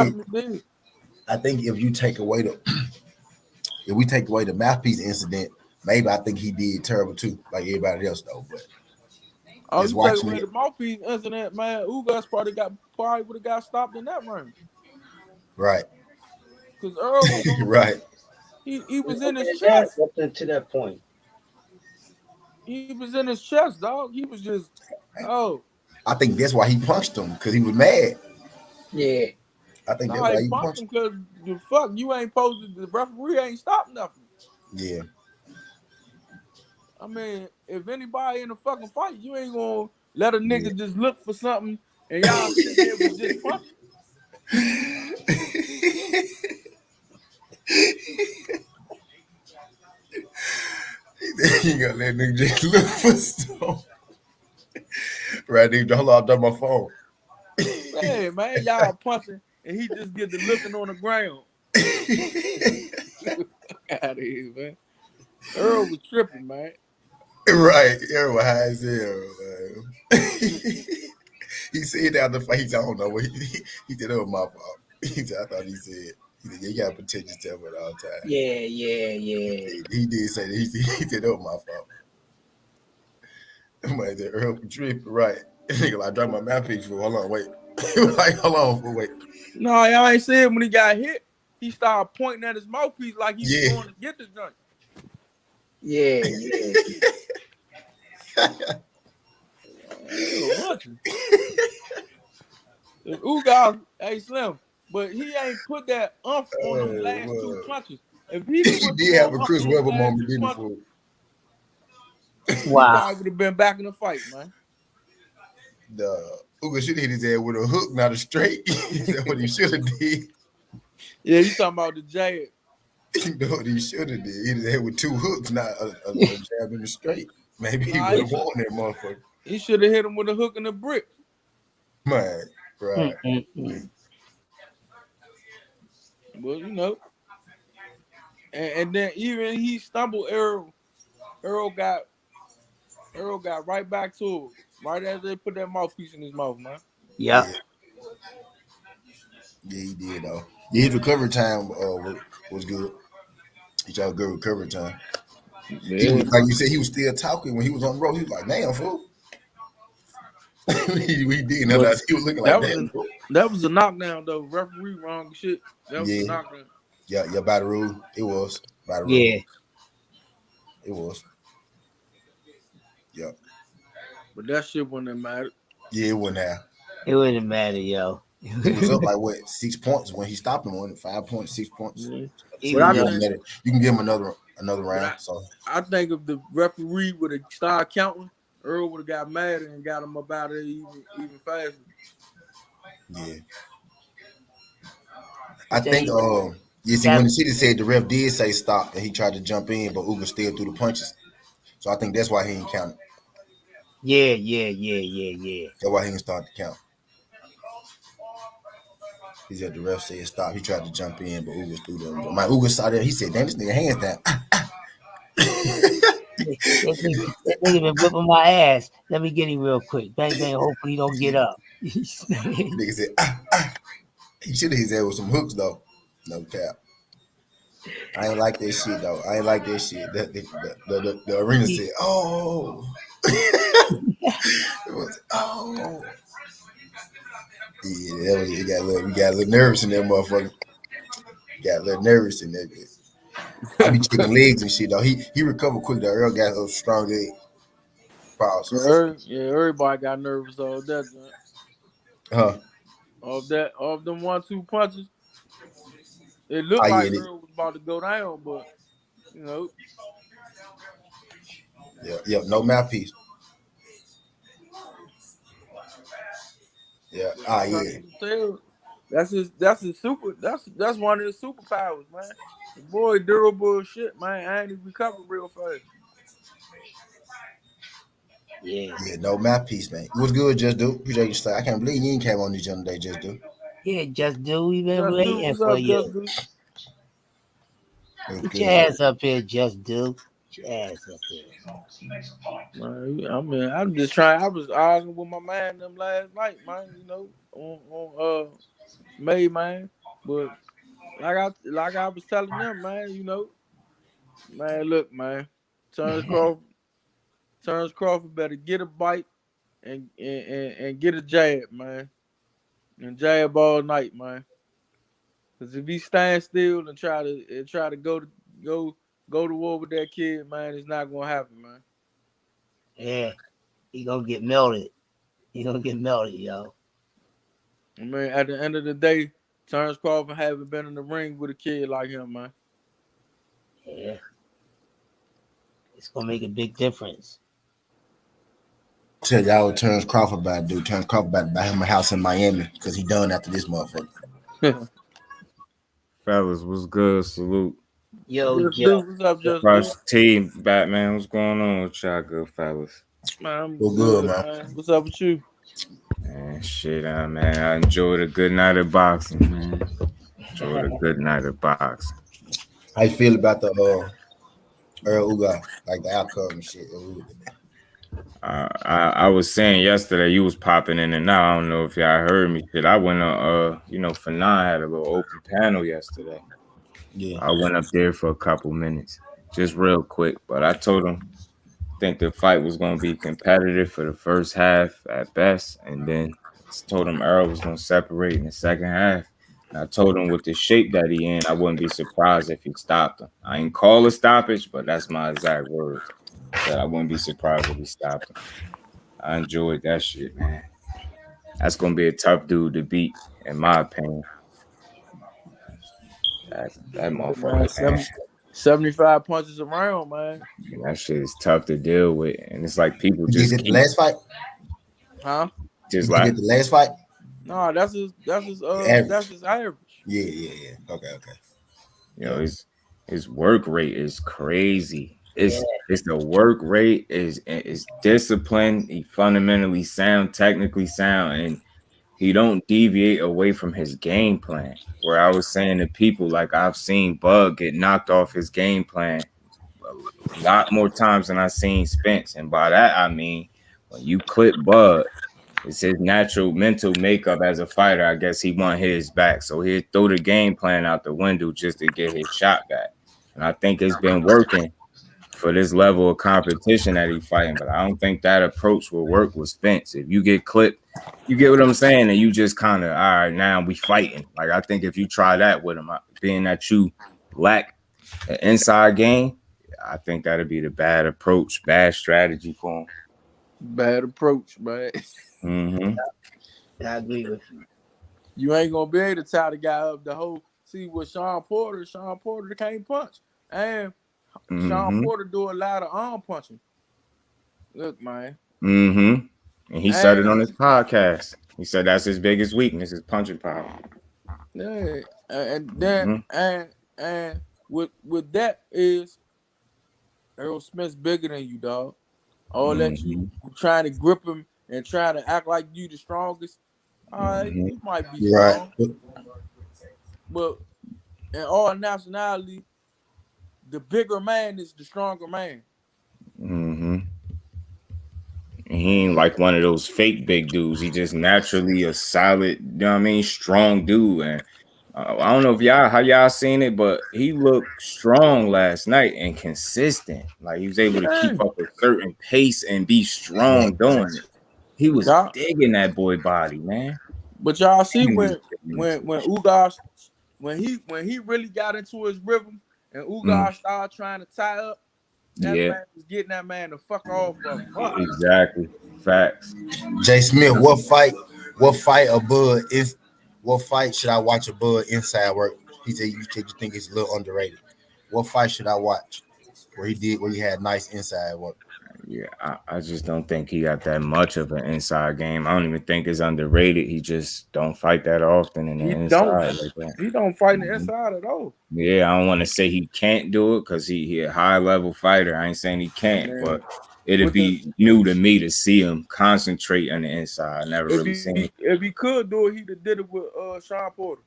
I think if we take away the mouthpiece incident, maybe I think he did terrible, too, like everybody else, though. But you take away the mouthpiece incident, man, Ugas probably would have got stopped in that round. Right. Because Earl was right. He was in his chest. Up to that point. He was in his chest, dog. He was just, I think that's why he punched him, because he was mad. Yeah. I think that's why he punched him. Because the fuck, you ain't posted, the referee ain't stopped nothing. Yeah. I mean, if anybody in a fucking fight, you ain't gonna let a nigga just look for something and y'all sit there with just punching. You gotta let nigga just look for stuff. Right, nigga, hold on, I'll dump my phone. Hey, man, y'all punching and he just get the looking on the ground. Out of here, man. Earl was tripping, man. Right, Errol high as hell, man. He said after the fight, he said, I don't know what he said, that was my fault. He said, I thought he said, yeah, you gotta protect yourself at all times. Yeah. He did say that. He said, that was my fault. Man, the Earl tripping, right. Nigga, like, drop my mouthpiece for, hold on, wait. Like, hold on, wait. No, y'all ain't said when he got hit, he started pointing at his mouthpiece like he was going to get the joint. Yeah. Ugas, hey Slim, but he ain't put that umph on them last 2 punches. If he did have a Chris Webber moment, didn't he? Wow. He would have been back in the fight, man. Ugas should have hit his head with a hook, not a straight. That's what he should have did. Yeah, you talking about the jab. You know what he should have did? He hit his head with 2 hooks, not a jab in the straight. Maybe he would have won that motherfucker. He should have hit him with a hook and a brick. Man, right. Well, you know, and then even he stumbled. Errol got right back to him right as they put that mouthpiece in his mouth, man. Yep. Yeah, he did though. Yeah, his recovery time was good. He got a good recovery time. He was Yeah. like you said, he was still talking when he was on the road. He was like, "Damn fool." he did. No, But he was looking like that was damn fool. that was a knockdown though. Referee wrong shit. That was a Yeah, knockdown. yeah. By the rule, it was by the rule. Yeah. It was. Yeah. But that shit wouldn't matter. Yeah, it wouldn't have. It wouldn't matter, yo. He was up like what 6 points when he stopped him on 5 points, 6 points. Yeah. So But you can give him another round. So I think if the referee would have started counting, Earl would have got mad and got him up out of there even faster. yeah. I think you see when the city said the ref did say stop and he tried to jump in, but Ugas still threw the punches. So I think that's why he didn't count. Yeah. That's why he didn't start the count. He said the ref said stop. He tried to jump in, but Ugas threw them. My Ugas saw that. He said, "Damn, this nigga hands down." That nigga been whipping my ass. Let me get him real quick. Bang bang. Hopefully he don't get up. Nigga said, He should have hit his head with some hooks though. No cap. I ain't like that shit though. I ain't like that shit. The arena said, "Oh." It was, "Oh." Yeah, that was, we got a little nervous in that motherfucker. Got a little nervous in that bit. I be checking legs and shit though. He recovered quick though. Earl got a strong leg. Pause. Yeah, everybody got nervous off that. Huh? Off them 1-2 punches. It looked like Earl was about to go down, but you know. Yeah, no mouthpiece. Yeah. That's his super. That's one of his superpowers, man. The boy durable shit, man. I ain't recovered real fast. Yeah, no mouthpiece, man. It was good, Just Do. Appreciate you say. I can't believe you ain't came on this other day, Just Do. Yeah, Just Do. We been waiting for you. Just Do? Put your ass up here, Just Do. Put your ass up here. Man, I mean, I'm just trying. I was arguing with my man them last night, man. You know, on May, man. But like I was telling them, man. You know, man. Look, man. Terrence Crawford better get a bite and get a jab, man. And jab all night, man. Cause if he stands still and try to go to war with that kid, man, it's not gonna happen, man. Yeah, he gonna get melted. Yo. I mean, at the end of the day, Terrence Crawford haven't been in the ring with a kid like him, man. Yeah, it's gonna make a big difference. Tell y'all what Terrence Crawford about to do. Terrence Crawford about to buy him a house in Miami because he done after this motherfucker. Fellas, what's good? Salute. Yo, what's up, Just Rush team, Batman, what's going on with y'all good fellas? Man, I'm good, man. What's up with you? Man, shit, man. I enjoyed a good night of boxing, man. Enjoyed a good night of boxing. How you feel about the Errol Ugas, like the outcome and shit? I was saying yesterday you was popping in and out. I don't know if y'all heard me. Shit, I went on Fanon had a little open panel yesterday. Yeah. I went up there for a couple minutes, just real quick. But I told him I think the fight was gonna be competitive for the first half at best, and then told him Errol was gonna separate in the second half. And I told him with the shape that he in, I wouldn't be surprised if he stopped him. I ain't call a stoppage, but that's my exact words. That I wouldn't be surprised if he stopped him. I enjoyed that shit, man. That's gonna be a tough dude to beat, in my opinion. That motherfucker, man. 75 punches around, man. That shit is tough to deal with, and it's like people just keep the last fight. Huh? Just like the last fight. No, that's his average. Yeah. Okay. You know, his work rate is crazy. It's the work rate is disciplined. He fundamentally sound, technically sound, and he don't deviate away from his game plan. Where I was saying to people, like I've seen Bud get knocked off his game plan a lot more times than I've seen Spence. And by that, I mean, when you clip Bud, it's his natural mental makeup as a fighter. I guess he want his back. So he'll throw the game plan out the window just to get his shot back. And I think it's been working for this level of competition that he's fighting. But I don't think that approach will work with Spence. If you get clipped, you get what I'm saying? And you just kind of, all right, now we fighting. Like, I think if you try that with him, being that you lack an inside game, I think that'd be the bad approach, bad strategy for him. Bad approach, man. Mm-hmm. I agree with you. You ain't gonna be able to tie the guy up the whole. See with Sean Porter can't punch, and Sean Porter do a lot of arm punching. Look, man. Mm-hmm. And he said it on his podcast. He said that's his biggest weakness, his punching power. Yeah, and then and with that is Errol Spence bigger than you, dog. All that you trying to grip him and trying to act like you the strongest. All right, you might be strong, but in all nationality, the bigger man is the stronger man. Mm-hmm. And he ain't like one of those fake big dudes. He just naturally a solid, you know what I mean, strong dude. And I don't know if how y'all seen it, but he looked strong last night and consistent. Like he was able to keep up a certain pace and be strong doing it. He was digging that boy body, man. But y'all see when Ugas when he really got into his rhythm and Ugas started trying to tie up, that man was getting that man the fuck off of him. Exactly. Facts. Jay Smith, what fight should I watch a Bud inside work? He said you think it's a little underrated. What fight should I watch where he had nice inside work? Yeah, I just don't think he got that much of an inside game. I don't even think it's underrated. He just don't fight that often in the inside. He don't fight in the inside at all. Yeah, I don't want to say he can't do it because he a high level fighter. I ain't saying he can't, but it'd be new to me to see him concentrate on the inside. I never really seen it. If he could do it, he'd have did it with Sean Porter.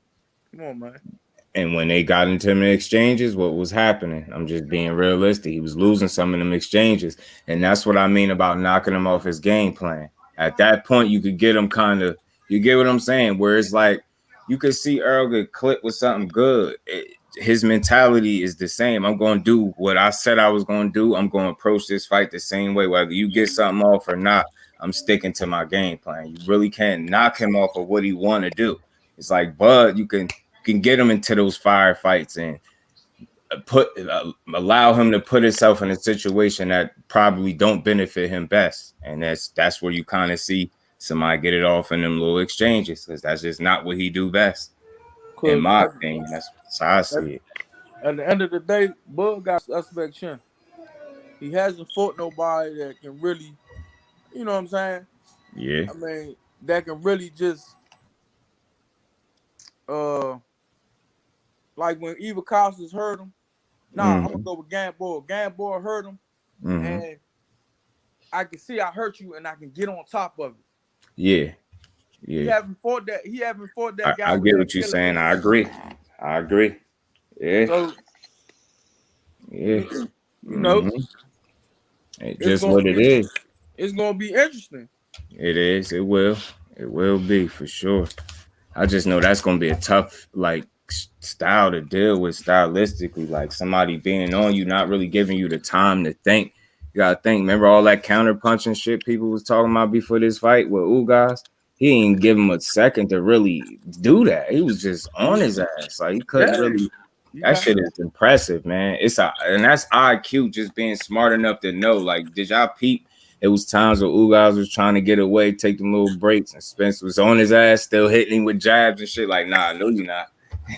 Come on, man. And when they got into them exchanges, what was happening? I'm just being realistic. He was losing some of them exchanges. And that's what I mean about knocking him off his game plan. At that point, you could get him you get what I'm saying? Where it's like, you could see Earl get clipped with something good. His mentality is the same. I'm going to do what I said I was going to do. I'm going to approach this fight the same way. Whether you get something off or not, I'm sticking to my game plan. You really can't knock him off of what he want to do. It's like Bud, you can get him into those firefights and allow him to put himself in a situation that probably don't benefit him best. And that's where you kind of see somebody get it off in them little exchanges, because that's just not what he do best. In my opinion, that's how I see it. At the end of the day, Bud got suspect chin. He hasn't fought nobody that can really, you know what I'm saying? Yeah. I mean, that can really just like when Eva Costas hurt him. I'm gonna go with Gamboa. Gamboa hurt him, and I can see I hurt you, and I can get on top of it. Yeah. He haven't fought that. Guy. I get what you're saying. I agree. Yeah. So, yeah. You know, it's just what it is. It's gonna be interesting. It is. It will. It will be for sure. I just know that's gonna be a tough style to deal with stylistically. Like somebody being on you, not really giving you the time to think. You gotta think. Remember all that counter punching shit people was talking about before this fight with Ugas? He didn't give him a second to really do that. He was just on his ass. Like he couldn't really. That shit is impressive, man. And that's IQ, just being smart enough to know. Like, did y'all peep? It was times where Ugas was trying to get away, take them little breaks, and Spence was on his ass, still hitting him with jabs and shit. Like, nah, no, you're not.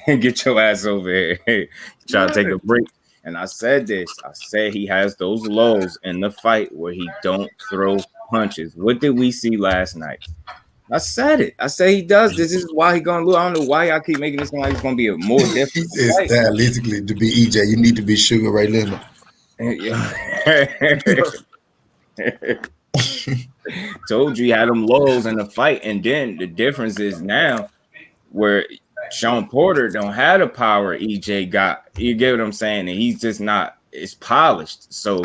Get your ass over here. Try to take a break. And I said this. I said he has those lows in the fight where he don't throw punches. What did we see last night? I said it. I say he does. This is why he gonna lose. I don't know why y'all keep making this like it's gonna be a more difficult. He said stylistically to be EJ, you need to be Sugar Ray Leonard. Told you he had them lows in the fight, and then the difference is now where Sean Porter don't have the power EJ got. You get what I'm saying? And he's just not as polished. So,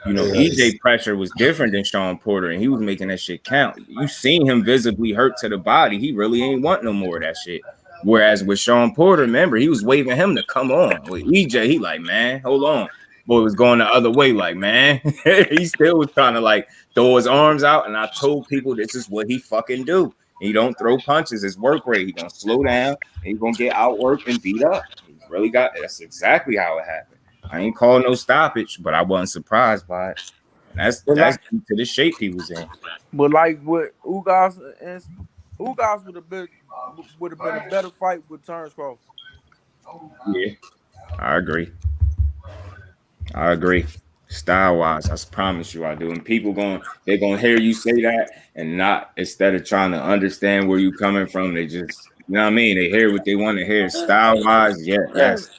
you know, EJ pressure was different than Sean Porter, and he was making that shit count. You seen him visibly hurt to the body. He really ain't want no more of that shit. Whereas with Sean Porter, remember, he was waving him to come on. With EJ, he like, man, hold on. Boy was going the other way, like, man. He still was trying to like throw his arms out. And I told people this is what he fucking do. He don't throw punches. His work rate. He gonna slow down. He gonna get outworked and beat up. He's really got. That's exactly how it happened. I ain't calling no stoppage, but I wasn't surprised by it. And that's due to the shape he was in. But like with Ugas would have been a better fight with Terrence Crawford. Yeah, I agree. Style wise, I promise you I do. And people they're gonna hear you say that and not, instead of trying to understand where you coming from, they just, you know what I mean? They hear what they want to hear. Style wise, yes.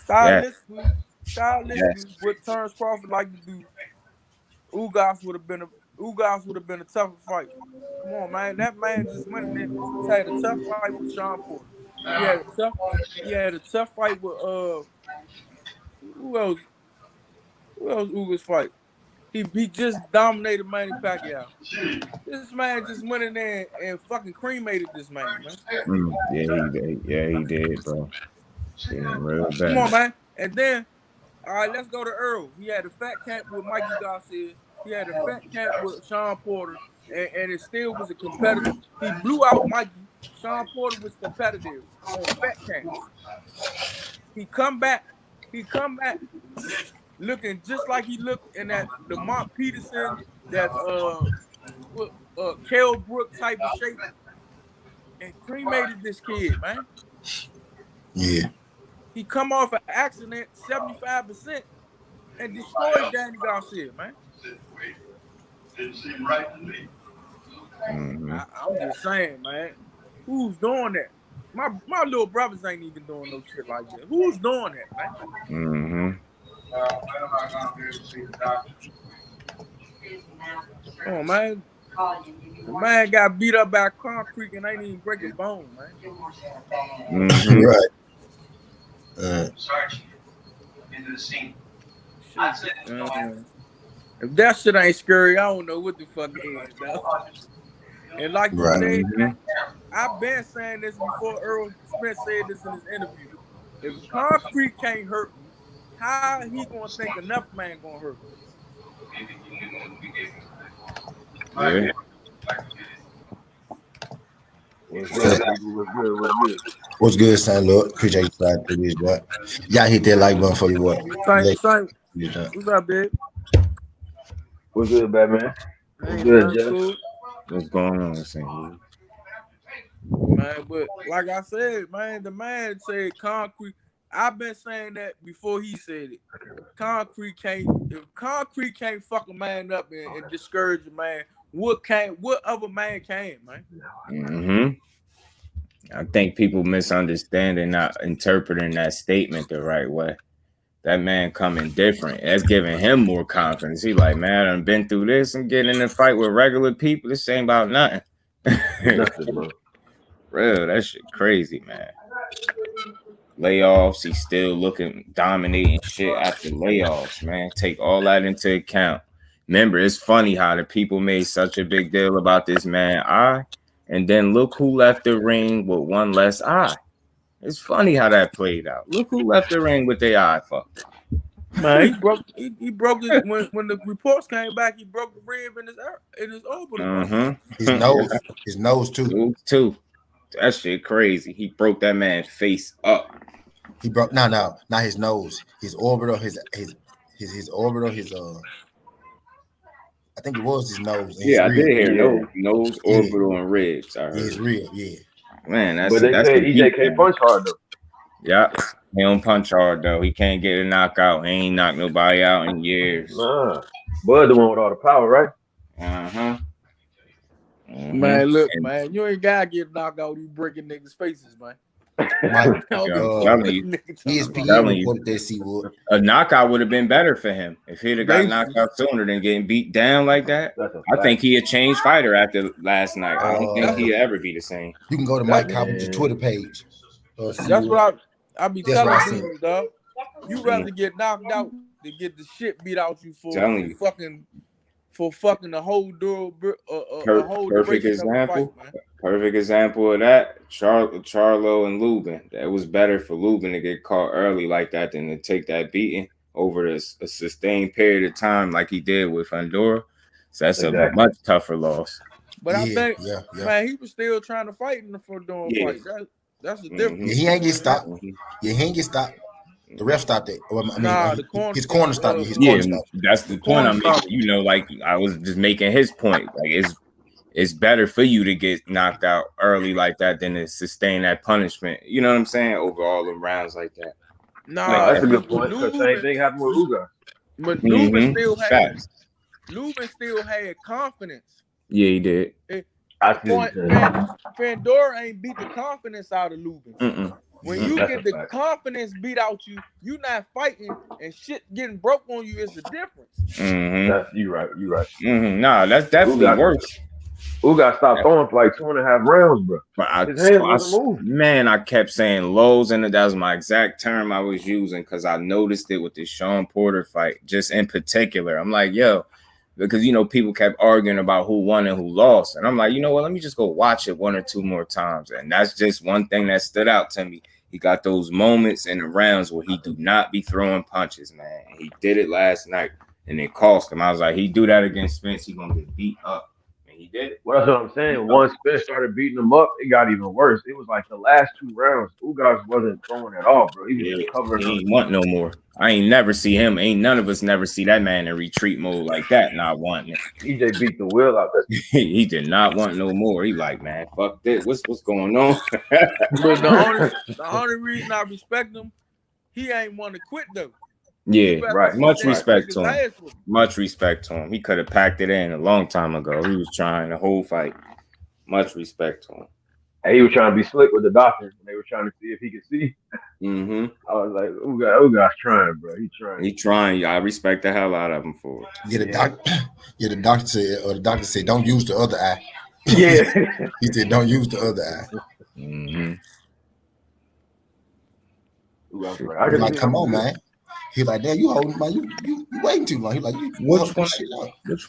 Stylistically, what Terrence Crawford like to do, Ugas would have been a tougher fight. Come on, man. That man just went in there, had a tough fight with Sean Porter. He had a tough fight with who else Ugas fight? He just dominated Manny Pacquiao. This man just went in there and fucking cremated this man. Yeah, he did, bro. Real bad. Come on, man. And then, all right, let's go to Errol. He had a fat camp with Mikey Garcia. He had a fat camp with Sean Porter, and it still was a competitive. He blew out Mikey. Sean Porter was competitive on fat camps. He come back looking just like he looked in that Lamont Peterson, that Kell Brook type of shape, and cremated this kid, man. Yeah. He come off an accident 75% and destroyed Danny Garcia, man. Didn't seem right to me. I'm just saying, man. Who's doing that? My little brothers ain't even doing no shit like that. Who's doing that, man? Oh, man. The man got beat up by concrete and ain't even break his bone, man. Right. Into the scene. If that shit ain't scary, I don't know what the fuck it is, though. And like you said, I've been saying this before. Errol Spence said this in his interview. If concrete can't hurt me, how he gonna think enough man gonna hurt me? Yeah. What's good, St. Louis? Appreciate you sliding through this, boy. Y'all hit that like button for you, what? What's up, babe? What's good, Batman? What's good, Jeff? What's going on, St. Louis? Man, but like I said, man, the man said concrete. I've been saying that before he said it. If concrete can't fuck a man up and discourage a man, what other man can, man? I think people misunderstand and not interpreting that statement the right way. That man coming different. That's giving him more confidence. He like, man, I've been through this. I'm getting in a fight with regular people. This ain't about nothing. Nothing, bro. Real, that shit crazy, man. Layoffs, he's still looking, dominating shit after layoffs, man. Take all that into account. Remember, it's funny how the people made such a big deal about this man eye, and then look who left the ring with one less eye. It's funny how that played out. Look who left the ring with their eye fucked. Man, he broke it when the reports came back. He broke the rib in his orbital. His nose too. That shit crazy. He broke that man's face up. He broke not his nose. His orbital, his orbital, I think it was his nose. Yeah, I did hear nose, orbital, and ribs. His rib, yeah. Man, that's. But they that's said EJ can't punch hard though. Yeah, he don't punch hard though. He can't get a knockout. He ain't knocked nobody out in years. Nah, Bud the one with all the power, right? Man, look, man, you ain't gotta get knocked out. You breaking niggas' faces, man. Mike, telling you. ESPN reported that C-Wood. A knockout would have been better for him if he'd have got knocked out sooner than getting beat down like that. I think he a changed fighter after last night. I don't think he'll ever be the same. You can go to Mike Coppin's Twitter page. That's what I be telling dudes, dog. You rather get knocked out than get the shit beat out you for fucking the whole perfect example. Perfect example of that. Charlo and Lubin. That was better for Lubin to get caught early like that than to take that beating over a sustained period of time like he did with Honduras. So that's a much tougher loss. But I think, man, he was still trying to fight in the fight. That's the difference. Yeah, he ain't get stopped. Yeah, he ain't get stopped. The ref stopped it. His corner stopped it. That's the point I'm making. You know, like I was just making his point. Like it's better for you to get knocked out early like that than to sustain that punishment. You know what I'm saying? Over all the rounds like that. That's a good point. The same thing happened with Ugas. But Lubin still had confidence. Yeah, he did. Fandora ain't beat the confidence out of Lubin. When you get the confidence beat out you not fighting and shit getting broke on you is the difference. You right. Nah, that's definitely worse. Ugas stopped throwing for like 2.5 rounds, bro. But his hands wasn't moving. Man, I kept saying lows, and that was my exact term I was using because I noticed it with the Sean Porter fight, just in particular. I'm like, yo, because, people kept arguing about who won and who lost. And I'm like, you know what? Let me just go watch it 1 or 2 more times. And that's just one thing that stood out to me. He got those moments in the rounds where he do not be throwing punches, man. He did it last night, and it cost him. I was like, he do that against Spence, he going to get beat up. And he did it. Well, that's what I'm saying. Once Spence started beating him up, it got even worse. It was like the last 2 rounds, Ugas wasn't throwing at all, bro. He was just covering. He ain't want no more. I ain't never see him. Ain't none of us never see that man in retreat mode like that, not wanting it. EJ beat the will out there. He did not want no more. He like, man, fuck this. What's going on? But the only reason I respect him, he ain't want to quit though. Yeah, right. Much respect to him. Much respect to him. He could have packed it in a long time ago. He was trying the whole fight. Much respect to him. Hey, he was trying to be slick with the doctor. They were trying to see if he could see. I was like, Ugas trying, bro. He trying. I respect the hell out of him for it. The doctor said, don't use the other eye. Yeah. He said, don't use the other eye. Right. Like, come on, man. He like, damn, you holding, man. You waiting too long. He like, which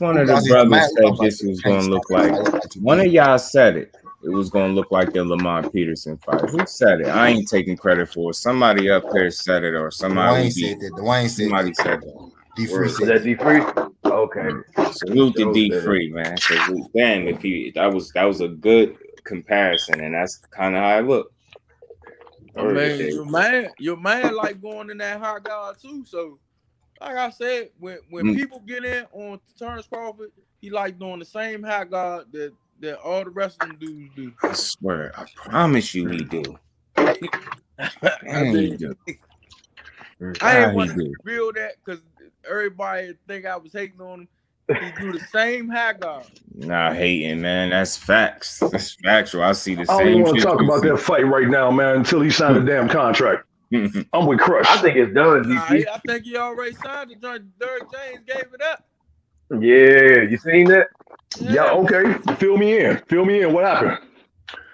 one of the brothers said this was going to look like? One of y'all said it. It was going to look like the Lamont Peterson fight. Who said it? I ain't taking credit for it. Somebody up there said it, or somebody said that. Somebody said that. D-Free said that. D-Free? Okay. Salute to D-Free, man. Damn, that was a good comparison, and that's kind of how I look. Your man like going in that hot guard too. So, like I said, when people get in on Terrence Crawford, he like doing the same hot guard that all the rest of them dudes do. I swear, I promise you, he do. I ain't want to reveal that because everybody think I was hating on him. He do the same high guard. Nah, hating, man. That's facts. That's factual. I see the same. I don't want to talk about that fight right now, man, until he signed a damn contract. I'm with Crush. I think it's done, DP. I think he already signed it. Derek James gave it up. Yeah, you seen that? Yeah, okay. Fill me in. What happened?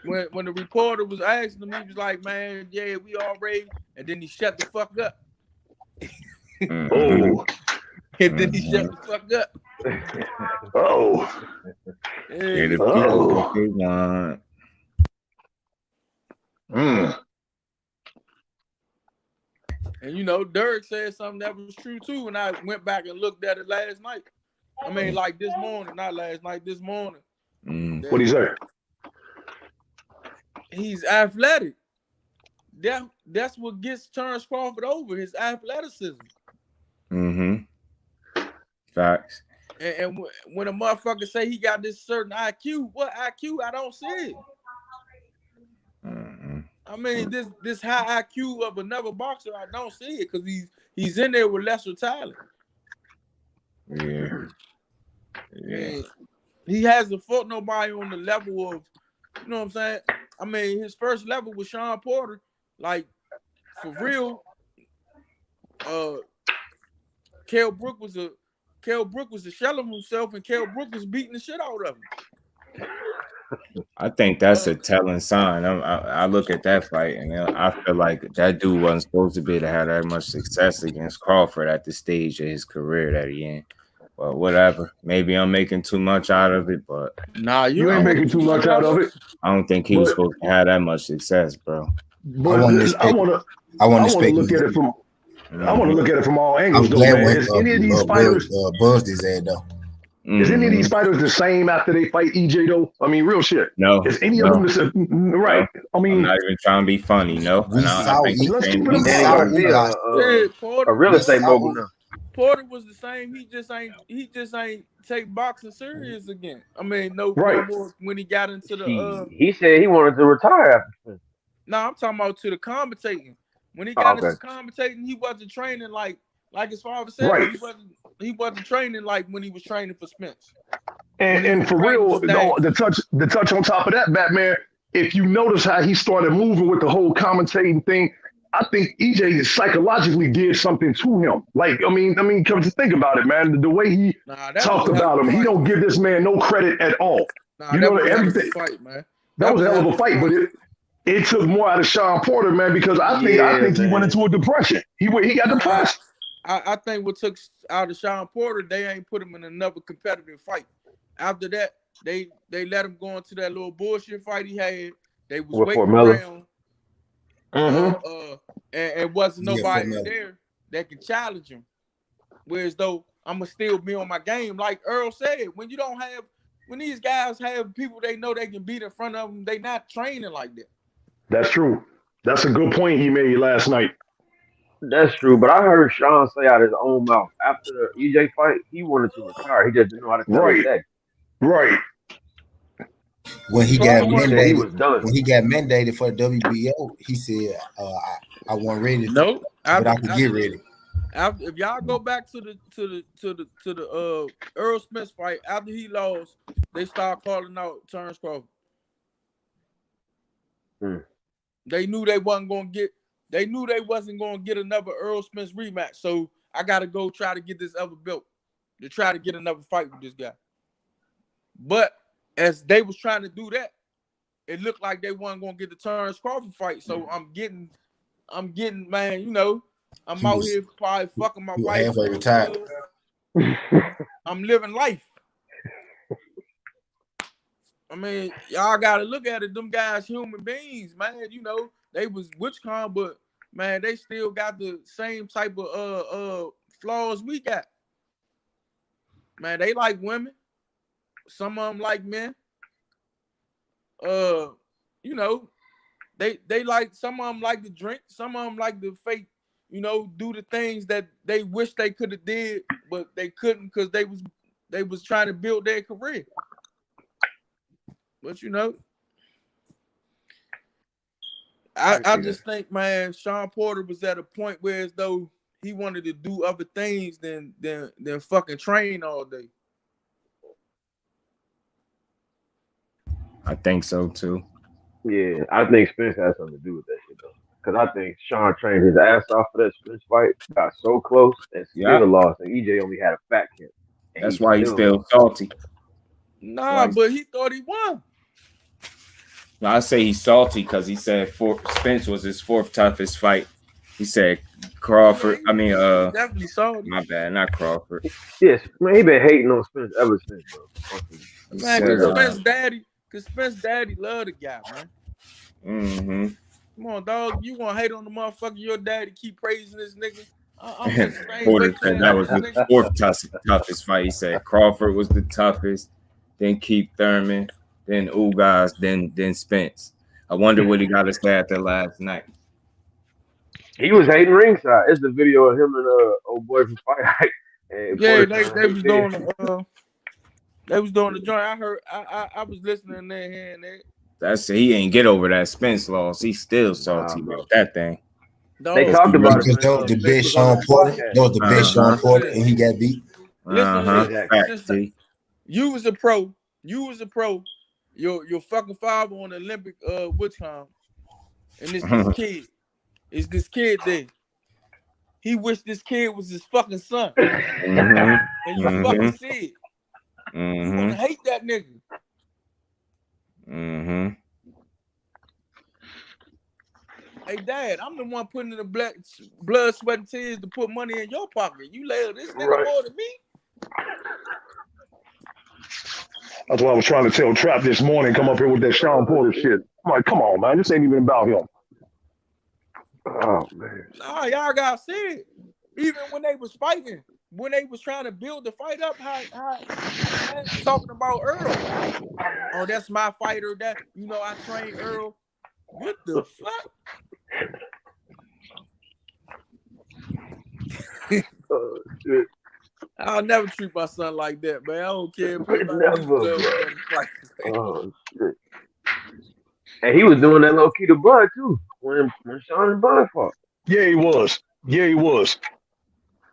When the reporter was asking him, he was like, man, yeah, we already, and then he shut the fuck up. Oh. And then he shut the fuck up. Oh. Yeah, the people what they want. And Derek said something that was true too, and I went back and looked at it last night. I mean, like this morning, not last night, this morning. What'd he say? He's athletic. That's what gets Terrence Crawford over, his athleticism. Facts. And when a motherfucker say he got this certain IQ, what IQ? I don't see it. I mean, this high IQ of another boxer, I don't see it because he's in there with lesser talent. Yeah. He hasn't fought nobody on the level of, you know what I'm saying? I mean, his first level with Sean Porter, like for real. Kell Brook was a shell of himself, and Kell Brook was beating the shit out of him. I think that's a telling sign. I look at that fight, and I feel like that dude wasn't supposed to be to have that much success against Crawford at the stage of his career that he in. But whatever. Maybe I'm making too much out of it, but nah, you ain't making too much out of it. I don't think he was supposed to have that much success, bro. But I want to look at it from. I want to look at it from all angles, though, man. Is any of these fighters buzzed his head though? Is any of these fighters the same after they fight EJ though? I mean, real shit. No. Is any of them the same? Right? No. I mean, I'm not even trying to be funny. No. A real estate mogul now. Porter was the same. He just ain't take boxing serious again. I mean, no more when he got into the. He said he wanted to retire after. No, I'm talking about to the commentating. When he got into commentating, he wasn't training like his father said. Right. He wasn't training like when he was training for Spence. And for real, the touch on top of that, Batman. If you notice how he started moving with the whole commentating thing, I think EJ psychologically did something to him. Like, I mean, come to think about it, man. The way he talked about him, he don't give this man no credit at all. You know, everything. Fight, man. That was a hell of a fight, but it took more out of Sean Porter, man, because I think he went into a depression. He got depressed. I think what took out of Sean Porter, they ain't put him in another competitive fight. After that, they let him go into that little bullshit fight he had. They was waiting around. And wasn't nobody there that could challenge him. Whereas though I'ma still be on my game, like Errol said, when these guys have people they know they can beat in front of them, they not training like that. That's true. That's a good point he made last night. That's true, but I heard Sean say out his own mouth after the EJ fight, he wanted to retire. He just didn't know how to tell his dad. Right. When he got mandated for the WBO, he said, "I wasn't ready, but I could get ready." If y'all go back to the Errol Spence fight after he lost, they start calling out Terrence Crawford. They knew they wasn't going to get another Errol Spence rematch. So I got to go try to get this other belt to try to get another fight with this guy. But as they was trying to do that, it looked like they weren't going to get the Terrence Crawford fight. So I'm getting, man, you know, I'm out here probably fucking my wife. Halfway retired. I'm living life. I mean, y'all got to look at it. Them guys, human beings, man. You know, they was WitchCon, but man, they still got the same type of flaws we got. Man, they like women. Some of them like men. You know, they like, some of them like to drink. Some of them like to fake, you know, do the things that they wish they could have did, but they couldn't because they was trying to build their career. But you know, I just think, man, Sean Porter was at a point where as though he wanted to do other things than fucking train all day. I think so too. Yeah, I think Spence has something to do with that shit though. Because I think Sean trained his ass off for that Spence fight, got so close and still lost. And EJ only had a fat kick. That's why he's still salty. Nah, but he thought he won. No, I say he's salty because he said Spence was his fourth toughest fight. He said Crawford. I mean, definitely salty. My bad, not Crawford. Yes, man, he been hating on Spence ever since, bro. Man, because Spence daddy love the guy, man. Mm-hmm. Come on, dog. You gonna hate on the motherfucker? Your daddy keep praising this nigga. Porter said that was his fourth toughest fight. He said Crawford was the toughest, then Keith Thurman, then Ugas, then Spence. I wonder what he got to say after last night. He was hating ringside. It's the video of him and old boy from Fight. Yeah, they was doing they was doing the joint. I heard. I was listening there, hearing that. He ain't get over that Spence loss. He's still salty about that thing. They talked about it. That was the best Sean Porter. That was the best Sean Porter, and he got beat. Listen, you was a pro. your fucking father on the Olympic what time? And it's this kid. It's this kid there. He wished this kid was his fucking son. And you fucking see it. You gonna hate that nigga. Hey, Dad, I'm the one putting in the blood, sweat, and tears to put money in your pocket. You lay this nigga more than me. That's why I was trying to tell Trap this morning, come up here with that Sean Porter shit. I'm like, come on, man. This ain't even about him. Oh, man. Nah, y'all gotta see it. Even when they was fighting, when they was trying to build the fight up, how man was talking about Earl. Oh, that's my fighter. That, you know, I trained Earl. What the fuck? Oh, shit. I'll never treat my son like that, man. I don't care. Oh, shit. And he was doing that low key to Bud too when Sean and Bud fought. Yeah, he was.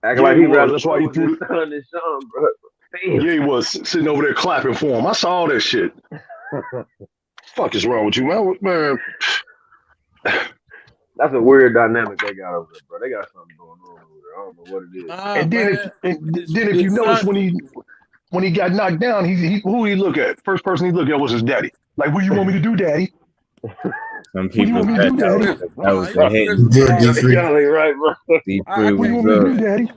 Acting like he rather That's why he threw his son than Sean, bro. Damn. Yeah, he was sitting over there clapping for him. I saw all that shit. Fuck is wrong with you, man? That's a weird dynamic they got over there, bro. They got something going on over there. I don't know what it is. And then if you notice when he got knocked down, he who he look at? First person he looked at was his daddy. Like, what do you want me to do, daddy? Some people that was the hit. Right, bro. He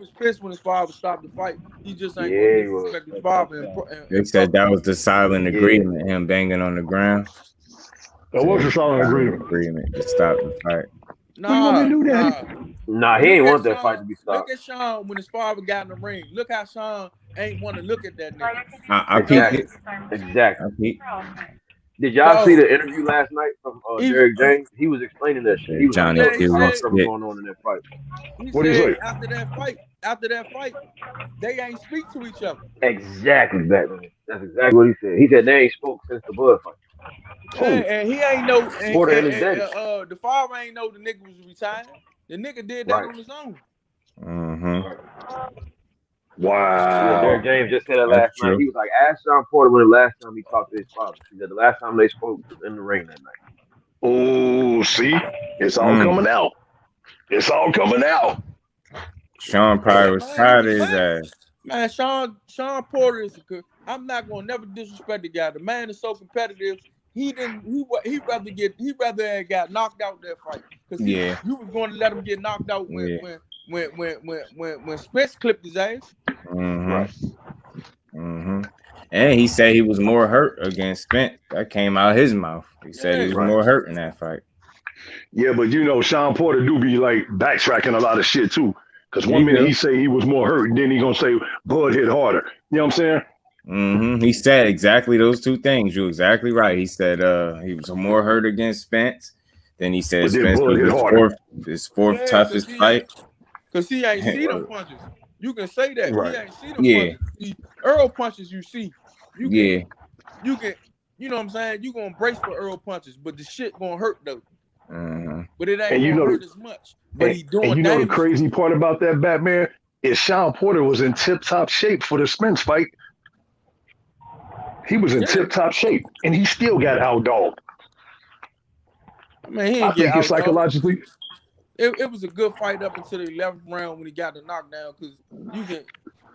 was pissed when his father stopped the fight. He just ain't going to respect his father. They said that was the silent agreement, him banging on the ground. That was a silent agreement to stop the fight. Nah, he ain't want that fight to be stopped. Look at Sean when his father got in the ring. Look how Sean ain't want to look at that nigga. Exactly. Did y'all see the interview last night from Derek James? He was explaining that shit. He was Johnny what's going on in that fight. What did he say? After that fight, they ain't speak to each other. Exactly that. That's exactly what he said. He said they ain't spoke since the Bud fight. And he ain't know. The father ain't know the nigga was retired. The nigga did that on his own. Wow. Yeah, Derek James just said it last night. He was like, ask Sean Porter when the last time he talked to his father. He said the last time they spoke was in the ring that night. Oh, see? It's all coming out. Sean probably was tired of his ass. Man, Sean Porter is good. I'm not gonna never disrespect the guy. The man is so competitive. He rather have got knocked out that fight. Because you was going to let him get knocked out when Spence clipped his ass. And he said he was more hurt against Spence. That came out his mouth. He said he was more hurt in that fight. Yeah, but you know, Sean Porter do be like backtracking a lot of shit too. Because one minute he say he was more hurt, and then he gonna say Bud hit harder. You know what I'm saying? He said exactly those two things. You're exactly right. He said he was more hurt against Spence. Then he said Spence was his fourth toughest fight. Because he ain't see them punches. You can say that. He ain't see them punches. Earl punches you see. You can, you know what I'm saying? You gonna brace for Earl punches, but the shit gonna hurt though. But it ain't gonna hurt as much. But he doing. And you know the crazy part about that, Batman, is Sean Porter was in tip-top shape for the Spence fight. He was in tip-top shape, and he still got outdogged. I mean, he I think it's psychologically. It was a good fight up until the 11th round when he got the knockdown. Because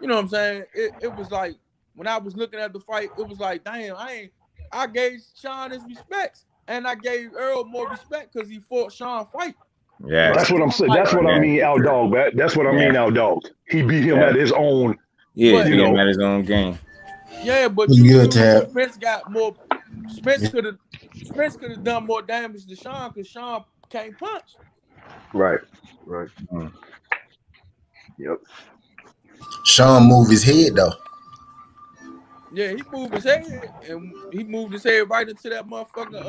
you know what I'm saying? It was like when I was looking at the fight, it was like, damn, I gave Sean his respects, and I gave Earl more respect because he fought Sean fight. Yeah, that's what I'm saying. That's what I mean, outdog. That's what I mean, outdog. He beat him at his own. Yeah, beat him at his own game. Yeah, but Spence got more. Spence could have done more damage to Sean because Sean can't punch. Right. Yep. Sean moved his head though. Yeah, he moved his head, and he moved his head right into that motherfucking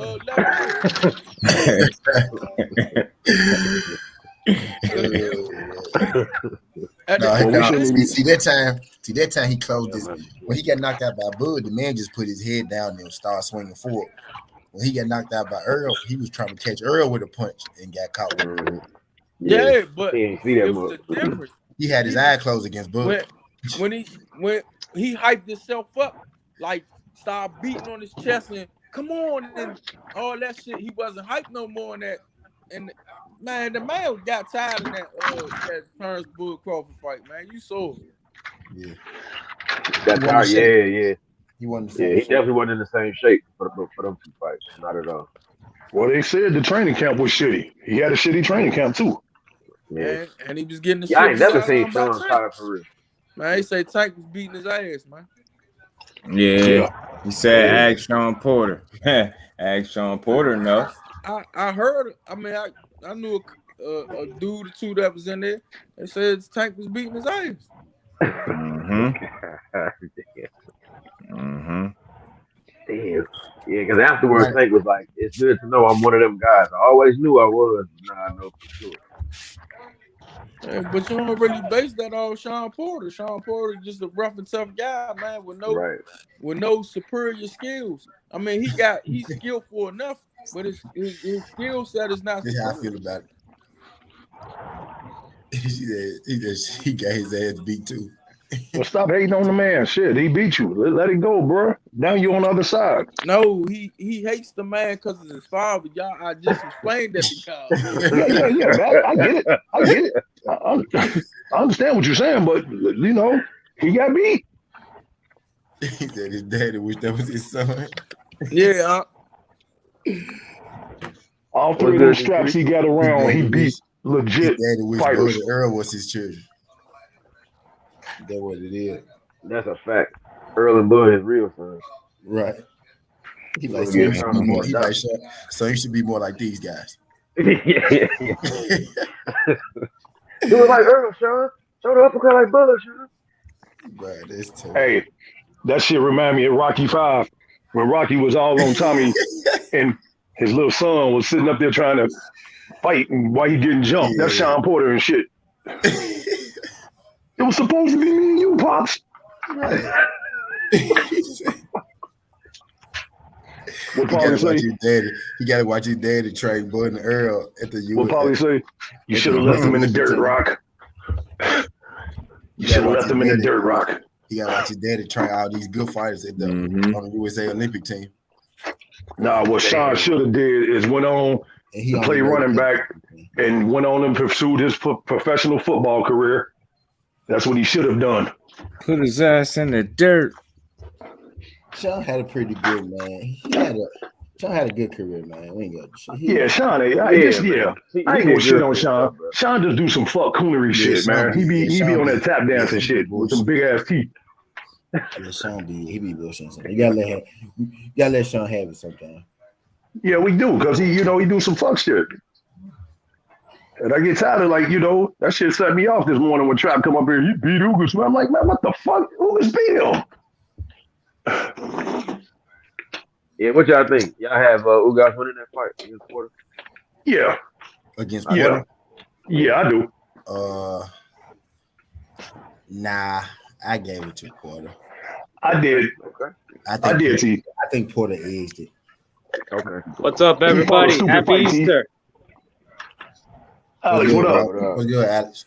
See that time he closed his. When he got knocked out by Bud, the man just put his head down and started swinging forward. When he got knocked out by Earl, he was trying to catch Earl with a punch and got caught with it. Yeah, but it was a difference. He had his eye closed against Bud. When he hyped himself up, like started beating on his chest come on, and all that shit. He wasn't hyped no more in that. And man, the man got tired in that Terrence Bull Crawford fight, man. You saw it. Yeah. Got tired. Yeah. He wasn't. He definitely wasn't in the same shape for them two fights. Not at all. Well, they said the training camp was shitty. He had a shitty training camp too. Yeah. And he was getting the shit. I ain't never seen Sean tired for real. Man, he say Tank was beating his ass, man. Yeah. He said, ask Sean Porter. Ask Sean Porter, no. I heard. I mean, I knew a dude or two that was in there. They said Tank was beating his ass. Damn. Yeah, because afterwards, Tank was like, "It's good to know I'm one of them guys. I always knew I was. Now I know for sure." Yeah, but you don't really base that on Sean Porter. Sean Porter just a rough and tough guy, man, with no superior skills. I mean, he's skillful enough, but his skill set is not. That's how I feel about it. He got his ass beat too. Well, stop hating on the man. Shit, he beat you. Let it go, bro. Now you on the other side. No, he hates the man because of his father. Y'all, I just explained that to y'all. Yeah. I get it. I understand what you're saying, but you know, he got beat. He said his daddy wished that was his son. Yeah. All three of those straps he got around, he beat legit fighters. Earl was his children. That's what it is. That's a fact. Earl and Bud is real son. Right. He like, so you should be more like these guys. Yeah. Do it like Earl, Sean. Show the uppercut like Bud, Sean. Right, that's terrible. Hey, that shit remind me of Rocky V, when Rocky was all on Tommy and his little son was sitting up there trying to fight and while he getting jumped. Yeah. That's Sean Porter and shit. It was supposed to be me and you, Pops. Right. What Paulie say? He got to watch his daddy train Bud and Earl at the U.S. What Paulie say? You should have left him in the dirt rock. You should have left him in the dirt rock. He got to watch his daddy train all these good fighters at the on the USA Olympic team. Nah, what Sean should have did is went on to play running back and went on and pursued his professional football career. That's what he should have done. Put his ass in the dirt. Sean had a pretty good, man. Sean had a good career, man. We ain't got Sean. I ain't gonna shit on Sean. Sean just do some fuck coonery shit, man. He be on that tap dancing shit with some big ass teeth. Yeah, Sean he be bullshitting something. You gotta let Sean have it sometimes. Yeah, we do, because he do some fuck shit. And I get tired of that shit set me off this morning when Trap come up here. You beat Ugas. I'm like, man, what the fuck? Ugas beat him. Yeah, what y'all think? Y'all have Ugas winning that fight against Porter? Yeah. Against Porter? Yeah, I do. Nah, I gave it to Porter. I did. Okay. I did, T. I think Porter aged it. Okay. What's up, everybody? Happy Easter. Alex, what up? What's good, Alex?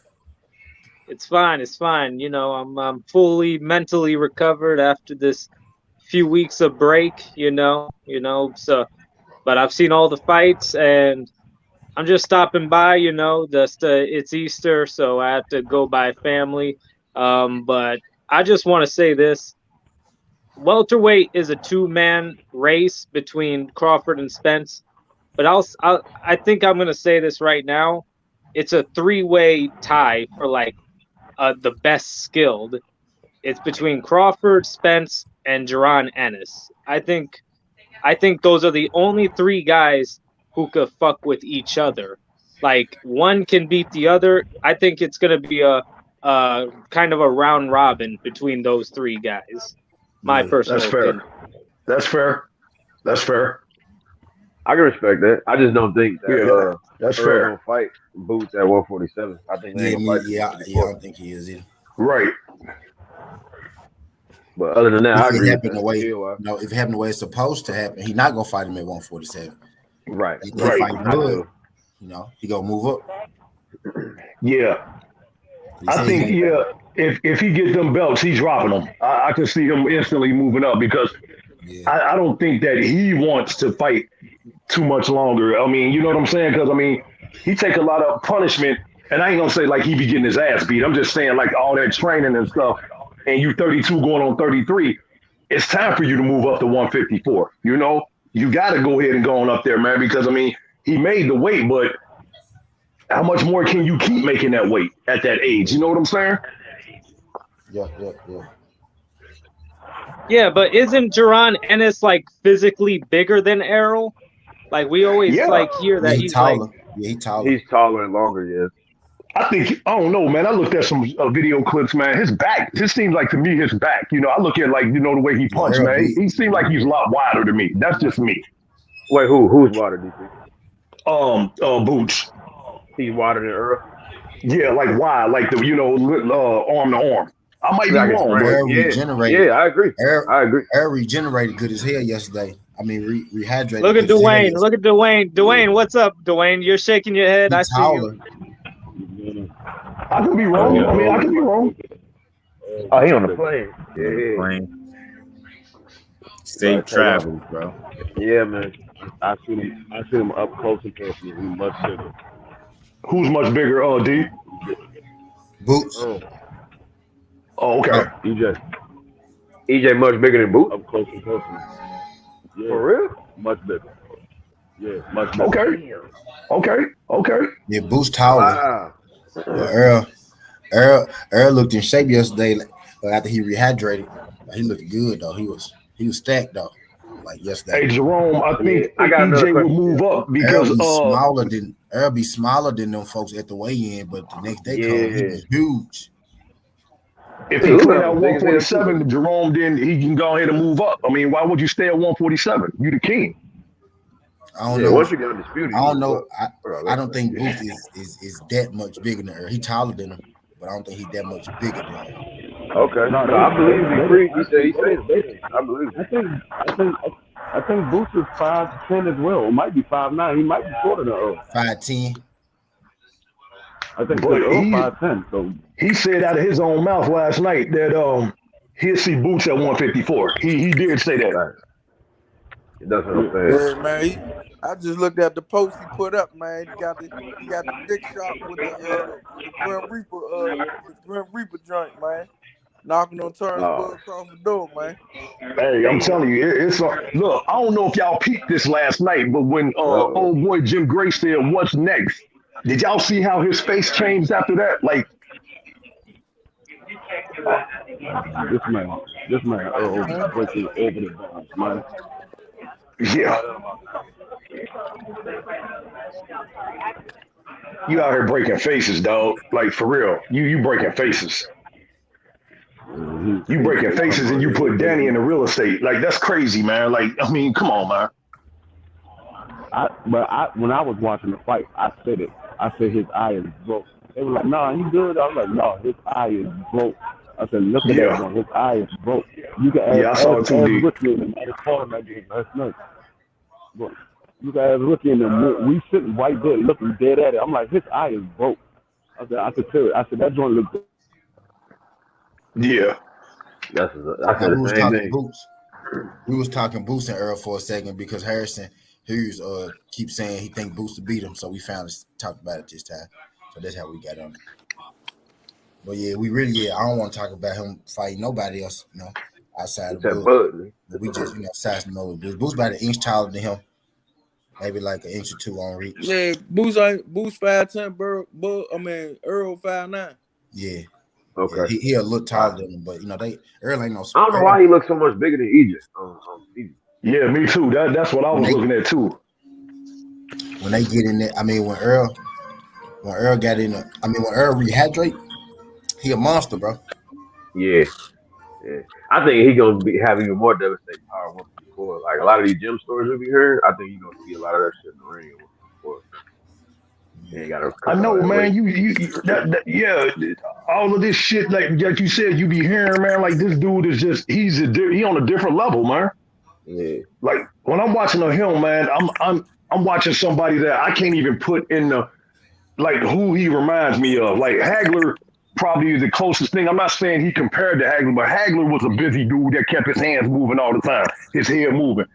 It's fine. It's fine. You know, I'm fully mentally recovered after this few weeks of break. So, but I've seen all the fights, and I'm just stopping by. It's Easter, so I have to go by family. But I just want to say this: welterweight is a two-man race between Crawford and Spence. But I think I'm gonna say this right now. It's a three-way tie for the best skilled. It's between Crawford, Spence, and Jaron Ennis. I think those are the only three guys who could fuck with each other. Like, one can beat the other. I think it's gonna be a kind of a round robin between those three guys. My personal opinion. That's fair. I can respect that. I just don't think that that's fair. Gonna fight Boots at 147. I think I don't think he is either. Right. But other than that, I agree. If it happened the way it's supposed to happen, he's not gonna fight him at 147. Right. He's gonna fight good. He gonna move up. Yeah. I think if he gets them belts, he's dropping them. I can see him instantly moving up because I don't think that he wants to fight too much longer. I mean, you know what I'm saying? Because I mean, he take a lot of punishment, and I ain't gonna say like he be getting his ass beat. I'm just saying like all that training and stuff, and you 32 going on 33. It's time for you to move up to 154. You know, you got to go ahead and go on up there, man. Because I mean, he made the weight, but how much more can you keep making that weight at that age? You know what I'm saying? Yeah. Yeah, but isn't Jaron Ennis like physically bigger than Errol? Like we always like hear that he's taller. like he's taller. He's taller and longer, yeah. I don't know, man. I looked at some video clips, man. His back, this seems like to me his back. You know, I look at like, you know, the way he punched, man. He seemed like he's a lot wider to me. That's just me. Wait, who's wider, DC? Boots. He's wider than Earl? Yeah, like wide, like the, you know, arm to arm. I might be wrong, but yeah, I agree. I agree. Errol regenerated good as hell yesterday. I mean, rehydrated. Look at Dwayne. Look at Dwayne. Dwayne, what's up, Dwayne? You're shaking your head. I see you. I could be wrong. I mean, I could be wrong. Oh, he on the plane. Yeah. Safe travels, bro. Yeah, man. I see him up close and personal. He's much bigger. Who's much bigger? D? Boots. Oh, okay. EJ much bigger than Boots? Up close and personal. Yeah. For real? Much bigger. Yeah, much bigger. Okay. Yeah, Boots taller. Wow. Earl looked in shape yesterday. After he rehydrated, he looked good though. He was stacked though. Like yesterday. Hey Jerome, I think EJ will move up because Earl be smaller than them folks at the weigh-in, but the next day he was huge. If he cleared out 147, Jerome, then he can go ahead and move up. I mean, why would you stay at 147? You the king. I don't know. Once you get undisputed, I don't know. I don't think Boots is that much bigger than Earl. He's taller than him, but I don't think he's that much bigger than him. Okay. No, I believe he said it's bigger. I believe it. I think Boots is 5'10" as well. It might be 5'9". He might be shorter than Earl. 5'10". I think Earl 5'10". So he said out of his own mouth last night that he'll see Boots at 154. He did say that. Right. That's what I'm saying. Yeah, man. I just looked at the post he put up, man. He got the dick shot with the Grim Reaper joint, man. Knocking on Turnbull across the door, man. Hey, I'm telling you, it's look. I don't know if y'all peeped this last night, but when old boy Jim Gray said, "What's next?" Did y'all see how his face changed after that? Like, this man, Earl breaking over the bounds, man. Yeah. You out here breaking faces, dog. Like, for real. You breaking faces. You breaking faces and you put Danny in the real estate. Like, that's crazy, man. Like, I mean, come on, man. When I was watching the fight, I said it. I said his eye is broke. They were like, "No, he good." I was like, "No, his eye is broke." I said, "Look at that one. His eye is broke." You can ask, I saw it too. Rookie in the corner last night. But you guys looking in the we sitting right there looking dead at it. I'm like, his eye is broke. I could tell it. I said that joint looked good. Yeah. That's the same thing. Boots. We was talking Boots and Earl for a second because Harrison Hughes keeps saying he think Boots to beat him, so we finally talked about it this time. So that's how we got on it. But yeah, I don't want to talk about him fighting nobody else, you know, outside of Boots. But we just, size him over Boots. Boots about an inch taller than him. Maybe like an inch or two on reach. Yeah, Boots 5'10", Earl 5'9". Yeah. Okay. Yeah, he a little taller than him, but Earl ain't no. I don't know why he looks so much bigger than EJ. Yeah, me too. That's what I was looking at too. When they get in there, when Earl got in there, when Earl rehydrate, he a monster, bro. Yeah. I think he gonna have even more devastating power once before. Like a lot of these gym stories we be hearing, I think you're gonna see a lot of that shit in the ring before. I know, man. All of this shit, like you said, you be hearing, man. Like this dude is just he on a different level, man. Yeah. Like when I'm watching him, man, I'm watching somebody that I can't even put in the like who he reminds me of. Like Hagler, probably the closest thing. I'm not saying he compared to Hagler, but Hagler was a busy dude that kept his hands moving all the time, his head moving.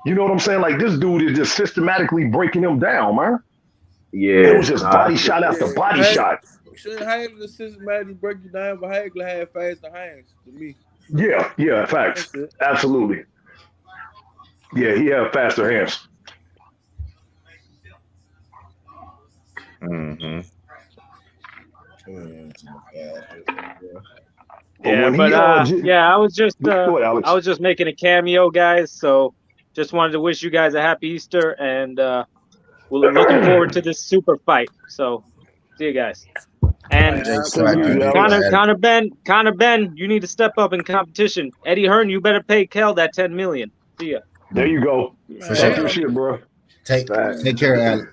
You know what I'm saying? Like this dude is just systematically breaking him down, man. Yeah, It was just body shot after body shot. Hagler systematically break you down, but Hagler had faster hands to me. Yeah, facts. Absolutely. Yeah, he had faster hands. Mm-hmm. Yeah, but I was just making a cameo, guys. So just wanted to wish you guys a happy Easter, and we're looking forward to this super fight. So see you guys. And Conor Benn, you need to step up in competition. Eddie Hearn, you better pay Kel that $10 million. See ya. There you go. For sure. Your shit, bro. Take care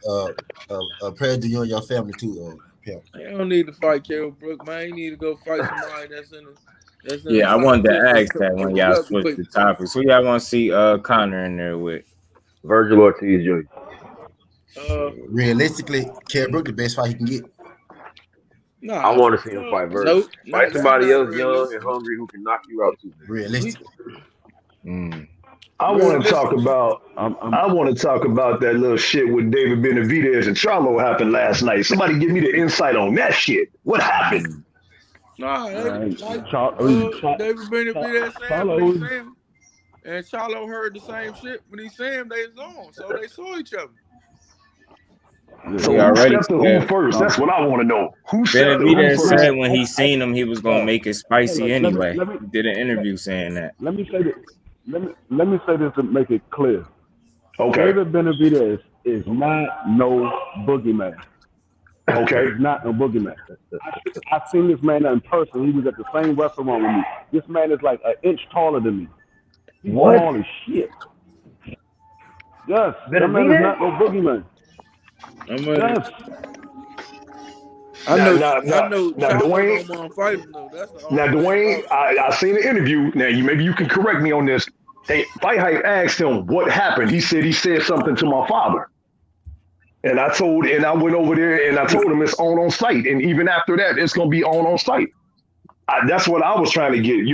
of prayers to you and your family too. I don't need to fight Carol Brook, man. You need to go fight somebody that's in I wanted to ask that when y'all switched the topic. So y'all want to see Conor in there with Virgil Ortiz Jr. Realistically, Kell Brook the best fight he can get. No, I want to see him fight Virgil. Fight somebody else young and hungry who can knock you out too. Realistically. I want to talk about. I want to talk about that little shit with David Benavidez and Charlo happened last night. Somebody give me the insight on that shit. What happened? David Benavidez said what he said, and Charlo heard the same shit when he said him. They was on, so they saw each other. So who stepped to who first? That's what I want to know. Who Benavidez said when he seen him, he was gonna make it spicy anyway. He did an interview saying that. Let me say this. Let me say this to make it clear. Okay. David Benavidez is not no boogeyman. Okay. He's not no boogeyman. I've seen this man in person. He was at the same restaurant with me. This man is like an inch taller than me. He's tall as shit. Yes, that man is not no boogeyman. Yes. I know. Now, Dwayne. Now, Dwayne, I seen the interview. Now, maybe you can correct me on this. Hey, Fight Hype asked him what happened. He said something to my father, and I went over there and I told him it's on site, and even after that, it's gonna be on site. That's what I was trying to get,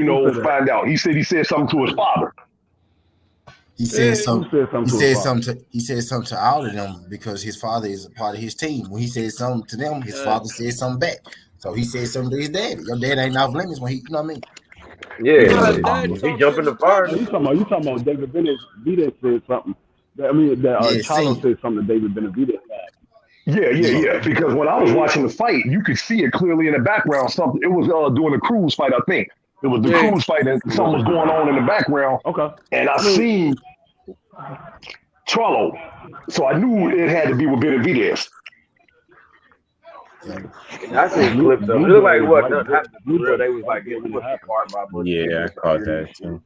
find out. He said something to his father. He said something to all of them because his father is a part of his team. When he said something to them, his father said something back. So he said something to his daddy. Your dad ain't off limits when he, you know what I mean? Yeah, he jumped in the fire. You talking about David Benavidez said something. Charlo said something to David Benavidez. Yeah. Because when I was watching the fight, you could see it clearly in the background. Something. It was during the Cruz fight, I think. It was the Cruz fight, and something was going on in the background. Okay. And I seen Charlo, so I knew it had to be with Benavidez. I seen clips of it. It looked like what they was like getting apart by Bush. Yeah, I caught that too.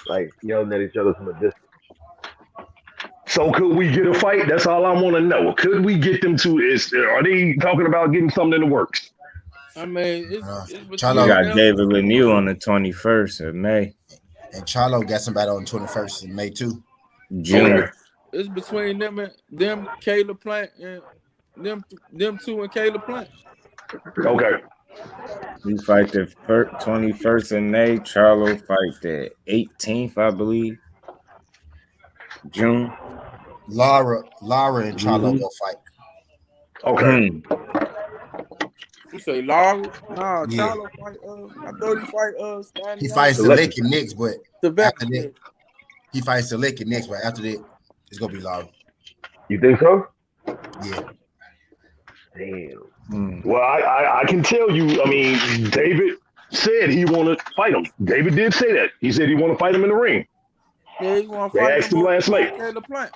Like yelling at each other from a distance. So could we get a fight? That's all I want to know. Could we get them to? Are they talking about getting something in the works? I mean, we got David Lemieux on the 21st of May. And Charlo got somebody on the 21st of May too. June. Okay. It's between them, Caleb Plant, and them two and Caleb Plant. Okay. We fight the 21st of May. Charlo fight the 18th, I believe. June. Lara and Charlo will fight. Okay. You say Lara? Nah, Charlo fight. I thought he fight. He fights Selecki next, but after that, he fights Selecki next. But after that, it's gonna be Lara. You think so? Yeah. Damn. Well, I can tell you. I mean, David said he want to fight him. David did say that. He said he want to fight him in the ring. Yeah, he want to fight. They asked him last night. Caleb Plant.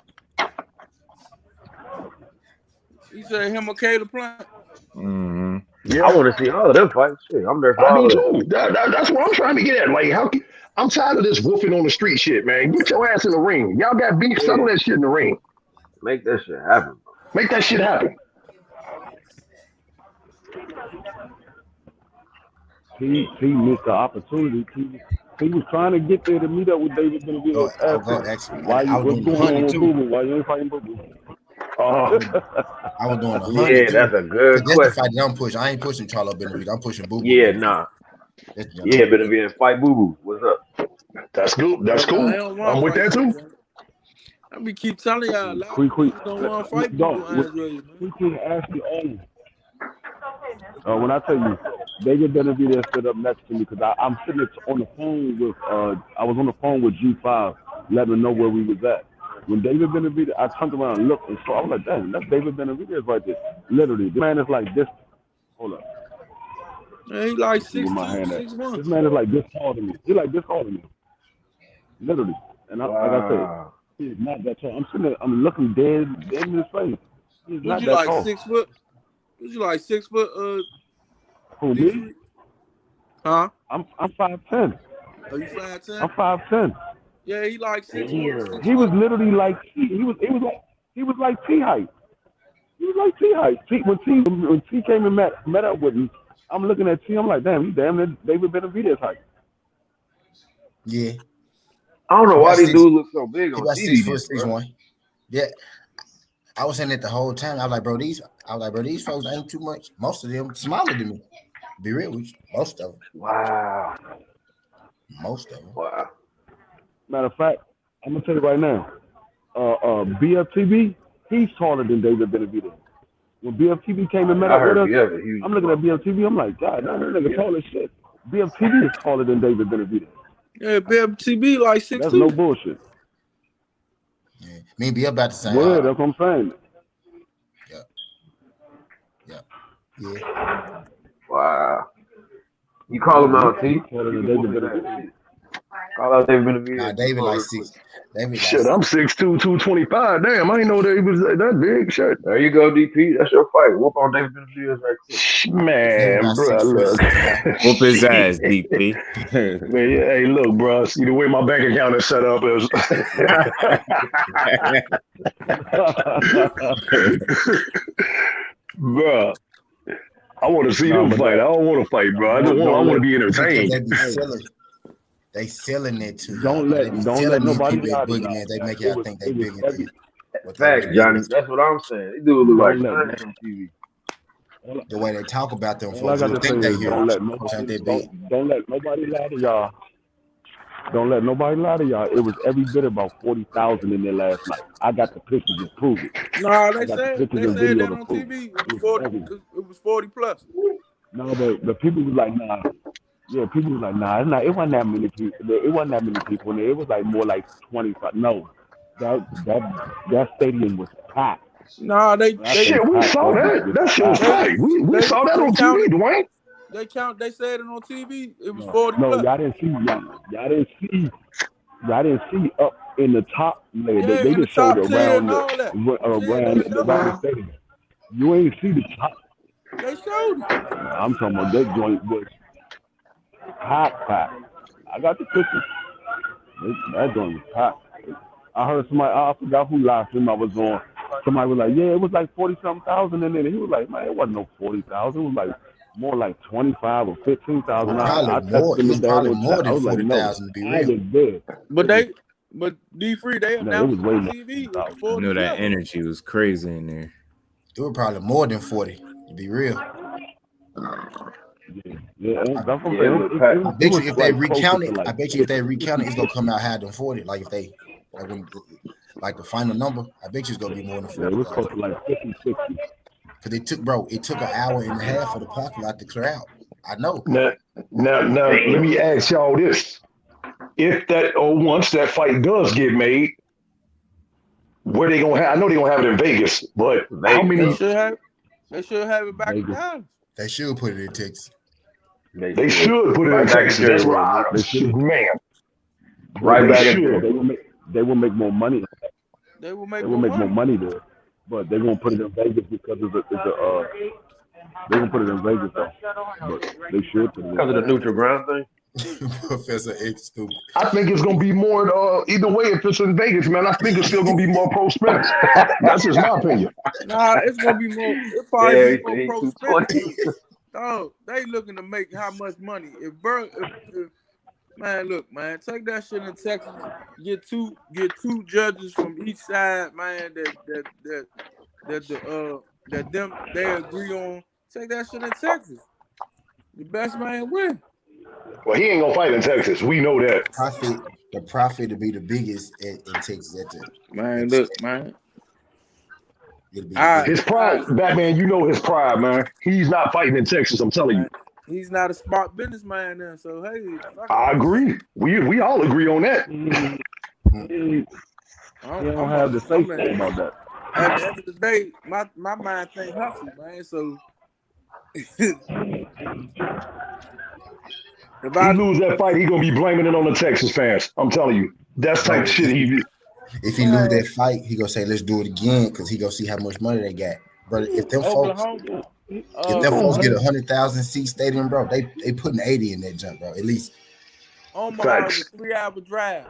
He said him or Caleb Plant. Mm-hmm. Yeah, I want to see all of them fights. Shit, I'm there for all of them. That's what I'm trying to get at. Like, I'm tired of this woofing on the street shit, man. Get your ass in the ring. Y'all got beef, settle that shit in the ring. Make that shit happen. Make that shit happen. He missed the opportunity. He was trying to get there to meet up with David Benavidez. What's going on with Boo Boo? Why you ain't fighting Boo Boo? I was doing 100. Yeah, that's a good That's the question. fight that I'm pushing. I ain't pushing Charlo Benavidez. I'm pushing Boo Boo. Yeah, nah. Yeah, Benavidez fight Boo Boo. What's up? That's cool. That's cool. I'm with that too. I be keep telling y'all, Quick. don't want to fight people. Quick, ask you all. When I tell you, David Benavidez stood up next to me because I'm sitting on the phone with I was on the phone with G5, letting him know where we was at. When David Benavidez, I turned around and looked and saw. I was like, "Damn, that's David Benavidez right there." Literally, this man is like this. Hold up. Man, he like 6'2", 6'1". This man is like this tall to me. He like this tall to me. Literally, and like I said, he's not that tall. I'm sitting there, I'm looking dead in his face. He's not you that like tall. 6 foot? Was you like 6 foot? Who, me? Huh? I'm 5'10". Are you 5'10"? I'm 5'10". Yeah, he like 6 foot. He was literally like he was like T height. He was like T height. When T came and met up with me, I'm looking at T. I'm like, damn, he damn near David Benavidez height. Yeah. I don't know why these dudes look so big on TV. 6'1". Yeah. I was saying it the whole time. I was like, bro, these folks ain't too much. Most of them smaller than me. Be real with you. Most of them. Wow. Most of them. Wow. Matter of fact, I'm gonna tell you right now. BFTB, he's taller than David Benavidez. When BFTB came and met up with us, I'm looking at BFTB. I'm like, God, that nigga tall as shit. BFTB is taller than David Benavidez. Yeah, BFTB like 6'2". That's no bullshit. Yeah. Me and B about the same. Yeah, that's what I'm saying. Yeah. Wow. You call him out, T? Call out David Benavidez. Nah, David like 6. Shit, I'm 6'2", 225. Damn, I didn't know David was that big. Shit. There you go, DP. That's your fight. Whoop on David Benavidez right quick. Man, bro, look. Whoop his ass, DP. Man, hey, look, bro. See the way my bank account is set up is. Bro, I want to see them fight. I don't want to fight, bro. I want to be entertained. They selling it to don't let nobody lie to you. They make y'all think they bigger than you. Facts, Johnny. That's what I'm saying. They do look like giants on TV. The way they talk about them folks, don't let nobody lie to y'all. Don't let nobody lie to y'all. It was every bit about 40,000 in there last night. I got the pictures to prove it. Nah, they said that on TV. It was 40 plus. No, but the people was like, nah. Yeah, people was like, nah, it wasn't that many people. It wasn't that many people in there. It was like more like 25. No, that stadium was packed. Nah, shit, we saw that. That's your fight. We saw that on TV, Dwayne. They said it on TV. It was 40 No, plus. y'all didn't see up in the top layer. Yeah, they just showed around the stadium. You ain't see the top. They showed it. I'm talking about that joint was packed. I got the pictures. That joint was packed. I heard somebody, I forgot who live stream I was on. Somebody was like, yeah, it was like 40-something thousand in there. He was like, man, it wasn't no 40,000. It was like more like 25 or 15,000. I more. It was probably more than 40,000 to be real. But D-Free, they announced on TV. I know that energy was crazy in there. It was probably more than 40 to be real. Yeah. I bet you if they recount it, it's gonna come out higher than 40. Like if they like the final number, I bet you it's gonna be more than 40. Yeah, it was close to like 50, 60. Because it took an hour and a half for the parking lot to clear out. I know. Now, let me ask y'all this: once that fight does get made, where they gonna have? I know they gonna have it in Vegas, but how many? They should have it back in town. They should put it in Texas. They should put it in Texas. That's right, man. Right back in. They will make more money. They will make more money there, but they're gonna put it in Vegas because they're gonna put it in Vegas though. But they should put it because of the neutral ground thing. Professor X stupid. I think it's gonna be more. Either way, if it's in Vegas, man, I think it's still gonna be more pro Spence. That's just my opinion. Nah, it's gonna be more. It's probably be more pro Spence. Dog, they looking to make how much money? If man, look, man, take that shit in Texas. Get two judges from each side, man. That that they agree on. Take that shit in Texas. The best man win. Well, he ain't gonna fight in Texas. We know that. The profit to be the biggest in Texas. Man, look, man. His pride, Batman. You know his pride, man. He's not fighting in Texas. I'm telling you. He's not a smart businessman then. So hey, I agree. We all agree on that. He don't have the say about that. At the end of the day, my mind think hustle, man. So if he lose that fight, he gonna be blaming it on the Texas fans. I'm telling you, that's type of shit he. If he lose that fight, he gonna say, "Let's do it again," because he gonna see how much money they got. But if them folks get 100,000 seat stadium, bro, they putting 80 in that jump, bro. At least. Omaha is a 3-hour drive.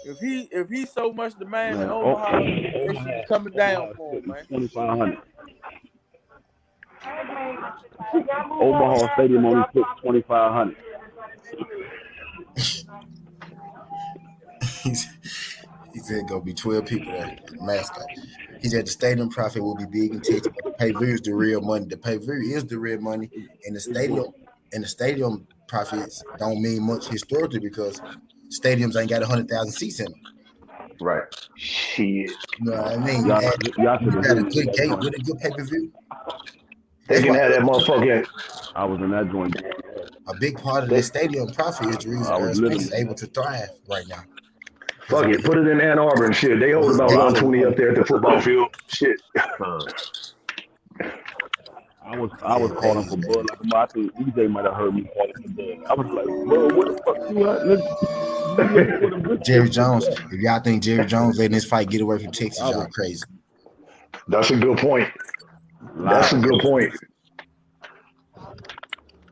If he's so much demand in Omaha, they should be coming down for him, man. 2,500. Omaha Stadium only took 2,500. He said gonna be 12 people there. Mascot. He said the stadium profit will be big in Texas, but the pay-per-view is the real money. The pay-per-view is the real money, and the stadium profits don't mean much historically because stadiums ain't got 100,000 seats in them. Right. Shit. You know what I mean? Y'all You got a good gate with a good pay-per-view. They can have that motherfucker. I was in that joint. A big part of the stadium profit is the reason Errol Spence is able to thrive right now. Fuck it, put it in Ann Arbor and shit. They hold about 120 up there at the football field. Shit. I was calling for Bud. Like, I think EJ might have heard me calling for Bud. I was like, Bud, what the fuck you at? Jerry Jones. If y'all think Jerry Jones letting this fight get away from Texas, y'all crazy. That's a good point. That's a good point.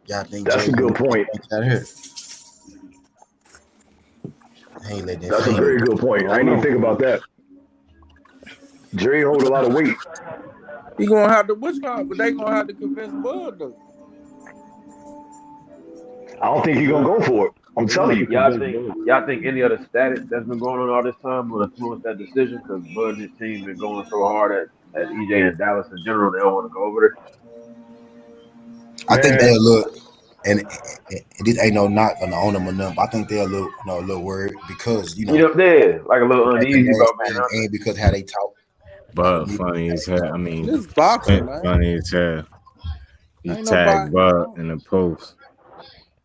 Y'all think that's a good point. Out here. That's a very good point. I didn't even think about that. Jerry hold a lot of weight. He gonna have to but they gonna have to convince Bud though. I don't think he's gonna go for it. I'm telling you. Y'all think any other status that's been going on all this time will influence that decision? Because Bud and his team been going so hard at EJ and Dallas in general, they don't want to go over there. I think they'll look, and this ain't no knock on the owner or nothing. I think they'll look, a little worried because there, like a little uneasy about man, and because how they talk. Bud funny as hell. I mean, this boxing, man. Funny as hell. He tagged Bud in the post.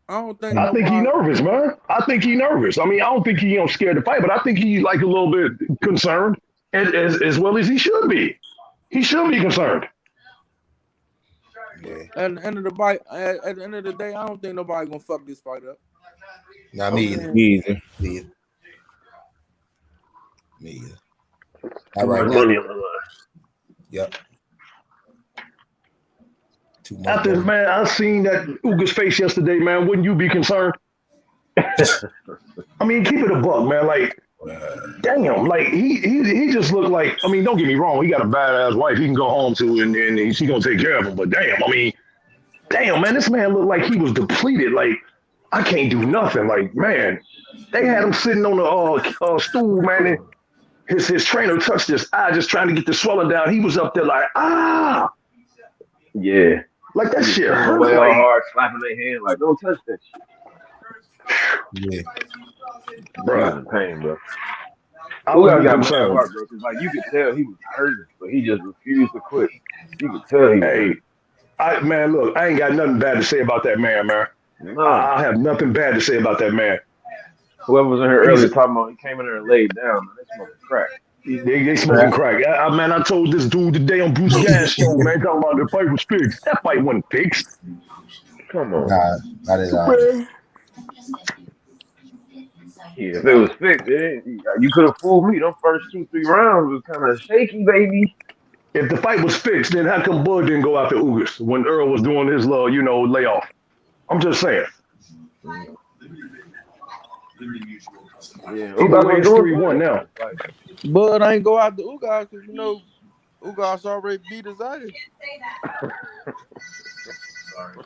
I think he nervous, man. I think he nervous. I mean, I don't think he scared to fight, but I think he like a little bit concerned, as well as he should be. He should be concerned. Yeah. At the end of the day, I don't think nobody gonna fuck this fight up. Not me either. Me either. All right, money on the line. Yep. After man, I seen that Ugas face yesterday, man. Wouldn't you be concerned? I mean, keep it a buck, man. Like, damn, like he just looked like. I mean, don't get me wrong. He got a badass wife he can go home to, and she gonna take care of him. But damn, I mean, man, this man looked like he was depleted. Like, I can't do nothing. Like, man, they had him sitting on the stool, man. And his trainer touched his eye, just trying to get the swelling down. He was up there like, yeah. Like that shit hurt. Way all hard, slapping their hand, like, don't touch that shit. Yeah. Bro, in pain, bro. I was concerned, bro. Cause like you could tell he was hurting, but he just refused to quit. You could tell he was man, look, I ain't got nothing bad to say about that man. No. I have nothing bad to say about that man. Whoever was in here earlier talking about, he came in there and laid down, man. They smoking crack. They smoking crack. Man, I told this dude today on Bruce Gas show, man, talking about the fight was fixed. That fight wasn't fixed. Come on. Nah, not at all. Yeah, if it was fixed, you could have fooled me. Those first 2-3 rounds was kind of shaky, baby. If the fight was fixed, then how come Bud didn't go after Ugas when Earl was doing his little, layoff? I'm just saying. Yeah, he about to 3-1 now. Bud ain't go out the Ugas because Ugas already beat his ass.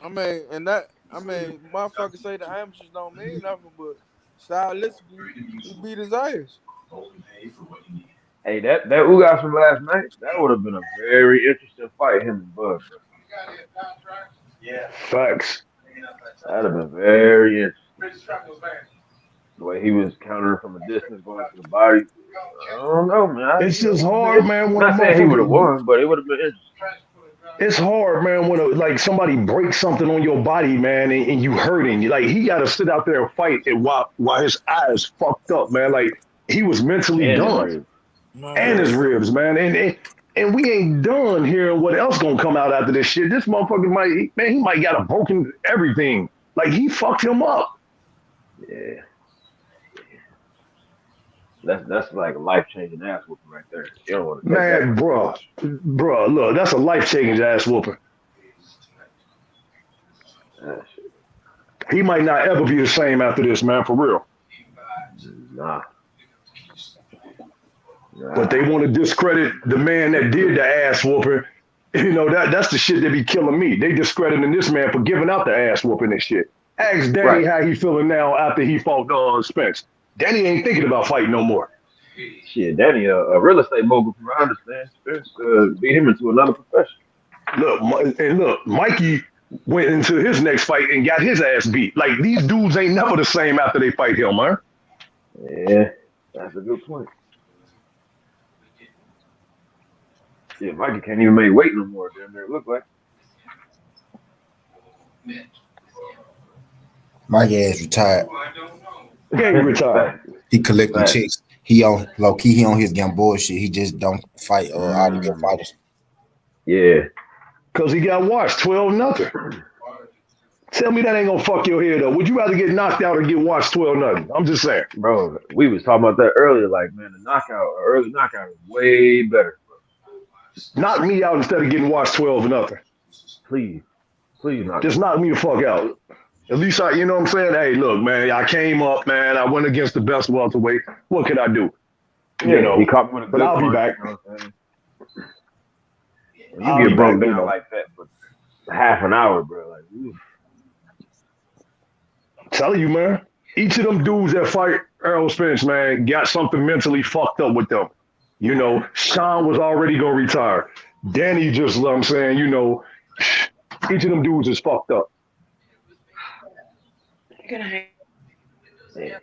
Motherfuckers say the amateurs don't mean nothing, but stylistically, he beat his ass. Hey, that Ugas from last night, that would have been a very interesting fight, him and Bud, bro. Facts. That'd have been very interesting. The way he was countering from a distance, going to the body. I don't know, man. It's just hard, man. When I'm not saying he would have won, but it would have been interesting. It's hard, man, when like somebody breaks something on your body, man, and you hurting. Like he got to sit out there and fight, and while his eyes fucked up, man. Like he was mentally done, and his ribs, man. And we ain't done hearing what else gonna come out after this shit. This motherfucker he might got a broken everything. Like he fucked him up. Yeah. That's like a life-changing ass whooping right there. You don't want to man, bro, look, that's a life-changing ass whooping. He might not ever be the same after this, man, for real. Nah. But they want to discredit the man that did the ass whooping. You know, that's the shit that be killing me. They discrediting this man for giving out the ass whooping and shit. Ask Danny how he feeling now after he fought Spence. Danny ain't thinking about fighting no more. Shit, Danny, a real estate mogul from I understand. Spence beat him into another profession. Look, Mikey went into his next fight and got his ass beat. Like, these dudes ain't never the same after they fight him, man. Yeah, that's a good point. Yeah, Mikey can't even make weight no more, damn near it look like. Mikey ass retired. Yeah, he retired. He collecting checks. He on low key. He on his Gamboa shit. He just don't fight all the good fighters. Yeah, cause he got watched 12-0. Tell me that ain't gonna fuck your head up. Would you rather get knocked out or get watched 12-0? I'm just saying, bro. We was talking about that earlier. Like, man, early knockout is way better. Knock me out instead of getting watched 12-0. Please knock. Just knock me the fuck out. At least you know what I'm saying? Hey, look, man, I came up, man. I went against the best welterweight. What could I do? Yeah, you know, he caught me with a good but I'll be back. You get broke down like that for half an hour, bro. Like, ooh. Telling you, man. Each of them dudes that fight Errol Spence, man, got something mentally fucked up with them. You know, Sean was already gonna retire. Danny just, you know what I'm saying, you know, each of them dudes is fucked up. Yeah.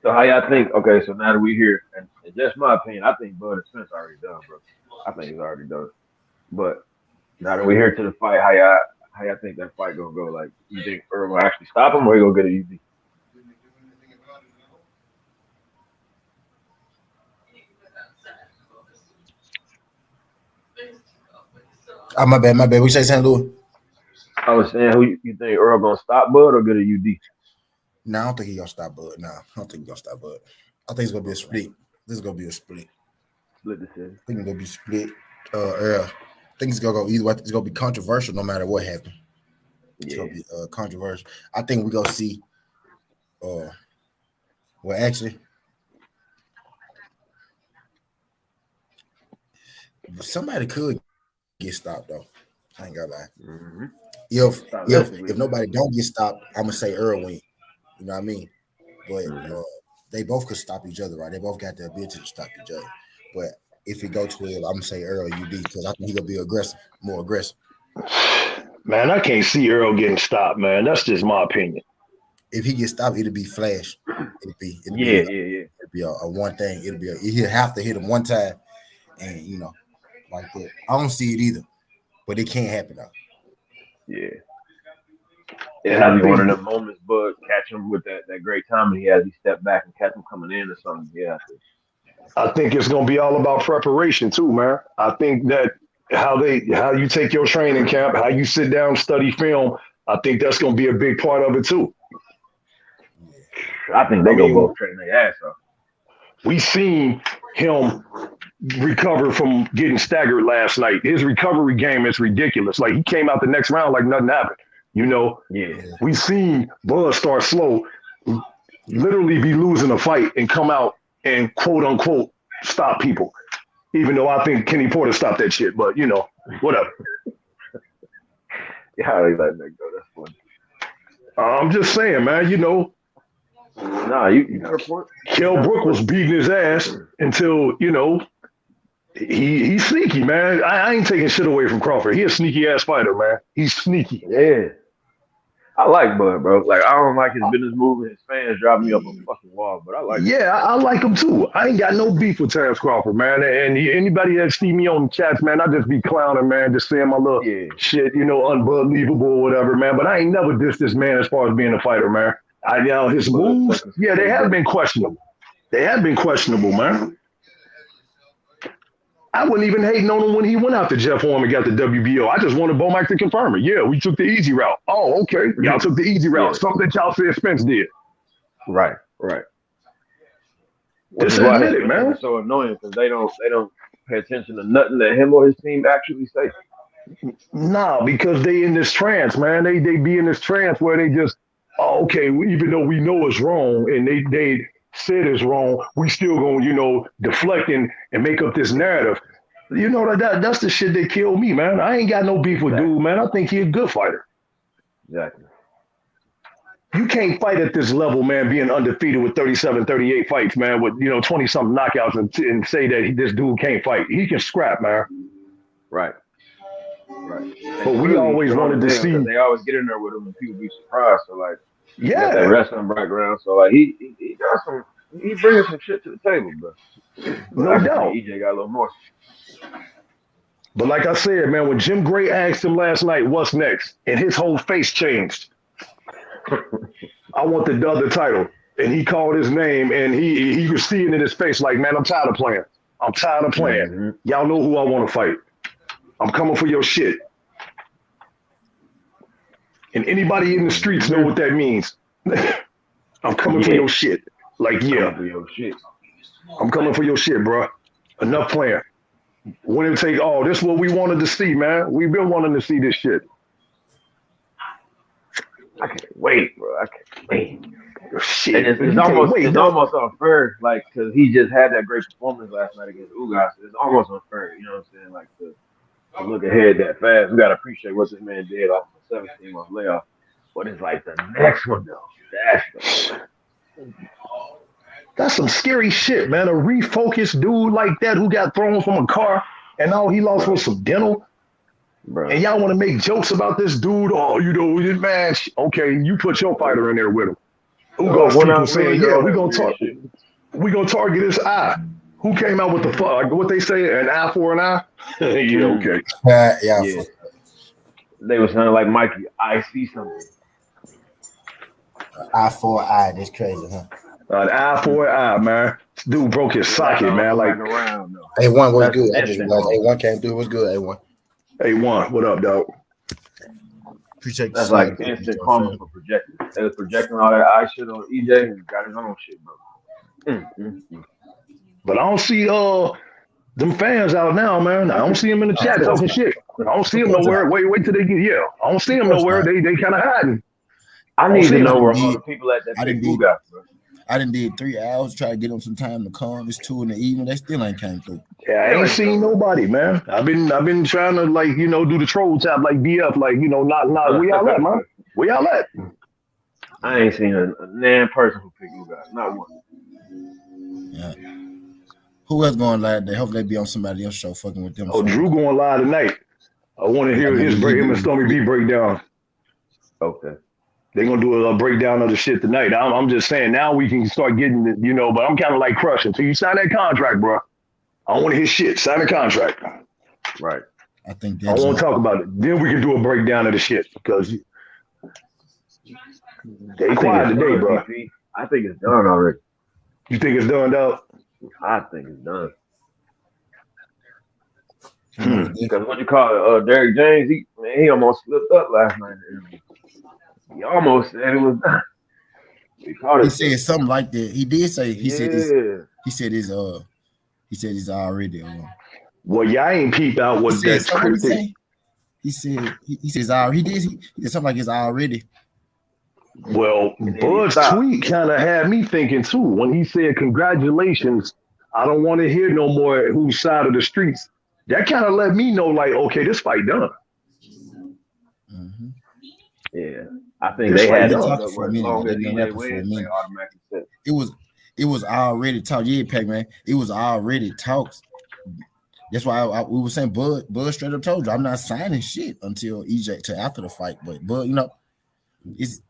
So how y'all think? Okay, so now that we here, and just my opinion, I think Bud and Spence already done, bro. I think he's already done. But now that we're here to the fight, how y'all think that fight gonna go? Like, you think Errol will actually stop him, or he gonna get it easy? My bad. What you say, St. Louis? I was saying, who you think Errol gonna stop Bud or get a UD? No, I don't think he's gonna stop Bud. No, I don't think he's gonna stop Bud. I think it's gonna be a split. This is gonna be a split. Split decision. I think it's gonna be split. I think it's gonna go either way. It's gonna be controversial no matter what happens. It's gonna be controversial. I think we're gonna see. Well, actually, somebody could get stopped though. I ain't gonna lie. Mm-hmm. If nobody don't get stopped, I'm gonna say Errol win. You know what I mean? But they both could stop each other, right? They both got the ability to stop each other. But if it go 12, I'm gonna say Errol UD because I think he gonna be more aggressive. Man, I can't see Errol getting stopped, man. That's just my opinion. If he gets stopped, it'll be flash. It'll be a one thing. He'll have to hit him one time, and you know, like that. I don't see it either, but it can't happen though. Yeah. It has to be one of them moments, but catch him with that great timing he has. He step back and catch him coming in or something. Yeah. I think it's gonna be all about preparation too, man. I think that how you take your training camp, how you sit down, study film, I think that's gonna be a big part of it too. I think they go both train their ass off. We seen him recover from getting staggered last night. His recovery game is ridiculous. Like, he came out the next round like nothing happened. You know, we seen Bud start slow, literally be losing a fight and come out and quote unquote stop people. Even though I think Kenny Porter stopped that shit, but you know, whatever. Yeah, they let that go. That's funny. I'm just saying, man. You know, Nah, you got a point. Kell Brook was beating his ass until, he's sneaky, man. I ain't taking shit away from Crawford. He a sneaky ass fighter, man. He's sneaky. Yeah. I like Bud, bro. Like, I don't like his business move and his fans drive me up a fucking wall, but I like him. Yeah, I like him too. I ain't got no beef with Terrence Crawford, man. And anybody that see me on the chats, man, I just be clowning, man, just saying my little shit, unbelievable or whatever, man. But I ain't never dissed this man as far as being a fighter, man. His moves, they have been questionable. They have been questionable, man. I wouldn't even hate on him when he went out to Jeff Horn and got the WBO. I just wanted Bo Mike to confirm it. Yeah, we took the easy route. Oh, okay. Y'all took the easy route. Something that y'all said Spence did. Right. Just admit it, man. It's so annoying because they don't pay attention to nothing that him or his team actually say. Nah, because they in this trance, man. They be in this trance where they just, even though we know it's wrong and they said it's wrong, we still gonna, deflect and make up this narrative. That's the shit that killed me, man. I ain't got no beef with dude, man. I think he a good fighter. Exactly. You can't fight at this level, man, being undefeated with 37, 38 fights, man, with, 20-something knockouts and say that this dude can't fight. He can scrap, man. Right. But we always wanted to see. They always get in there with him and people be surprised. So, like, yeah, that wrestling background. So, like, he got some, he bringing some shit to the table, bro. No doubt. EJ got a little more. But like I said, man, when Jim Gray asked him last night, what's next? And his whole face changed. I want the other title. And he called his name and he was seeing in his face like, man, I'm tired of playing. Mm-hmm. Y'all know who I want to fight. I'm coming for your shit. And anybody in the streets know what that means. I'm coming for your shit. Like, yeah. I'm coming for your shit, bro. Enough playing. When it take, this is what we wanted to see, man. We've been wanting to see this shit. I can't wait, bro. I can't wait. Shit. And it's almost unfair, like, because he just had that great performance last night against Ugas. It's almost unfair, you know what I'm saying? Like, to look ahead that fast. We got to appreciate what this man did off the 17-month layoff. But it's like the next one, though. That's some scary shit, man. A refocused dude like that who got thrown from a car and all he lost was some dental. Bro. And y'all want to make jokes about this dude? Man, okay, you put your fighter in there with him. Ugas people saying, we gonna target his eye. Who came out with the fuck? What they say, an eye for an eye? Yeah, okay. Yeah. They were sounding like Mikey. I see something. Eye for an eye. That's crazy, huh? An eye for an eye, man. This dude broke his socket, man. Like, A1 was good. I just realized A1 came through. It was good. A1. A1, what up, dog? Appreciate that's like instant karma for projecting. They was projecting all that eye shit on EJ and got his own shit, bro. But I don't see them fans out now, man. I don't see them in the chat talking shit. I don't see them nowhere. Wait till they get here. I don't see them nowhere. They kind of hiding. I need to know where all the people at that big got, bro. I done did 3 hours, try to get them some time to come. It's 2 in the evening. They still ain't came through. Yeah, I ain't seen nobody, man. I've been trying to, like, do the troll tap like BF, like, not where y'all at, man? Where y'all at? I ain't seen a damn person who picked you guys. Not one. Yeah. Who else going live today? Hopefully they be on somebody else's show fucking with them. Oh, Drew going live tonight. I want to hear him and Stormy B breakdown. Okay. They're going to do a breakdown of the shit tonight. I'm just saying, now we can start getting it, but I'm kind of like Crush. Until you sign that contract, bro. I don't want to hear shit. Sign the contract. Right. I think I want to talk about it. Then we can do a breakdown of the shit because they quiet today, bro. I think it's done already. You think it's done, dog? I think it's done. Because what you call it, Derrick James, he almost slipped up last night. He almost said it was done. He said something like that. He did say he said it's already. Well, y'all ain't peeped out what that scripted. He said it's already. He did something like it's already. Well, Bud's tweet kind of had me thinking too when he said, "Congratulations, I don't want to hear no more whose side of the streets." That kind of let me know, like, okay, this fight done. Yeah. I think It's they straight had done. it where as long as EJ wins, they automatically set. It was already talked. Yeah, Pac-Man. It was already talks. That's why we were saying Bud straight up told you I'm not signing shit until EJ till after the fight. But Bud, it's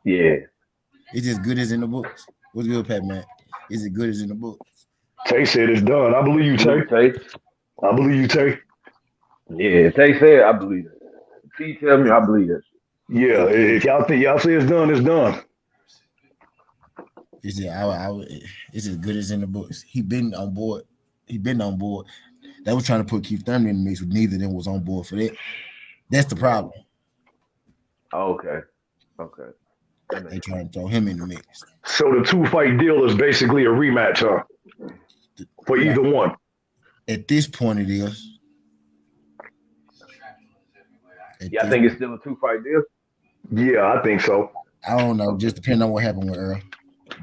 as good as in the books. What's good, Pac-Man? Is it good as in the books? Tay said it's done. I believe you, Tay. I believe you, Tay. Yeah, Tay said I believe it. T tell me I believe it. Yeah, if y'all say it's done, it's done. It's as good as in the books. He been on board. They was trying to put Keith Thurman in the mix, but neither of them was on board for that. That's the problem. Okay. They trying to throw him in the mix. So the 2-fight deal is basically a rematch, huh? For either one. At this point, it is. I think it's still a 2-fight deal. Yeah, I think so. I don't know. Just depending on what happened with Earl.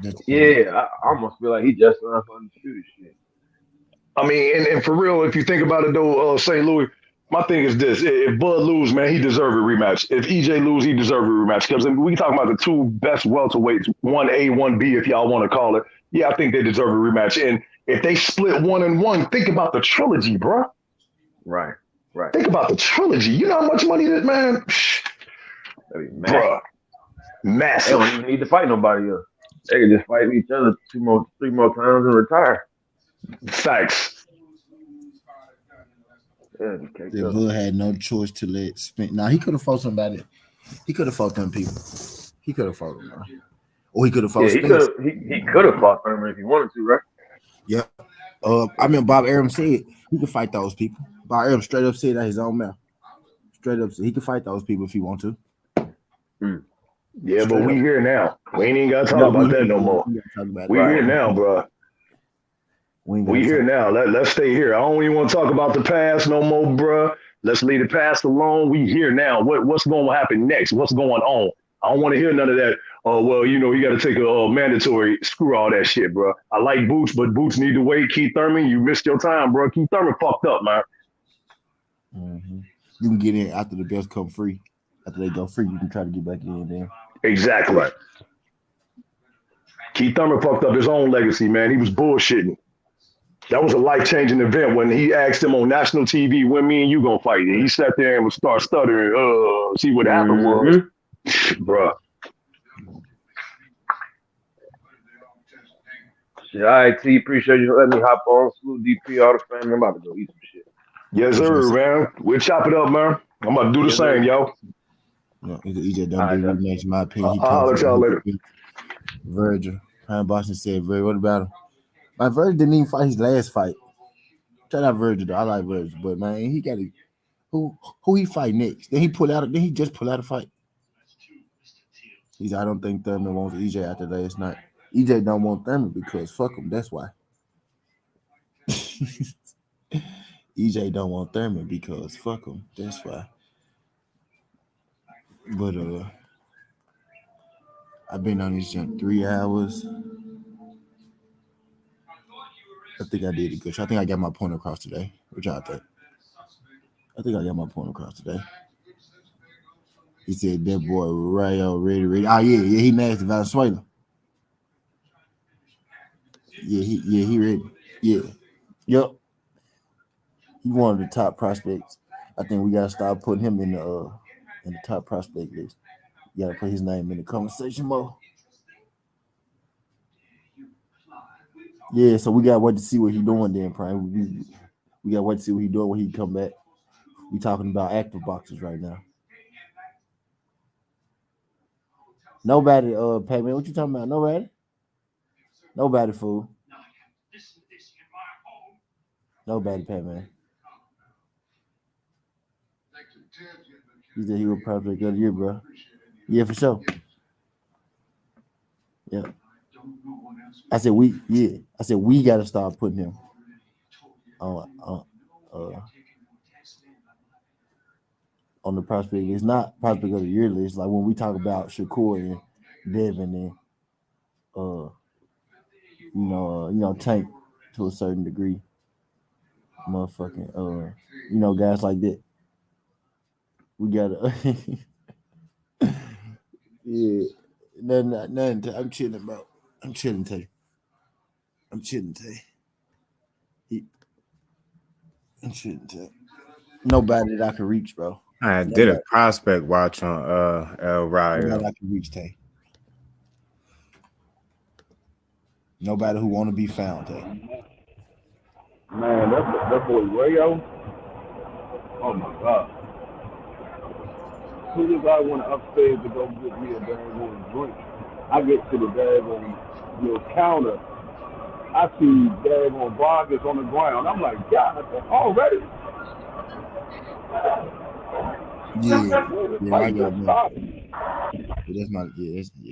I almost feel like he just signed for undisputed shit. I mean, and for real, if you think about it though, St. Louis, my thing is this: if Bud lose, man, he deserves a rematch. If EJ lose, he deserves a rematch. Because we talking about the two best welterweights, 1A, 1B, if y'all want to call it. Yeah, I think they deserve a rematch. And if they split 1-1, think about the trilogy, bro. Right. Think about the trilogy. You know how much money that man? Bruh. Massive. They don't even need to fight nobody else. They can just fight each other 3 more times and retire. Facts. Yeah, Bud had no choice to let Spence. Now he could have fought somebody. He could have fought them people. He could have fought them. Or he could have fought. He could have fought Thurman if he wanted to, right? Yeah. I mean, Bob Arum said he could fight those people. Bob Arum straight up said that his own mouth. Straight up said he could fight those people if he want to. Yeah, but we here now. We ain't even got to talk about that no more. We here now, bro. We here now. Let's stay here. I don't even want to talk about the past no more, bro. Let's leave the past alone. We here now. What's going to happen next? What's going on? I don't want to hear none of that. Oh, well, you got to take a mandatory. Screw all that shit, bro. I like Boots, but Boots need to wait. Keith Thurman, you missed your time, bro. Keith Thurman fucked up, man. Mm-hmm. You can get in after the belts come free. After they go free, you can try to get back in there. Exactly. Keith Thurman fucked up his own legacy, man. He was bullshitting. That was a life-changing event when he asked him on national TV, when me and you gonna fight? And he sat there and would start stuttering. See what happened was, bruh. Shit, all right, T. Appreciate you letting me hop on. Salute DP, all the family. I'm about to go eat some shit. Yes, sir, man. We'll chop it up, man. I'm about to do the same, yo. No, EJ don't do rematch, in my opinion. I'll let y'all later. Virgil. Brian Boston said, Virgil, what about him? My Virgil didn't even fight his last fight. Shout out Virgil, though. I like Virgil, but man, he got to who he fight next. Then he just pull out a fight. I don't think Thurman wants EJ after last night. EJ don't want Thurman because fuck him. That's why. EJ don't want Thurman because fuck him. That's why. But I've been on this jump 3 hours. I think I did a good. I think I got my point across today. What y'all think? I think I got my point across today. He said that boy Rayo ready. Oh yeah, he nasty Venezuela. Yeah, he ready. Yeah. Yep. He one of the top prospects. I think we gotta start putting him in the top prospect list. You gotta put his name in the conversation more. Yeah, so we gotta wait to see what he doing then, Prime. We gotta wait to see what he doing when he come back. We talking about active boxers right now. Nobody, Pat-Man, what you talking about? Nobody, fool. Nobody, Pat-Man. He said he was prospect of the year, bro. Yeah, for sure. Yeah. I said we got to start putting him on the prospect list, not prospect of the year list. Like when we talk about Shakur and Devin and Tank to a certain degree, motherfucking guys like that. We gotta Yeah. Nothing. I'm chilling, bro. I'm chilling, Tay. I'm chilling, Tay. I'm chilling, Tay. Nobody that I can reach, bro. I did Nobody. a prospect watch on El Rayo. Nobody I can reach, Tay. Nobody who want to be found, Tay. Man, that boy Rayo. Oh my God. As soon as I went upstairs to go get me a daggone drink, I get to the daggone counter. I see daggone Vargas on the ground. I'm like, God, already? Yeah, I got more. That's my do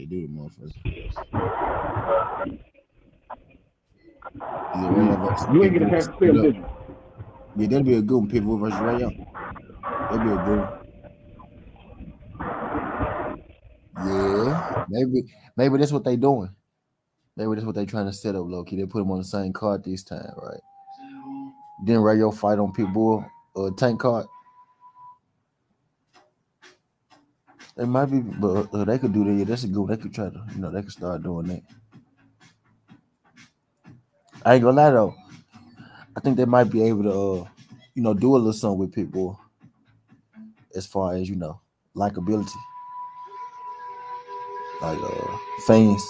the motherfucker. You ain't get a chance to see him, did you? Yeah, that'll be a good one, Pitbull versus Rayo. That'll be a good one. Yeah, maybe that's what they doing. Maybe that's what they trying to set up, low-key. They put him on the same card this time, right? Then Rayo fight on Pitbull tank card. It might be, but they could do that. Yeah, that's a good one. They could try to, they could start doing that. I ain't gonna lie though. I think they might be able to, do a little something with Pitbull as far as likability, like fans,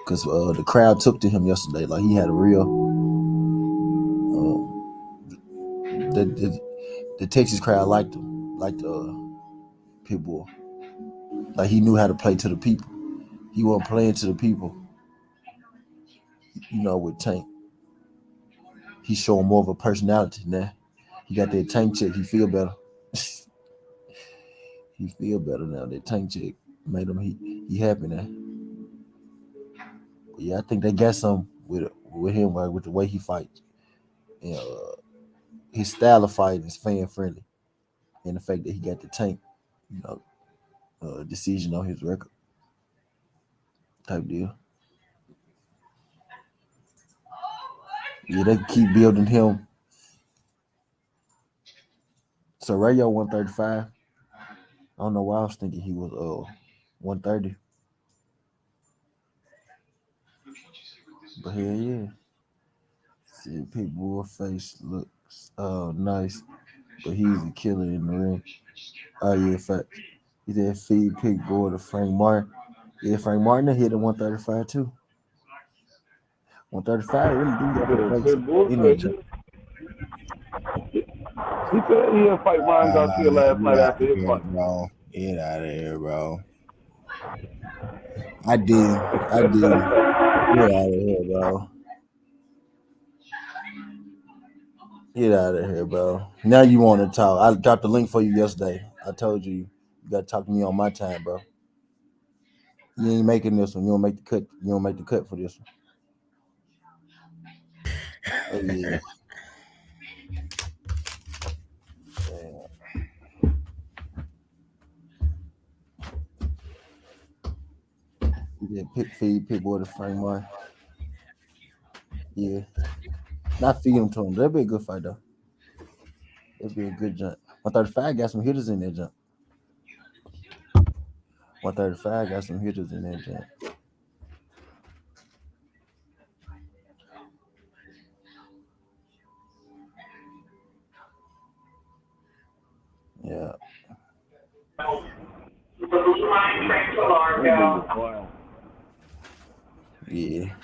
because the crowd took to him yesterday. Like he had a real, the Texas crowd liked him, liked Pitbull. Like he knew how to play to the people. He wasn't playing to the people, with Tank. He's showing more of a personality now. He got that Tank check. He feel better. He feel better now. That Tank check made him he happy now. But yeah, I think they got some with him, like with the way he fights. And his style of fighting is fan friendly. And the fact that he got the Tank, decision on his record. Type deal. Yeah, they keep building him. So Rayo 135. I don't know why I was thinking he was 130. But hell yeah. See, Pitbull face looks nice, but he's a killer in the ring. Oh yeah, fact. He did feed Pitbull to Frank Martin. Yeah, Frank Martin hit at 135 too. 135 really do got the face in that jump. He said he'll fight Ryan Garcia last night after his fight. Bro. Get out of here, bro. I did. Get out of here, bro. Get out of here, bro. Now you want to talk. I dropped the link for you yesterday. I told you got to talk to me on my time, bro. You ain't making this one. You don't make the cut. You don't make the cut for this one. Oh yeah. Yeah, Pitbull to Frank Martin. Yeah. Not feed him to him. That'd be a good fight though. It'd be a good jump. 135 got some hitters in that jump. 135 got some hitters in that jump. Yeah. Yeah.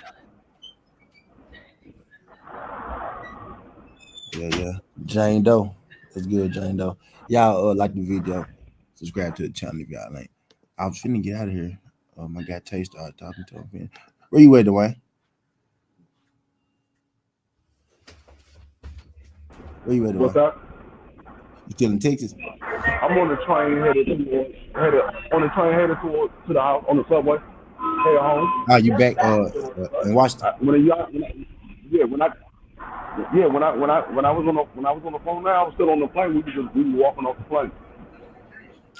Yeah. Jane Doe. It's good, Jane Doe. Y'all like the video. Subscribe to the channel if y'all ain't. I was finna get out of here. My guy Tay started talking to him. Where you at, Dwayne? Where you at, Dwayne? What's up? You still in Texas? I'm on the train headed to the house on the subway. Headed home. Oh, you back in Washington? When I was on the phone now, I was still on the plane. We were walking off the plane.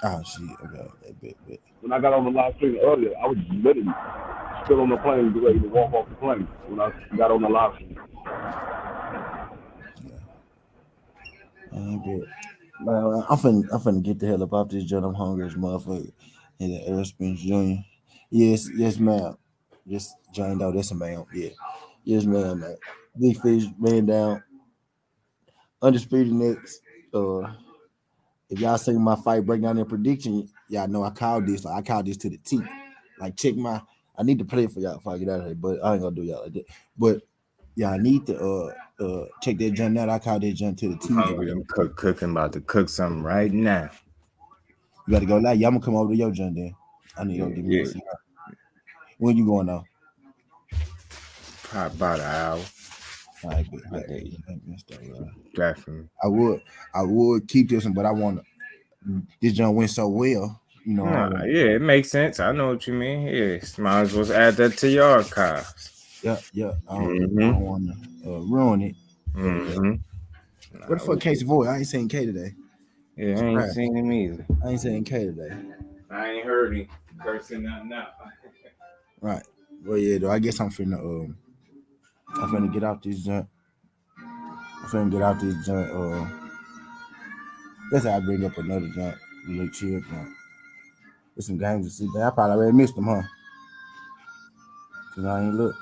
Oh shit, okay, bit. When I got on the live stream earlier, I was literally still on the plane, ready to walk off the plane when I got on the live stream. I'm finna get the hell up off this joint. I'm hungry as motherfucker. And the Errol Spence-Ugas. Yes, ma'am. Just John Doe, that's a man. Yeah. Yes, ma'am, man. Big fish man down. Undisputed next. If y'all see my fight breakdown and prediction, y'all know I called this. Like I called this to the T. Like check my. I need to play it for y'all if I get out of here, but I ain't gonna do y'all like that. But yeah, I need to check that jump out. I called that jump to the T. Hungry. I'm cooking, about to cook something right now. You gotta go live. Y'all gonna come over to your jump then. I need to go get me a cigar. When you going now? Probably about an hour. All right, good. Definitely. I would keep this one, but I want to. This jump went so well, you know. Yeah, it makes sense. I know what you mean. Yeah, might as well add that to your archives. Yeah. I don't want to ruin it. What the fuck, Casey Void? I ain't seen K today. Yeah, I ain't seen him either. I ain't seen K today. I ain't heard him cursing nothing out. Right. Well, yeah, though. I guess I'm finna get out this junk. That's how I bring up another junk. Really chill junk. There's some games to see. I probably already missed them, huh? Cause I ain't look.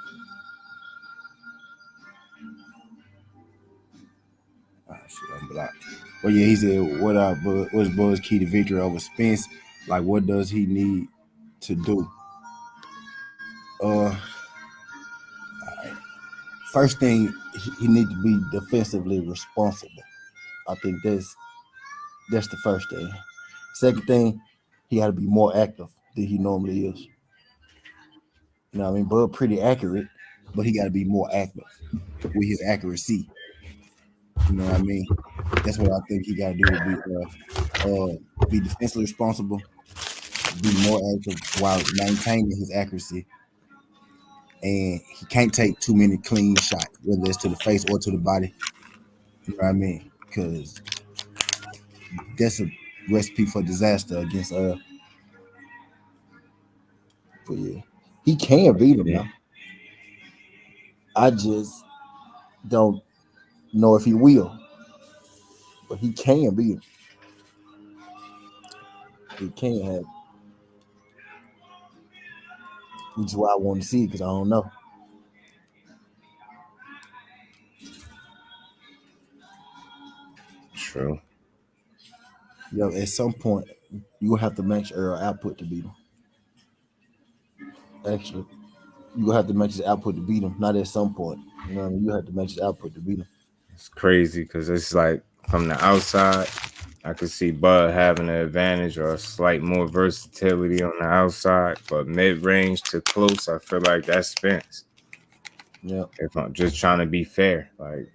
Oh shit, I'm blocked. Well, yeah, he said, what's Buzz key to victory over Spence? Like, what does he need to do? First thing, he need to be defensively responsible. I think that's the first thing. Second thing, he got to be more active than he normally is. You know what I mean? Bud pretty accurate, but he got to be more active with his accuracy. You know what I mean? That's what I think he got to do to be defensively responsible, be more active while maintaining his accuracy. And he can't take too many clean shots, whether it's to the face or to the body. You know what I mean? Because that's a recipe for disaster against But yeah, he can beat him now. I just don't know if he will, but he can beat him. He can have, which is why I want to see it because I don't know. True. Yo, at some point, you will have to match Errol output to beat him. Actually, you will have to match his output to beat him. Not at some point. You know what I mean? You have to match his output to beat him. It's crazy because it's like from the outside, I could see Bud having an advantage or a slight more versatility on the outside, but mid-range to close, I feel like that's Spence. Yeah. If I'm just trying to be fair, like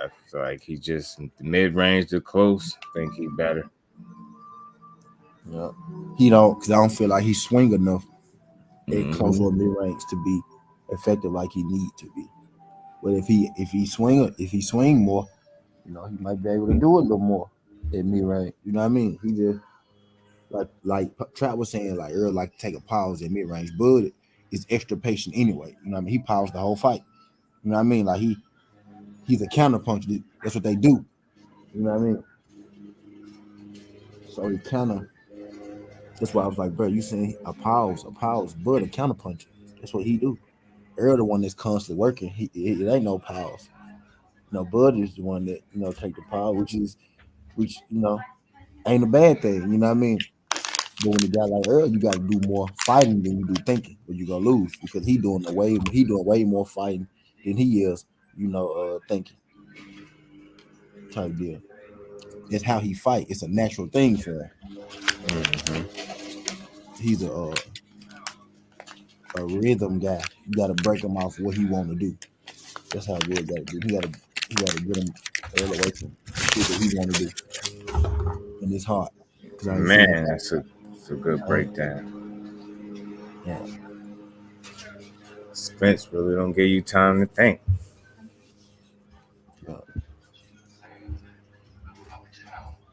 I feel like he just mid-range to close, I think he better. Yeah. He don't, because I don't feel like he swing enough at close or mid-range to be effective like he need to be. But if he swing more, you know, he might be able to do it a little more at mid-range. You know what I mean? He just like Trap was saying, like Earl like take a pause at mid-range. Bud is extra patient anyway. You know what I mean? He paused the whole fight. You know what I mean? Like he's a counterpuncher. That's what they do. You know what I mean? So he that's why I was like, bro, you saying a pause, Bud a counterpuncher. That's what he do. Earl the one that's constantly working. It ain't no pause. No, Bud is the one that, you know, take the pause, which you know, ain't a bad thing. You know what I mean? But when a guy like Earl, you got to do more fighting than you do thinking, or you gonna lose because he doing way more fighting than he is, you know, thinking. Type deal. That's how he fight. It's a natural thing for him. He's a rhythm guy. You got to break him off what he want to do. That's how good got to do. He got to get him all away from shit that he want to do. And it's hard. Man, that's a good breakdown. Yeah. Spence really don't give you time to think.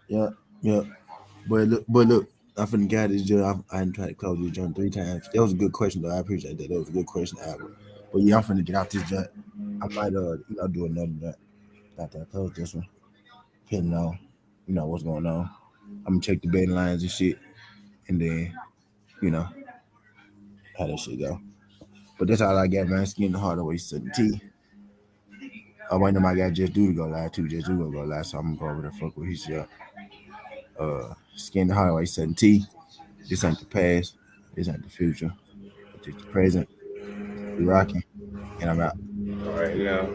Yeah. But look, I finna got this job. I didn't try to close this joint 3 times. That was a good question, though. I appreciate that. That was a good question, Albert. But yeah, I'm finna get out this joint. I might do another joint after I close this one. Depending on, you know, what's going on. I'm gonna check the betting lines and shit, and then, you know, how that shit go. But that's all I got, man. Skin the Hardaway 7T. I'm waiting on my guy Just Do to go live too. Just Do gonna go live, so I'm gonna go over there fuck with his shit. Skin the Hardaway 7T. This ain't the past. This ain't the future. It's the present. We rocking. And I'm out. All right, now.